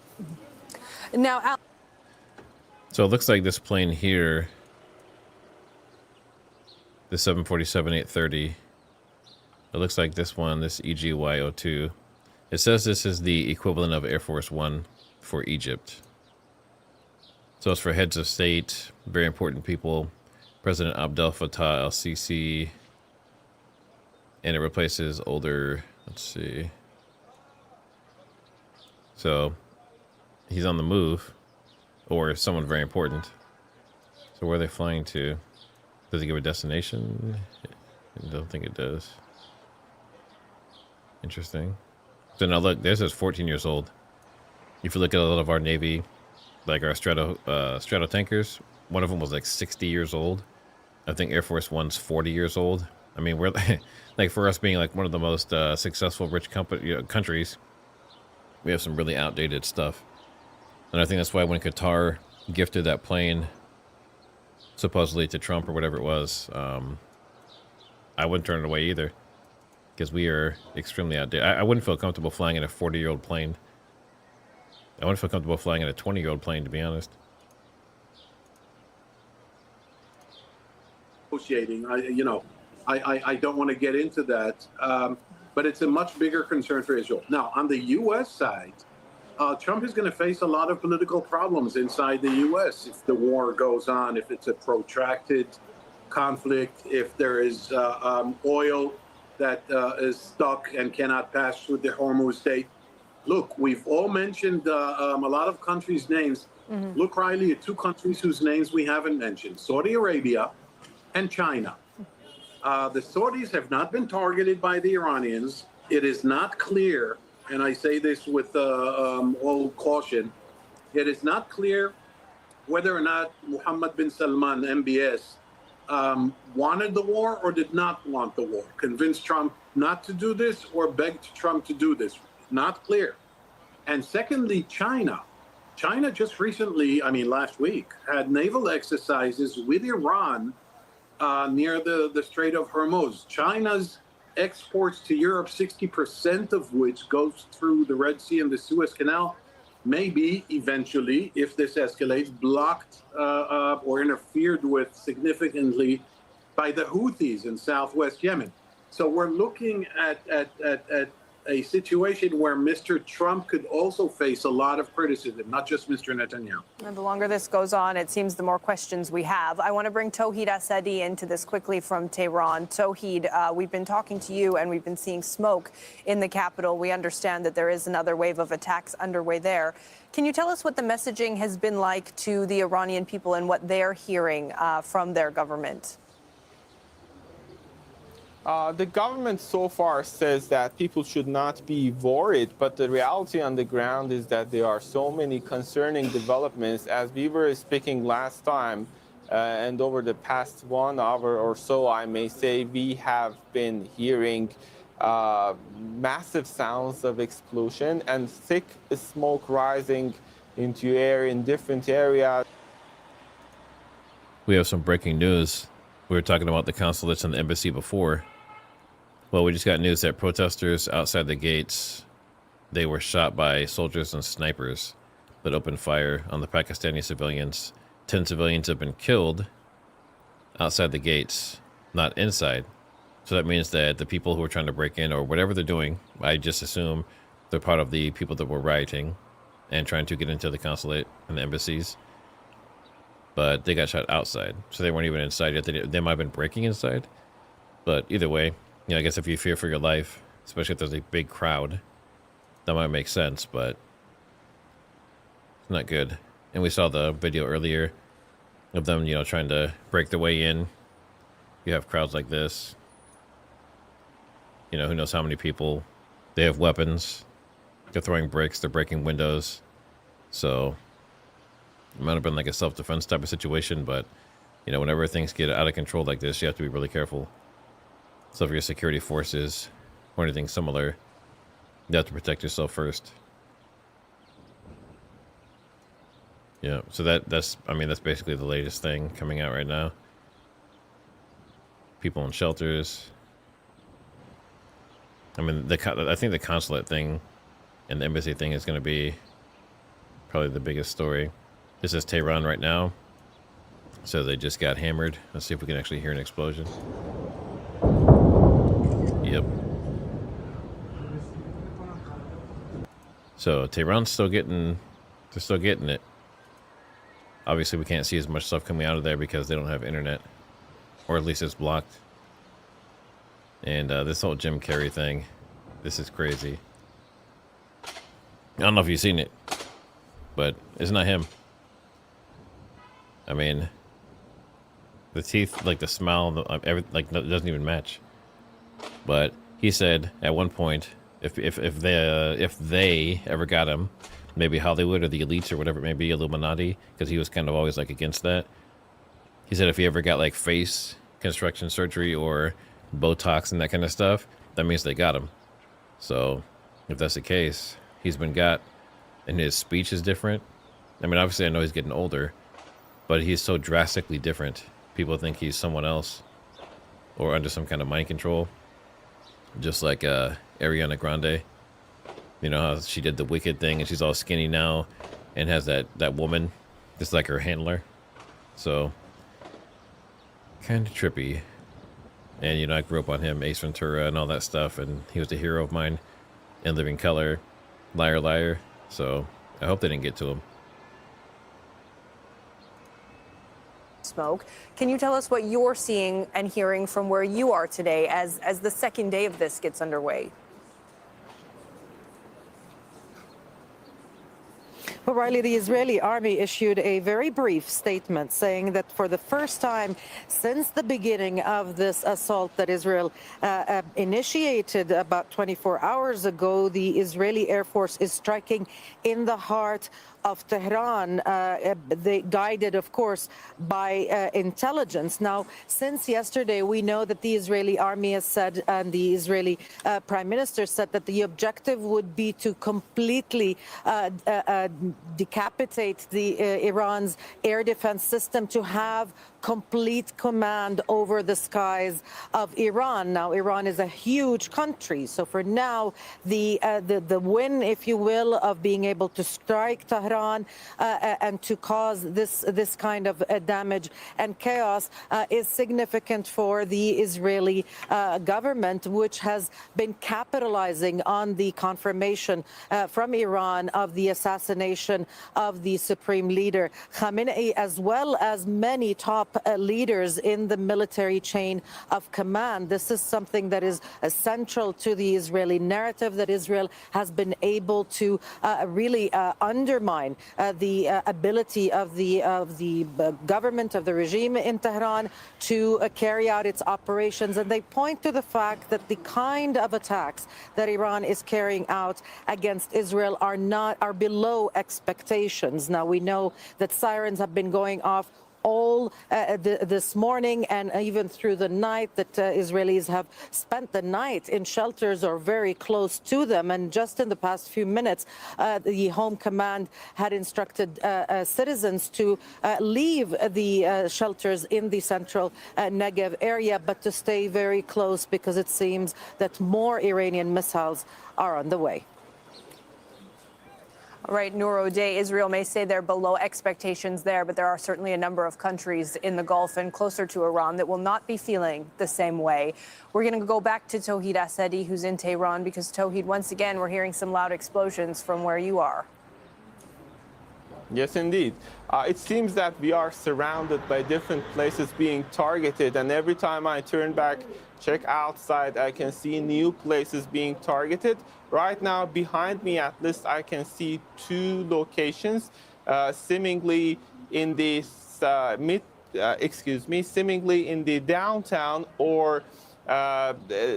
Now, so it looks like this plane here, the 747-830, it looks like this one, this EGY-02, it says this is the equivalent of Air Force One for Egypt. So it's for heads of state, very important people, President Abdel Fattah el-Sisi, and it replaces older, let's see. So he's on the move, or someone very important. So where are they flying to? Does it give a destination? I don't think it does. Interesting. So now look, this is 14 years old. If you look at a lot of our Navy like our strato tankers. One of them was like 60 years old. I think Air Force One's 40 years old. I mean, we're like for us being like one of the most successful rich countries, we have some really outdated stuff. And I think that's why when Qatar gifted that plane, supposedly to Trump or whatever it was, I wouldn't turn it away either, because we are extremely outdated. I wouldn't feel comfortable flying in a 40-year-old plane. I wouldn't feel comfortable flying in a 20-year-old plane, to be honest. Negotiating, I don't want to get into that, but it's a much bigger concern for Israel. Now, on the U.S. side, Trump is going to face a lot of political problems inside the U.S. if the war goes on, if it's a protracted conflict, if there is oil that is stuck and cannot pass through the Hormuz Strait. Look, we've all mentioned a lot of countries' names. Mm-hmm. Look, Riley, at two countries whose names we haven't mentioned, Saudi Arabia and China. The Saudis have not been targeted by the Iranians. It is not clear, and I say this with all caution, it is not clear whether or not Mohammed bin Salman, MBS, wanted the war or did not want the war, convinced Trump not to do this or begged Trump to do this. Not clear. And secondly, China. China just recently, last week, had naval exercises with Iran near the Strait of Hormuz. China's exports to Europe, 60% of which goes through the Red Sea and the Suez Canal, may be eventually, if this escalates, blocked or interfered with significantly by the Houthis in southwest Yemen. So we're looking at a situation where Mr. Trump could also face a lot of criticism, not just Mr. Netanyahu. And the longer this goes on, it seems the more questions we have. I want to bring Tauhid Asadi into this quickly from Tehran. Tauhid, we've been talking to you and we've been seeing smoke in the capital. We understand that there is another wave of attacks underway there. Can you tell us what the messaging has been like to the Iranian people and what they're hearing from their government? The government so far says that people should not be worried, but the reality on the ground is that there are so many concerning developments. As we were speaking last time, and over the past 1 hour or so, I may say, we have been hearing massive sounds of explosion and thick smoke rising into air in different areas. We have some breaking news. We were talking about the consulates and the embassy before. Well, we just got news that protesters outside the gates, they were shot by soldiers and snipers that opened fire on the Pakistani civilians. 10 civilians have been killed outside the gates, not inside. So that means that the people who are trying to break in or whatever they're doing, I just assume they're part of the people that were rioting and trying to get into the consulate and the embassies. But they got shot outside, so they weren't even inside yet. They might have been breaking inside. But either way, I guess if you fear for your life, especially if there's a big crowd, that might make sense, but it's not good. And we saw the video earlier of them, trying to break their way in. You have crowds like this. Who knows how many people. They have weapons. They're throwing bricks. They're breaking windows. So it might have been like a self-defense type of situation, but, whenever things get out of control like this, you have to be really careful. So for your security forces or anything similar, you have to protect yourself first. Yeah, so that's basically the latest thing coming out right now. People in shelters. I think the consulate thing and the embassy thing is going to be probably the biggest story. This is Tehran right now. So they just got hammered. Let's see if we can actually hear an explosion. Yep. So Tehran's still getting it. Obviously, we can't see as much stuff coming out of there because they don't have internet, or at least it's blocked. And this whole Jim Carrey thing, this is crazy. I don't know if you've seen it, but it's not him. The teeth, like the smile, it doesn't even match. But he said at one point, if they ever got him, maybe Hollywood or the elites or whatever it may be, Illuminati, because he was kind of always like against that. He said if he ever got like face construction surgery or Botox and that kind of stuff, that means they got him. So if that's the case, he's been got, and his speech is different. I mean, obviously I know he's getting older, but he's so drastically different. People think he's someone else or under some kind of mind control. Just like Ariana Grande. You know how she did the Wicked thing and she's all skinny now and has that woman just like her handler. So kind of trippy. And you know, I grew up on him, Ace Ventura and all that stuff, and he was a hero of mine in Living Color, Liar Liar. So I hope they didn't get to him. Smoke. Can you tell us what you're seeing and hearing from where you are today as the second day of this gets underway? Well, Riley, the Israeli army issued a very brief statement saying that for the first time since the beginning of this assault that Israel initiated about 24 hours ago, the Israeli Air Force is striking in the heart of Tehran, they guided, of course, by intelligence. Now, since yesterday, we know that the Israeli army has said, and the Israeli prime minister said that the objective would be to completely decapitate the Iran's air defense system, to have complete command over the skies of Iran. Now, Iran is a huge country, so for now, the win, if you will, of being able to strike Tehran and to cause this kind of damage and chaos is significant for the Israeli government, which has been capitalizing on the confirmation from Iran of the assassination of the supreme leader Khamenei, as well as many top leaders in the military chain of command. This is something that is central to the Israeli narrative, that Israel has been able to really undermine the ability of the government, of the regime in Tehran to carry out its operations. And they point to the fact that the kind of attacks that Iran is carrying out against Israel are below expectations. Now, we know that sirens have been going off all this morning and even through the night, that Israelis have spent the night in shelters or very close to them. And just in the past few minutes, the Home Command had instructed citizens to leave the shelters in the central Negev area, but to stay very close because it seems that more Iranian missiles are on the way. All right, Noor O'Day, Israel may say they're below expectations there, but there are certainly a number of countries in the Gulf and closer to Iran that will not be feeling the same way. We're going to go back to Tawhid Assadi, who's in Tehran, because Tawhid, once again, we're hearing some loud explosions from where you are. Yes, indeed. It seems that we are surrounded by different places being targeted, and every time I turn back, check outside, I can see new places being targeted. Right now, behind me, at least, I can see two locations, seemingly in the seemingly in the downtown or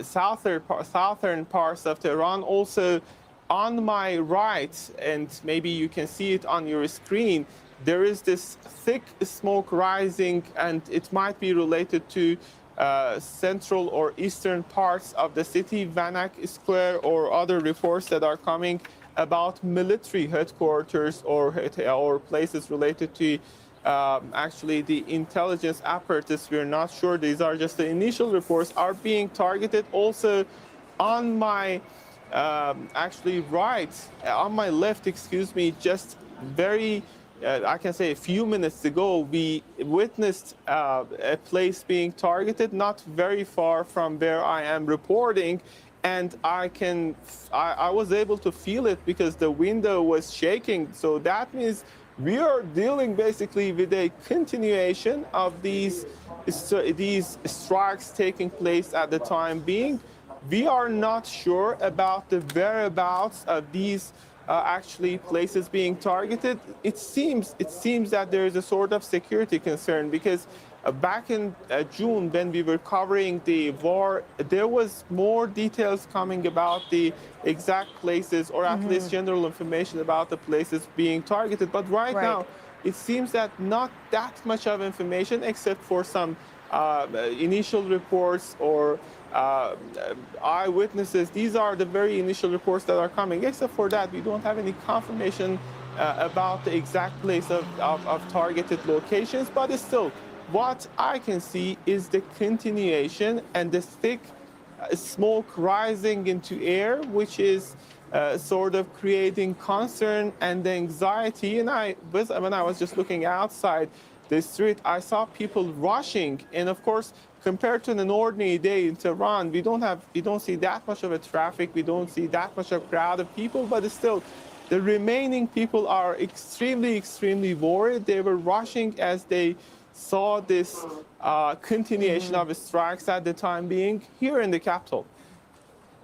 southern parts of Tehran. Also, on my right, and maybe you can see it on your screen, there is this thick smoke rising, and it might be related to central or eastern parts of the city, Vanak Square, or other reports that are coming about military headquarters or places related to actually the intelligence apparatus. We're not sure. These are just the initial reports, are being targeted. Also, on my actually right, on my left, excuse me, just very I can say a few minutes ago, we witnessed a place being targeted not very far from where I am reporting, and I was able to feel it because the window was shaking. So that means we are dealing basically with a continuation of these strikes taking place at the time being. We are not sure about the whereabouts of these actually places being targeted. It seems that there is a sort of security concern because Back in June, when we were covering the war, there was more details coming about the exact places, or at least general information about the places being targeted. But right now, it seems that not that much of information, except for some initial reports or eyewitnesses. These are the very initial reports that are coming. Except for that, we don't have any confirmation about the exact place of targeted locations. But still, what I can see is the continuation and the thick smoke rising into air, which is sort of creating concern and anxiety. And when I was just looking outside the street, I saw people rushing. And of course, compared to an ordinary day in Tehran, we don't see that much of a traffic. We don't see that much of a crowd of people, but still, the remaining people are extremely, extremely worried. They were rushing as they saw this continuation of strikes at the time being here in the capital.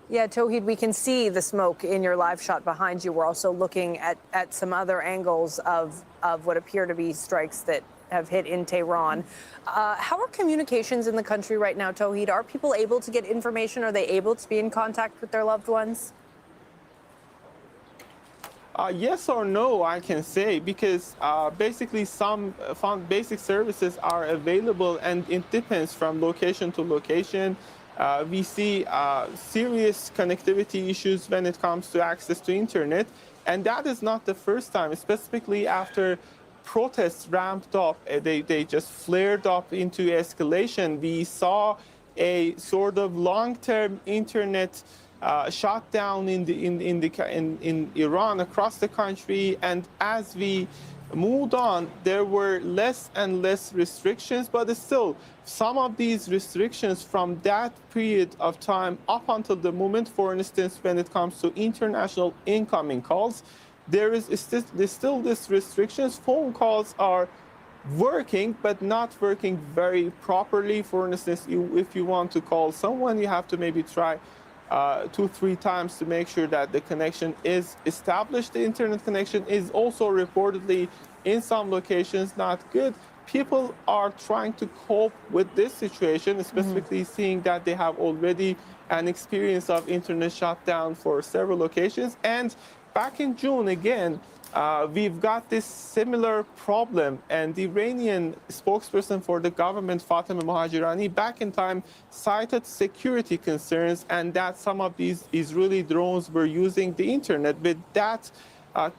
Yeah, Tawhid, we can see the smoke in your live shot behind you. We're also looking at some other angles of what appear to be strikes that have hit in Tehran. How are communications in the country right now, Tawhid? Are people able to get information? Are they able to be in contact with their loved ones? Yes or no, I can say, because basically some basic services are available, and it depends from location to location. We see serious connectivity issues when it comes to access to internet, and that is not the first time, specifically after protests ramped up. They just flared up into escalation. We saw a sort of long-term internet shutdown in Iran across the country, and as we moved on, there were less and less restrictions, but still, some of these restrictions from that period of time up until the moment, for instance, when it comes to international incoming calls, there is still this restrictions. Phone calls are working, but not working very properly. For instance, if you want to call someone, you have to maybe try 2-3 times to make sure that the connection is established. The internet connection is also reportedly in some locations not good. People are trying to cope with this situation, specifically seeing that they have already an experience of internet shutdown for several locations. And back in June, again, we've got this similar problem, and the Iranian spokesperson for the government, Fatemeh Mohajirani, back in time cited security concerns and that some of these Israeli drones were using the internet. With that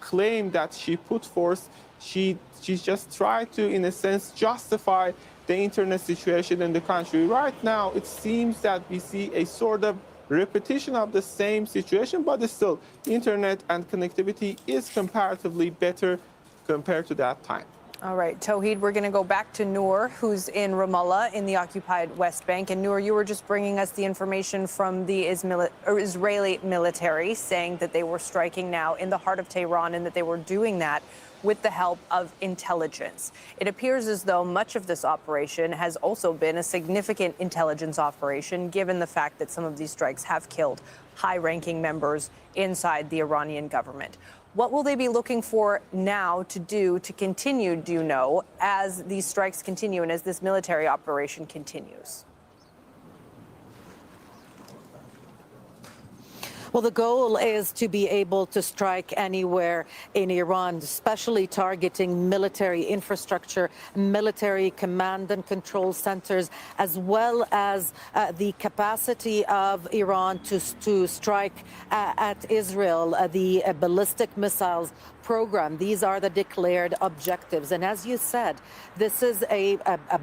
claim that she put forth, she just tried to, in a sense, justify the internet situation in the country. Right now, it seems that we see a sort of repetition of the same situation, but still, internet and connectivity is comparatively better compared to that time. All right, Tawhid, we're going to go back to Noor, who's in Ramallah in the occupied West Bank. And Noor, you were just bringing us the information from the Israeli military saying that they were striking now in the heart of Tehran and that they were doing that with the help of intelligence. It appears as though much of this operation has also been a significant intelligence operation, given the fact that some of these strikes have killed high-ranking members inside the Iranian government. What will they be looking for now to do to continue, do you know, as these strikes continue and as this military operation continues? Well, the goal is to be able to strike anywhere in Iran, especially targeting military infrastructure, military command and control centers, as well as the capacity of Iran to strike at Israel, the ballistic missiles program. These are the declared objectives. And as you said, this is a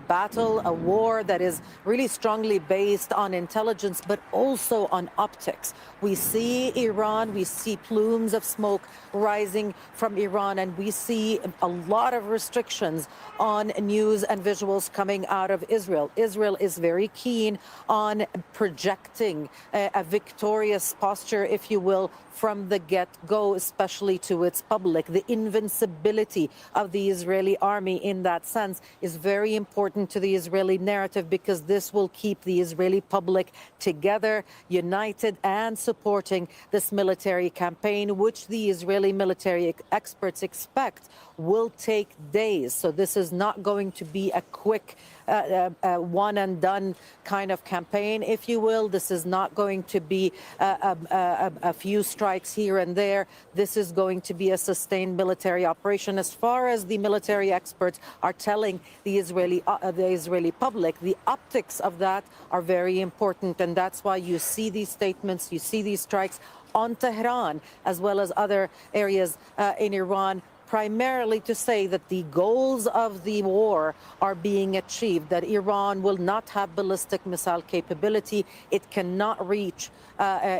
battle, a war that is really strongly based on intelligence, but also on optics. We see Iran, we see plumes of smoke rising from Iran, and we see a lot of restrictions on news and visuals coming out of Israel. Israel is very keen on projecting a victorious posture, if you will, from the get-go, especially to its public. The invincibility of the Israeli army in that sense is very important to the Israeli narrative, because this will keep the Israeli public together, united, and supportive starting this military campaign, which the Israeli military experts expect will take days. So this is not going to be a quick one and done kind of campaign, if you will. This is not going to be a few strikes here and there. This is going to be a sustained military operation. As far as the military experts are telling the Israeli public, the optics of that are very important, and that's why you see these statements, you see these strikes on Tehran as well as other areas in Iran, primarily to say that the goals of the war are being achieved, that Iran will not have ballistic missile capability, it cannot reach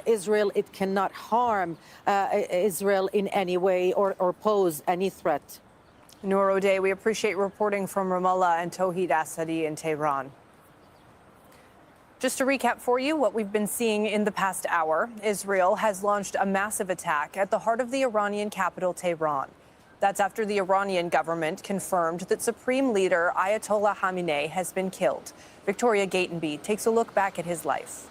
Israel, it cannot harm Israel in any way or pose any threat. Noor O'Day, we appreciate reporting from Ramallah, and Tawhid Asadi in Tehran. Just to recap for you what we've been seeing in the past hour, Israel has launched a massive attack at the heart of the Iranian capital, Tehran. That's after the Iranian government confirmed that Supreme Leader Ayatollah Khamenei has been killed. Victoria Gatenby takes a look back at his life.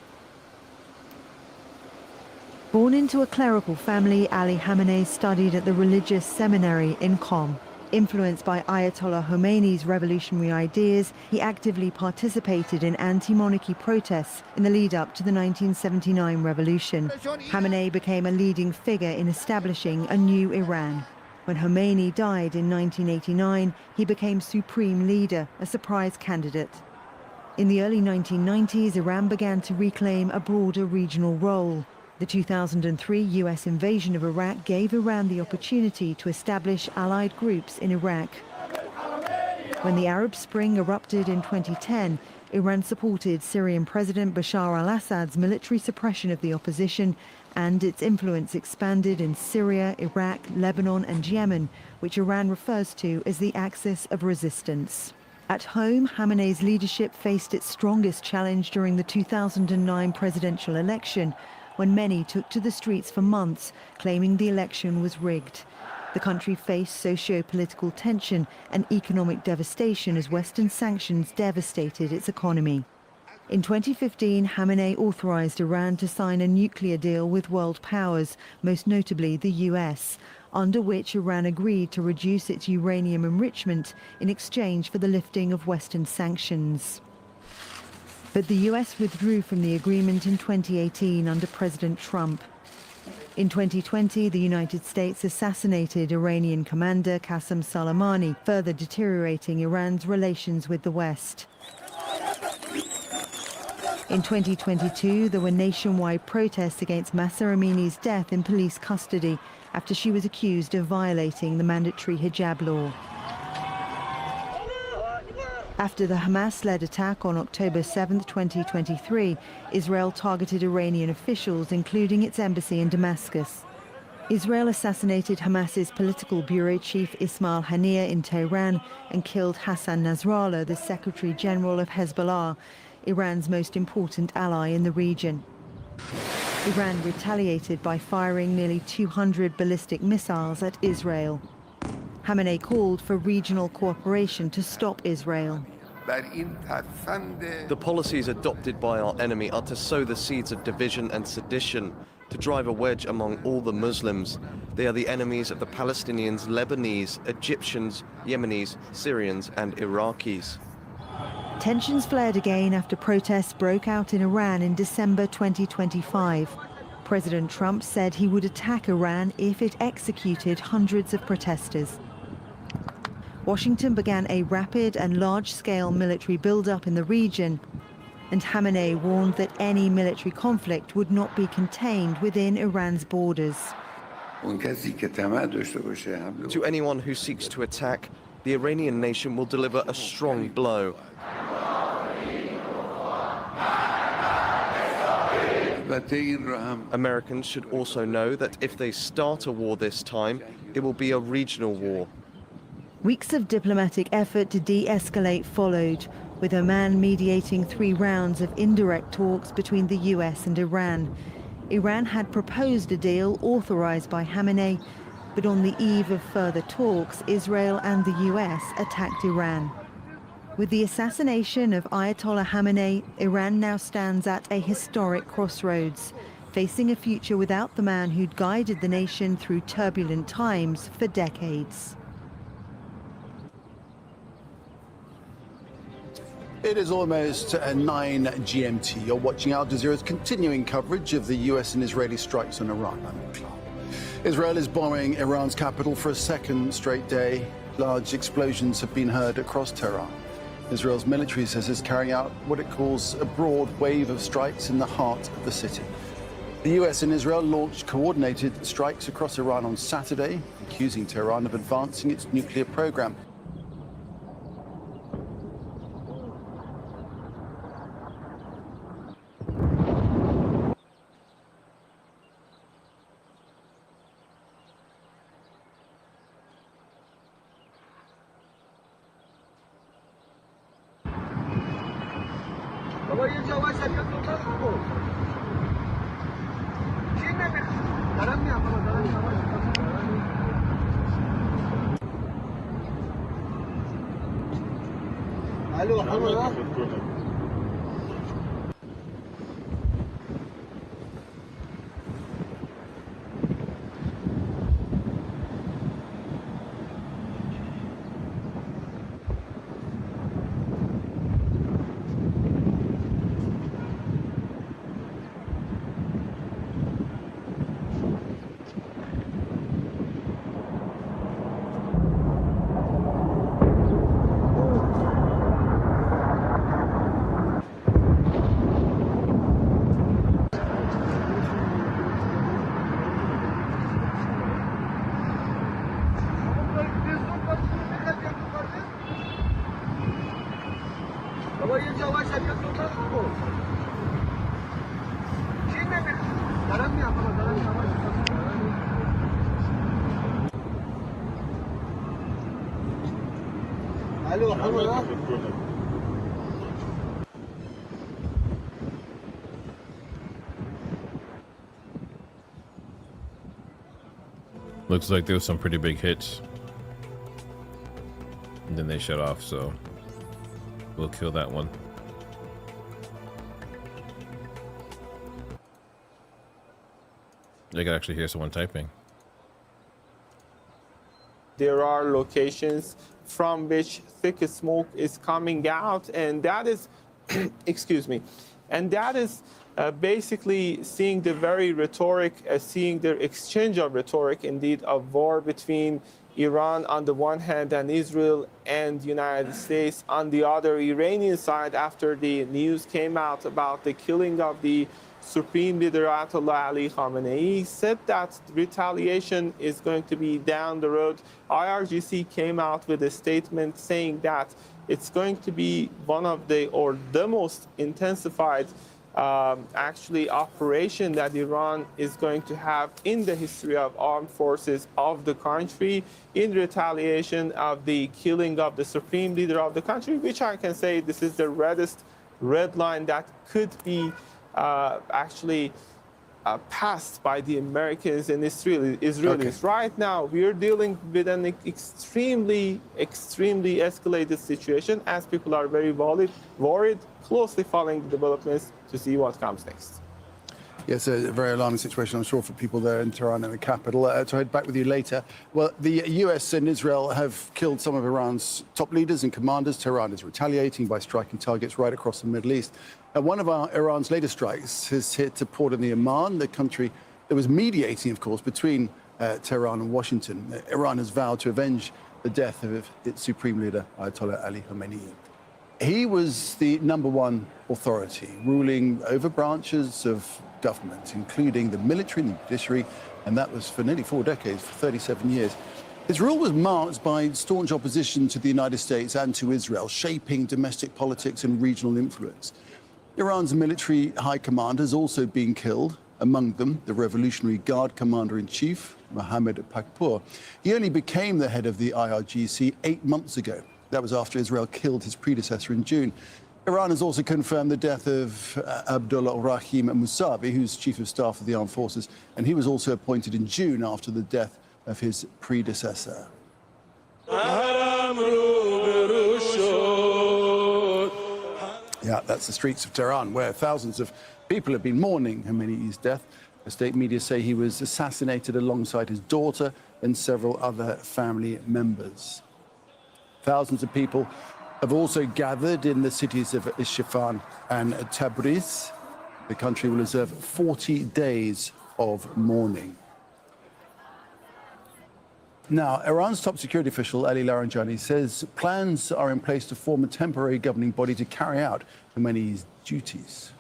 Born into a clerical family, Ali Khamenei studied at the religious seminary in Qom. Influenced by Ayatollah Khomeini's revolutionary ideas, he actively participated in anti-monarchy protests in the lead-up to the 1979 revolution. Khamenei became a leading figure in establishing a new Iran. When Khomeini died in 1989, he became supreme leader, a surprise candidate. In the early 1990s, Iran began to reclaim a broader regional role. The 2003 US invasion of Iraq gave Iran the opportunity to establish allied groups in Iraq. When the Arab Spring erupted in 2010, Iran supported Syrian President Bashar al-Assad's military suppression of the opposition, and its influence expanded in Syria, Iraq, Lebanon and Yemen, which Iran refers to as the axis of resistance. At home, Khamenei's leadership faced its strongest challenge during the 2009 presidential election, when many took to the streets for months, claiming the election was rigged. The country faced socio-political tension and economic devastation as Western sanctions devastated its economy. In 2015, Khamenei authorized Iran to sign a nuclear deal with world powers, most notably the US, under which Iran agreed to reduce its uranium enrichment in exchange for the lifting of Western sanctions. But the US withdrew from the agreement in 2018 under President Trump. In 2020, the United States assassinated Iranian commander Qasem Soleimani, further deteriorating Iran's relations with the West. In 2022, there were nationwide protests against Mahsa Amini's death in police custody after she was accused of violating the mandatory hijab law. After the Hamas-led attack on October 7, 2023, Israel targeted Iranian officials, including its embassy in Damascus. Israel assassinated Hamas's political bureau chief Ismail Haniyeh in Tehran and killed Hassan Nasrallah, the Secretary General of Hezbollah, Iran's most important ally in the region. Iran retaliated by firing nearly 200 ballistic missiles at Israel. Khamenei called for regional cooperation to stop Israel. The policies adopted by our enemy are to sow the seeds of division and sedition, to drive a wedge among all the Muslims. They are the enemies of the Palestinians, Lebanese, Egyptians, Yemenis, Syrians, and Iraqis. Tensions flared again after protests broke out in Iran in December 2025. President Trump said he would attack Iran if it executed hundreds of protesters. Washington began a rapid and large-scale military buildup in the region, and Khamenei warned that any military conflict would not be contained within Iran's borders. To anyone who seeks to attack, the Iranian nation will deliver a strong blow. Americans should also know that if they start a war this time, it will be a regional war. Weeks of diplomatic effort to de-escalate followed, with Oman mediating 3 rounds of indirect talks between the US and Iran. Iran had proposed a deal authorized by Khamenei, but on the eve of further talks, Israel and the US attacked Iran. With the assassination of Ayatollah Khamenei, Iran now stands at a historic crossroads. facing a future without the man who'd guided the nation through turbulent times for decades. It is almost 9 GMT. You're watching Al Jazeera's continuing coverage of the US and Israeli strikes on Iran. I'm Clark. Israel is bombing Iran's capital for a second straight day. Large explosions have been heard across Tehran. Israel's military says it's carrying out what it calls a broad wave of strikes in the heart of the city. The US and Israel launched coordinated strikes across Iran on Saturday, accusing Tehran of advancing its nuclear program. Looks like there was some pretty big hits. And then they shut off, so we'll kill that one. I can actually hear someone typing. There are locations from which thick smoke is coming out, and that is, excuse me, and that is basically seeing the very rhetoric, seeing the exchange of rhetoric, indeed, of war between Iran on the one hand and Israel and the United States on the other. Iranian side, after the news came out about the killing of the Supreme Leader Ayatollah Ali Khamenei, said that retaliation is going to be down the road. IRGC came out with a statement saying that it's going to be one of the most intensified actually operation that Iran is going to have in the history of armed forces of the country in retaliation of the killing of the supreme leader of the country, which I can say this is the red line that could be actually passed by the Americans and Israelis. Okay. Right now, we are dealing with an extremely escalated situation as people are very worried, closely following the developments to see what comes next. Yes, a very alarming situation, I'm sure, for people there in Tehran and the capital. To head back with you later. Well, the US and Israel have killed some of Iran's top leaders and commanders. Tehran is retaliating by striking targets right across the Middle East. One of Iran's latest strikes has hit a port in the Oman, the country that was mediating, of course, between Tehran and Washington. Iran has vowed to avenge the death of its supreme leader, Ayatollah Ali Khamenei. He was the #1 authority, ruling over branches of government, including the military and the judiciary, and that was for nearly 4 decades, for 37 years. His rule was marked by staunch opposition to the United States and to Israel, shaping domestic politics and regional influence. Iran's military high command has also been killed, among them the Revolutionary Guard Commander-in-Chief, Mohammad Pakpour. He only became the head of the IRGC 8 months ago. That was after Israel killed his predecessor in June. Iran has also confirmed the death of Abdullah Rahim Musavi, who's chief of staff of the armed forces, and he was also appointed in June after the death of his predecessor. Yeah, that's the streets of Tehran, where thousands of People have been mourning Khamenei's death. The state media say he was assassinated alongside his daughter and several other family members. Thousands of people have also gathered in the cities of Isfahan and Tabriz. The country will observe 40 days of mourning. Now, Iran's top security official, Ali Larijani, says plans are in place to form a temporary governing body to carry out Khamenei's duties.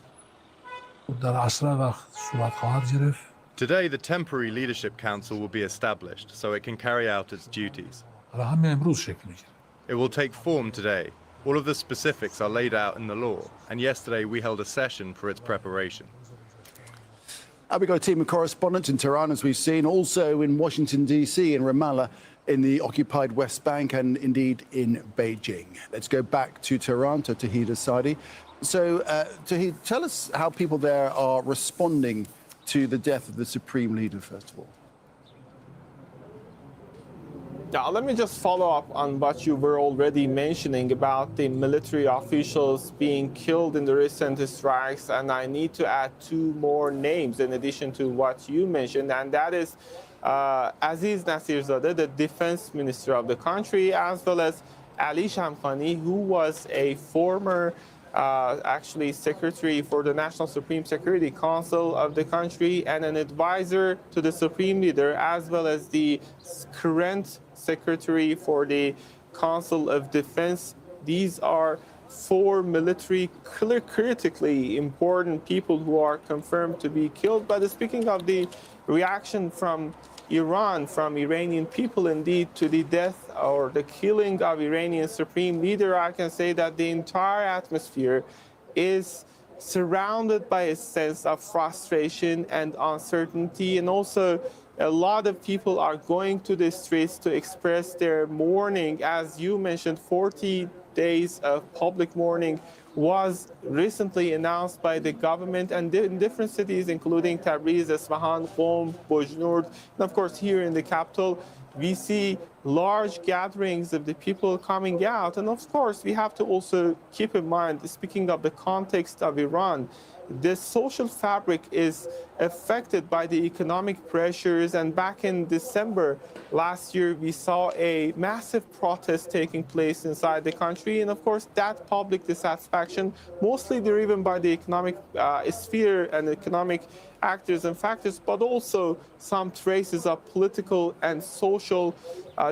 Today, the Temporary Leadership Council will be established so it can carry out its duties. It will take form today. All of the specifics are laid out in the law, and yesterday we held a session for its preparation. We've got a team of correspondents in Tehran, as we've seen, also in Washington, D.C., in Ramallah, in the occupied West Bank, and indeed in Beijing. Let's go back to Tehran, to Tahid Asadi. So, Tahid, tell us how people there are responding to the death of the supreme leader, first of all. Now, let me just follow up on what you were already mentioning about the military officials being killed in the recent strikes, and I need to add two more names in addition to what you mentioned, and that is Aziz Nasirzadeh, the defense minister of the country, as well as Ali Shamkhani, who was a former actually secretary for the National Supreme Security Council of the country and an advisor to the supreme leader, as well as the current secretary for the Council of Defense. These are four military critically important people who are confirmed to be killed. But speaking of the reaction from Iran, from Iranian people indeed, to the death or the killing of Iranian supreme leader, I can say that the entire atmosphere is surrounded by a sense of frustration and uncertainty, and also a lot of people are going to the streets to express their mourning. As you mentioned, 40 days of public mourning was recently announced by the government, and in different cities, including Tabriz, Isfahan, Qom, Bojnurd, and of course here in the capital, we see large gatherings of the people coming out. And of course, we have to also keep in mind, speaking of the context of Iran, the social fabric is affected by the economic pressures. And back in December last year, we saw a massive protest taking place inside the country. And of course, that public dissatisfaction, mostly driven by the economic sphere and economic actors and factors, but also some traces of political and social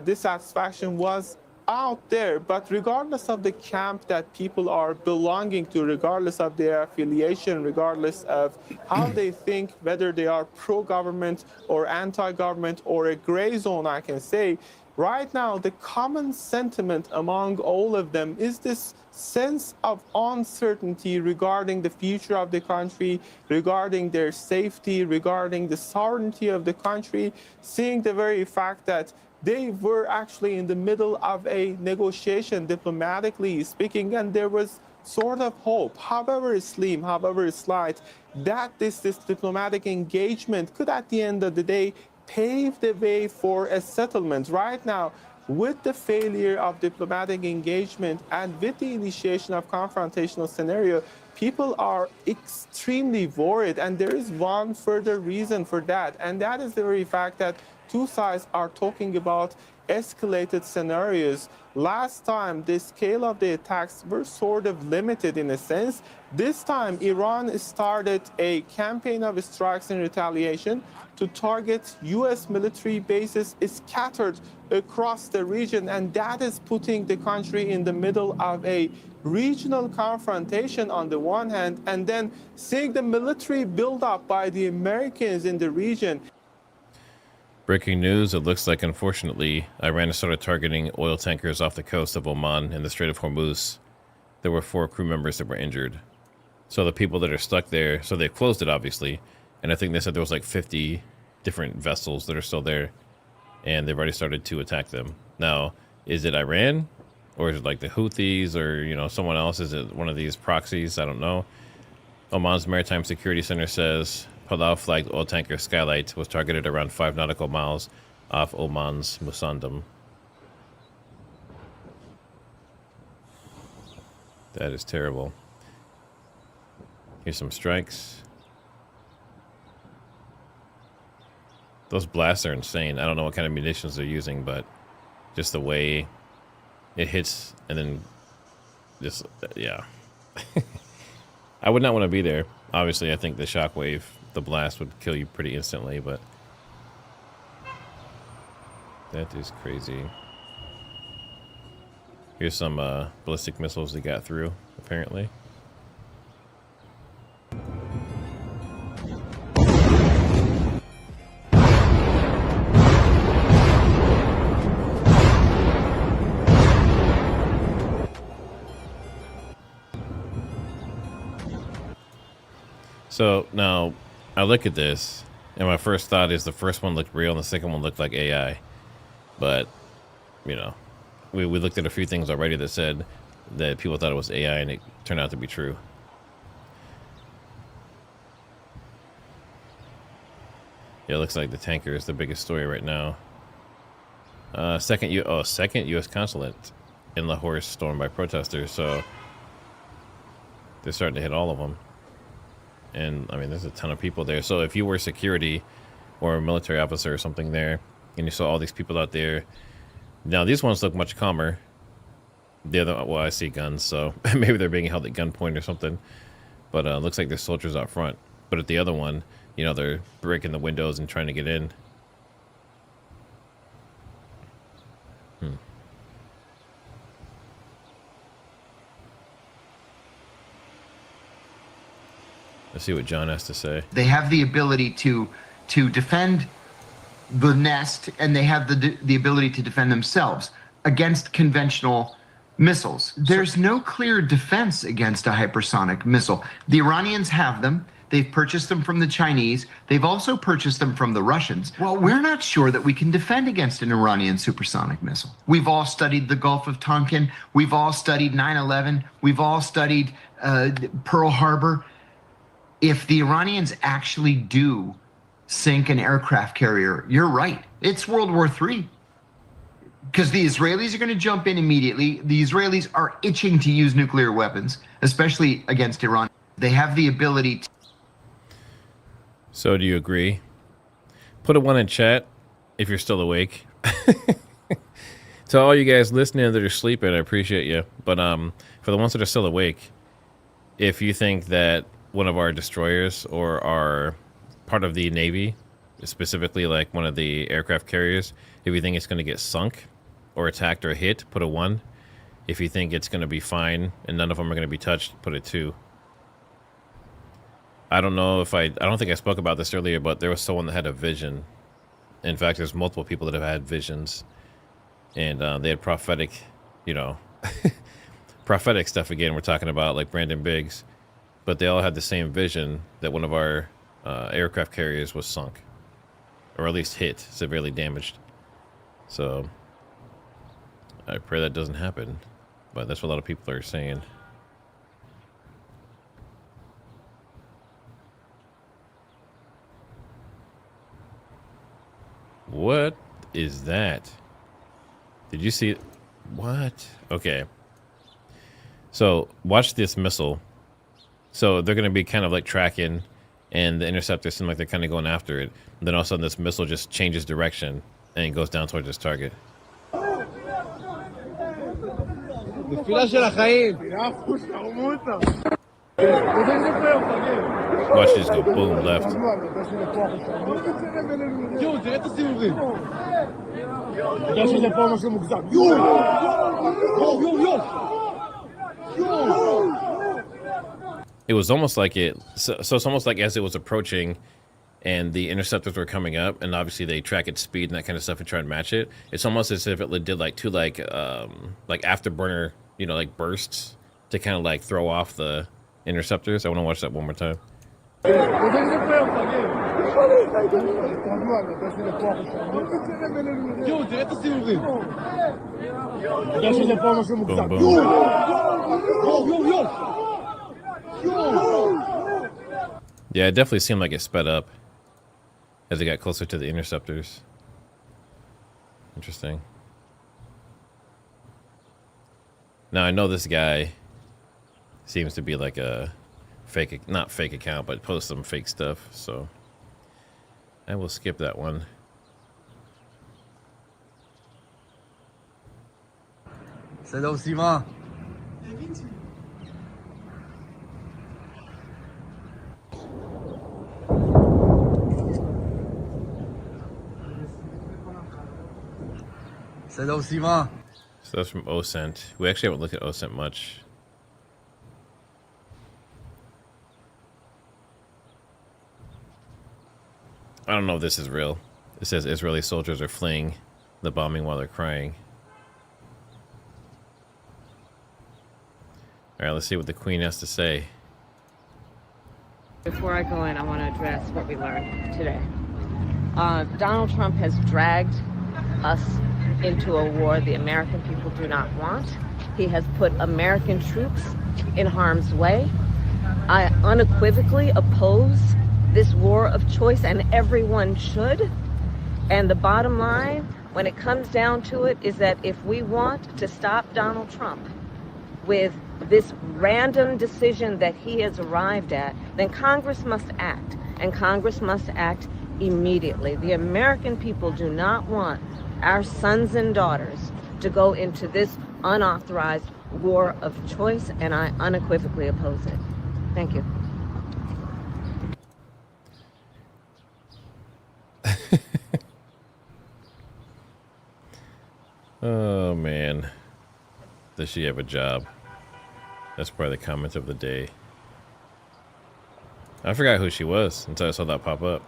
dissatisfaction was out there. But regardless of the camp that people are belonging to, regardless of their affiliation, regardless of how they think, whether they are pro-government or anti-government or a gray zone, I can say, right now, the common sentiment among all of them is this sense of uncertainty regarding the future of the country, regarding their safety, regarding the sovereignty of the country, seeing the very fact that they were actually in the middle of a negotiation, diplomatically speaking, and there was sort of hope, however slim, however slight, that this diplomatic engagement could, at the end of the day, pave the way for a settlement. Right now, with the failure of diplomatic engagement and with the initiation of confrontational scenario, people are extremely worried, and there is one further reason for that, and that is the very fact that two sides are talking about escalated scenarios. Last time, the scale of the attacks were sort of limited in a sense. This time, Iran started a campaign of strikes in retaliation to target U.S. military bases scattered across the region, and that is putting the country in the middle of a regional confrontation on the one hand, and then seeing the military buildup by the Americans in the region. Breaking news, it looks like, unfortunately, Iran has started targeting oil tankers off the coast of Oman in the Strait of Hormuz. There were 4 crew members that were injured. So the people that are stuck there, so they've closed it, obviously, and I think they said there was like 50 different vessels that are still there, and they've already started to attack them. Now, is it Iran, or is it like the Houthis, or, you know, someone else? Is it one of these proxies? I don't know. Oman's Maritime Security Center says Palau-flagged oil tanker Skylight was targeted around 5 nautical miles off Oman's Musandam. That is terrible. Here's some strikes. Those blasts are insane. I don't know what kind of munitions they're using, but just the way it hits and then just, yeah. I would not want to be there. Obviously, I think the shockwave, the blast would kill you pretty instantly, but that is crazy. Here's some ballistic missiles they got through, apparently. So now I look at this, and my first thought is the first one looked real and the second one looked like AI. But, you know, we looked at a few things already that said that people thought it was AI, and it turned out to be true. Yeah, it looks like the tanker is the biggest story right now. Second U.S. consulate in Lahore stormed by protesters, so they're starting to hit all of them. And I mean, there's a ton of people there. So if you were security or a military officer or something there, and you saw all these people out there, now these ones look much calmer. The other, well, I see guns, so maybe they're being held at gunpoint or something. But it looks like there's soldiers out front. But at the other one, you know, they're breaking the windows and trying to get in. Let's see what John has to say. They have the ability to defend the nest, and they have the ability to defend themselves against conventional missiles. There's no clear defense against a hypersonic missile. The Iranians have them. They've purchased them from the Chinese. They've also purchased them from the Russians. Well, we're not sure that we can defend against an Iranian supersonic missile. We've all studied the Gulf of Tonkin. We've all studied 9/11. We've all studied Pearl Harbor. If the Iranians actually do sink an aircraft carrier, you're right. It's World War III. Because the Israelis are going to jump in immediately. The Israelis are itching to use nuclear weapons, especially against Iran. They have the ability to... So do you agree? Put a 1 in chat if you're still awake. To all you guys listening that are sleeping, I appreciate you. But for the ones that are still awake, if you think that one of our destroyers or our part of the Navy, specifically like one of the aircraft carriers, if you think it's going to get sunk or attacked or hit, put a 1. If you think it's going to be fine and none of them are going to be touched, put a 2. I don't know if I don't think I spoke about this earlier, but there was someone that had a vision. In fact, there's multiple people that have had visions, and they had prophetic, you know, prophetic stuff. Again, we're talking about like Brandon Biggs. But they all had the same vision that one of our aircraft carriers was sunk, or at least hit, severely damaged. So I pray that doesn't happen, but that's what a lot of people are saying. What is that? Did you see it? What? Okay. So watch this missile. So they're going to be kind of like tracking, and the interceptors seem like they're kind of going after it. And then all of a sudden this missile just changes direction and goes down towards this target. Watch this go boom left. It was almost like it, so it's almost like as it was approaching and the interceptors were coming up, and obviously they track its speed and that kind of stuff and try and match it. It's almost as if it did like two like afterburner, you know, like bursts to kind of like throw off the interceptors. I want to watch that one more time. Boom, boom. Yeah, it definitely seemed like it sped up as it got closer to the interceptors. Interesting. Now, I know this guy seems to be like a fake, not fake account, but post some fake stuff, so I will skip that one. C'est là aussi, va. C'est là aussi, va. So that's from OSENT. We actually haven't looked at OSENT much. I don't know if this is real. It says Israeli soldiers are fleeing the bombing while they're crying. All right, let's see what the Queen has to say. Before I go in, I want to address what we learned today. Donald Trump has dragged us into a war the American people do not want. He has put American troops in harm's way. I unequivocally oppose this war of choice, and everyone should. And the bottom line, when it comes down to it, is that if we want to stop Donald Trump with this random decision that he has arrived at, then Congress must act, and Congress must act immediately. The American people do not want our sons and daughters to go into this unauthorized war of choice, and I unequivocally oppose it. Thank you. Oh man, does she have a job? That's probably the comment of the day. I forgot who she was until I saw that pop up.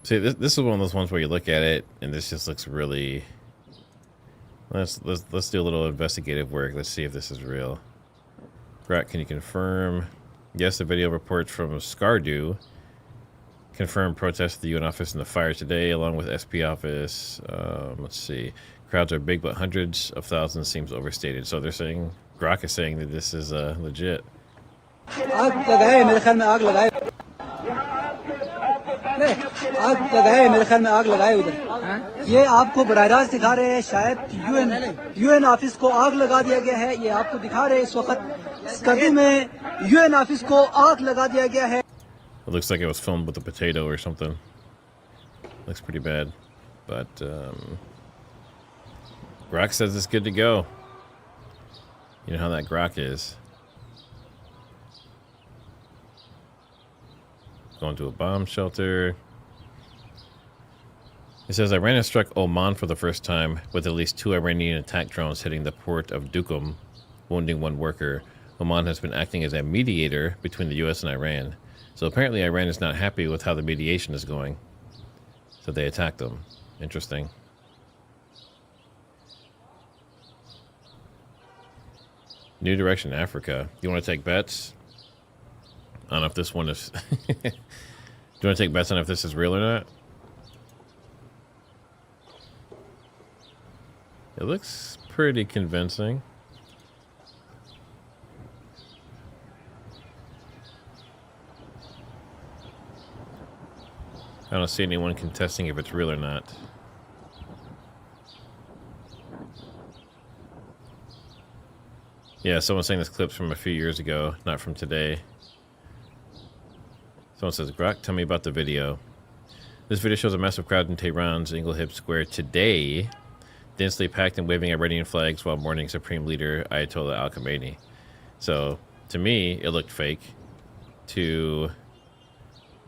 See, this is one of those ones where you look at it and this just looks really. Let's do a little investigative work. Let's see if this is real. Grok, can you confirm? Yes, the video reports from Skardu confirmed protests at the UN office in the fire today, along with SP office. Let's see. Crowds are big, but hundreds of thousands seems overstated. So they're saying, Grok is saying that this is legit. ये आपको बराह रास्त दिखा रहे हैं शायद UN office को आग लगा दिया गया है ये आपको दिखा रहे हैं इस वक्त स्कर्दू में यूएन ऑफिस को आग लगा दिया गया है. It looks like it was filmed with a potato or something. Looks pretty bad, but Grok says it's good to go. You know how that Grok is. Going to a bomb shelter. It says Iran has struck Oman for the first time, with at least 2 Iranian attack drones hitting the port of Duqm, wounding 1 worker. Oman has been acting as a mediator between the U.S. and Iran. So apparently Iran is not happy with how the mediation is going. So they attacked them. Interesting. New Direction Africa. You want to take bets? I don't know if this one is... Do you want to take bets on if this is real or not? It looks pretty convincing. I don't see anyone contesting if it's real or not. Yeah, someone's saying this clip's from a few years ago, not from today. Someone says, Grok, tell me about the video. This video shows a massive crowd in Tehran's Inglehip Square today, densely packed and waving Iranian flags while mourning Supreme Leader Ayatollah Al-Khamenei. So, to me, it looked fake. To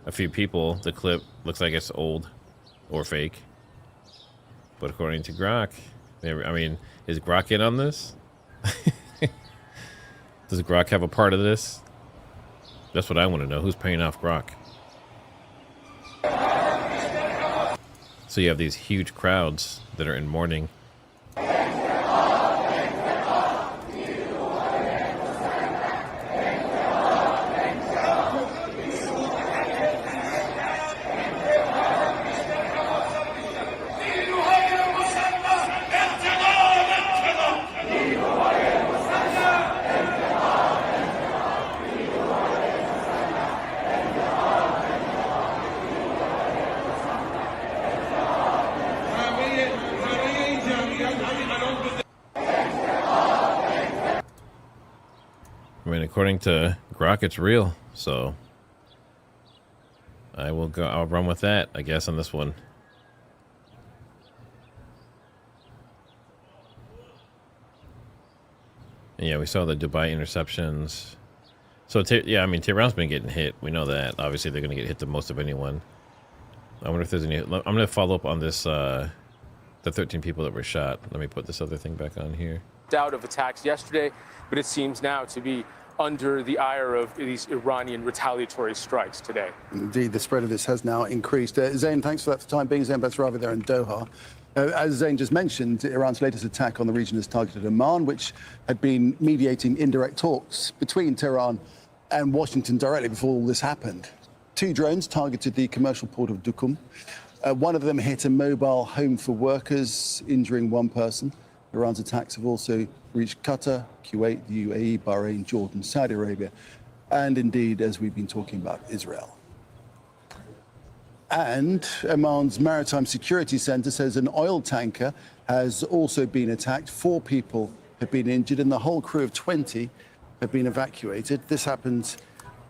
a few people, the clip looks like it's old or fake. But according to Grok, I mean, is Grok in on this? Does Grok have a part of this? That's what I want to know. Who's paying off Grok? So you have these huge crowds that are in mourning. I mean, according to Grok, it's real, so I will go. I'll run with that, I guess, on this one. And yeah, we saw the Dubai interceptions. So, yeah, I mean, Tehran's been getting hit. We know that. Obviously, they're going to get hit the most of anyone. I wonder if there's any... I'm going to follow up on this, the 13 people that were shot. Let me put this other thing back on here. Doubt of attacks yesterday, but it seems now to be under the ire of these Iranian retaliatory strikes today. Indeed, the spread of this has now increased. Zain, thanks for that for the time being. Zain Batsravi there in Doha. As Zain just mentioned, Iran's latest attack on the region has targeted Oman, which had been mediating indirect talks between Tehran and Washington directly before all this happened. 2 drones targeted the commercial port of Duqm. One of them hit a mobile home for workers, injuring 1 person. Iran's attacks have also reached Qatar, Kuwait, the UAE, Bahrain, Jordan, Saudi Arabia, and indeed, as we've been talking about, Israel. And Oman's Maritime Security Center says an oil tanker has also been attacked. 4 people have been injured, and the whole crew of 20 have been evacuated. This happened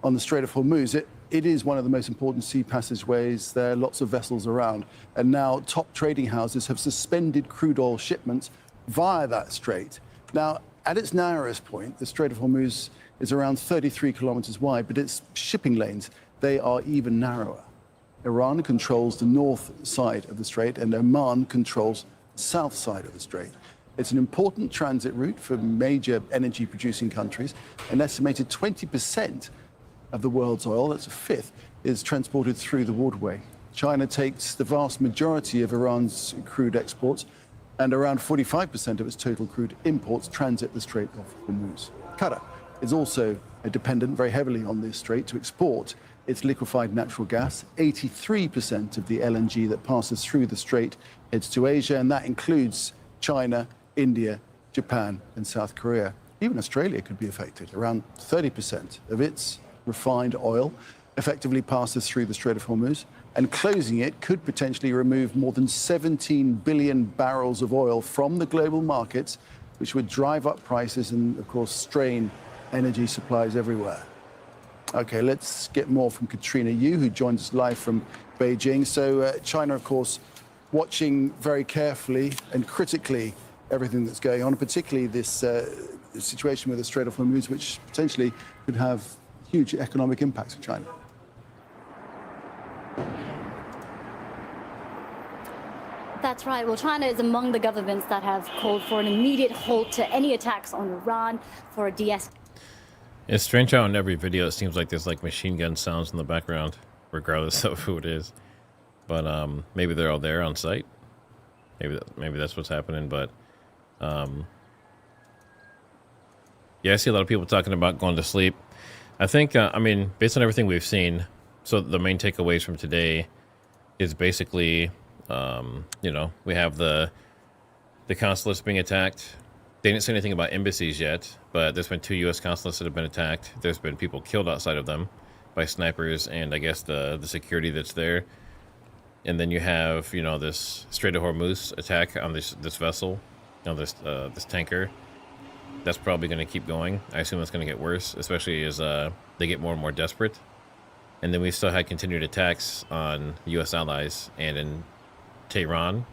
on the Strait of Hormuz. It is one of the most important sea passageways. There are lots of vessels around. And now top trading houses have suspended crude oil shipments via that strait. Now, at its narrowest point, the Strait of Hormuz is around 33 kilometers wide, but its shipping lanes, they are even narrower. Iran controls the north side of the strait, and Oman controls the south side of the strait. It's an important transit route for major energy-producing countries. An estimated 20% of the world's oil, that's a fifth, is transported through the waterway. China takes the vast majority of Iran's crude exports, and around 45% of its total crude imports transit the Strait of Hormuz. Qatar is also dependent very heavily on this strait to export its liquefied natural gas. 83% of the LNG that passes through the strait heads to Asia, and that includes China, India, Japan, and South Korea. Even Australia could be affected. Around 30% of its refined oil effectively passes through the Strait of Hormuz, and closing it could potentially remove more than 17 billion barrels of oil from the global markets, which would drive up prices and, of course, strain energy supplies everywhere. Okay, let's get more from Katrina Yu, who joins us live from Beijing. So China, of course, watching very carefully and critically everything that's going on, particularly this situation with the Strait of Hormuz, which potentially could have huge economic impacts for China. That's right. Well, China is among the governments that have called for an immediate halt to any attacks on Iran for a de-escalation. It's strange how in every video it seems like there's like machine gun sounds in the background, regardless of who it is. But maybe they're all there on site. Maybe that's what's happening. But yeah, I see a lot of people talking about going to sleep. I think, I mean, based on everything we've seen, so the main takeaways from today is basically, you know, we have the consulates being attacked. They didn't say anything about embassies yet, but there's been 2 U.S. consulates that have been attacked. There's been people killed outside of them by snipers and I guess the security that's there. And then you have, you know, this Strait of Hormuz attack on this vessel, you know, this tanker. That's probably going to keep going. I assume it's going to get worse, especially as they get more and more desperate. And then we still had continued attacks on U.S. allies and in Tehran.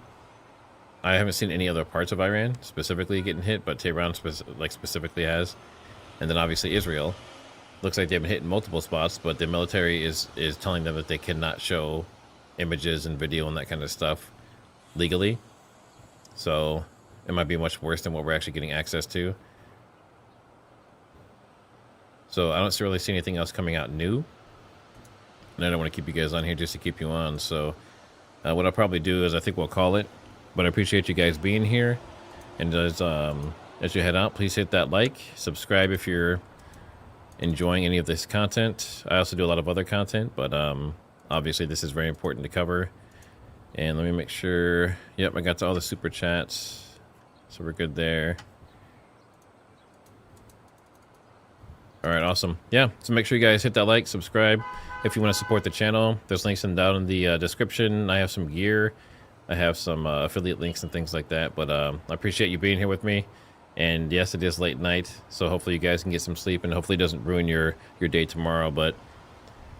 I haven't seen any other parts of Iran specifically getting hit, but Tehran specifically has. And then obviously Israel. Looks like they've been hit in multiple spots, but the military is telling them that they cannot show images and video and that kind of stuff legally. So it might be much worse than what we're actually getting access to. So I don't really see anything else coming out new. And I don't want to keep you guys on here just to keep you on. So what I'll probably do is I think we'll call it. But I appreciate you guys being here. And as you head out, please hit that like. Subscribe if you're enjoying any of this content. I also do a lot of other content, but obviously this is very important to cover. And let me make sure. Yep, I got to all the super chats. So we're good there. All right, awesome. Yeah, so make sure you guys hit that like, subscribe if you want to support the channel. There's links down in the description. I have some gear. I have some affiliate links and things like that. But I appreciate you being here with me. And yes, it is late night, so hopefully you guys can get some sleep and hopefully it doesn't ruin your day tomorrow. But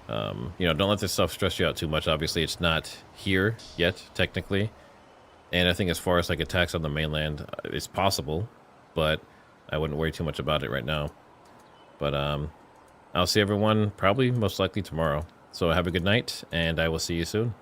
You know, don't let this stuff stress you out too much. Obviously, it's not here yet, technically. And I think as far as like attacks on the mainland, it's possible, but I wouldn't worry too much about it right now. But I'll see everyone probably most likely tomorrow. So have a good night, and I will see you soon.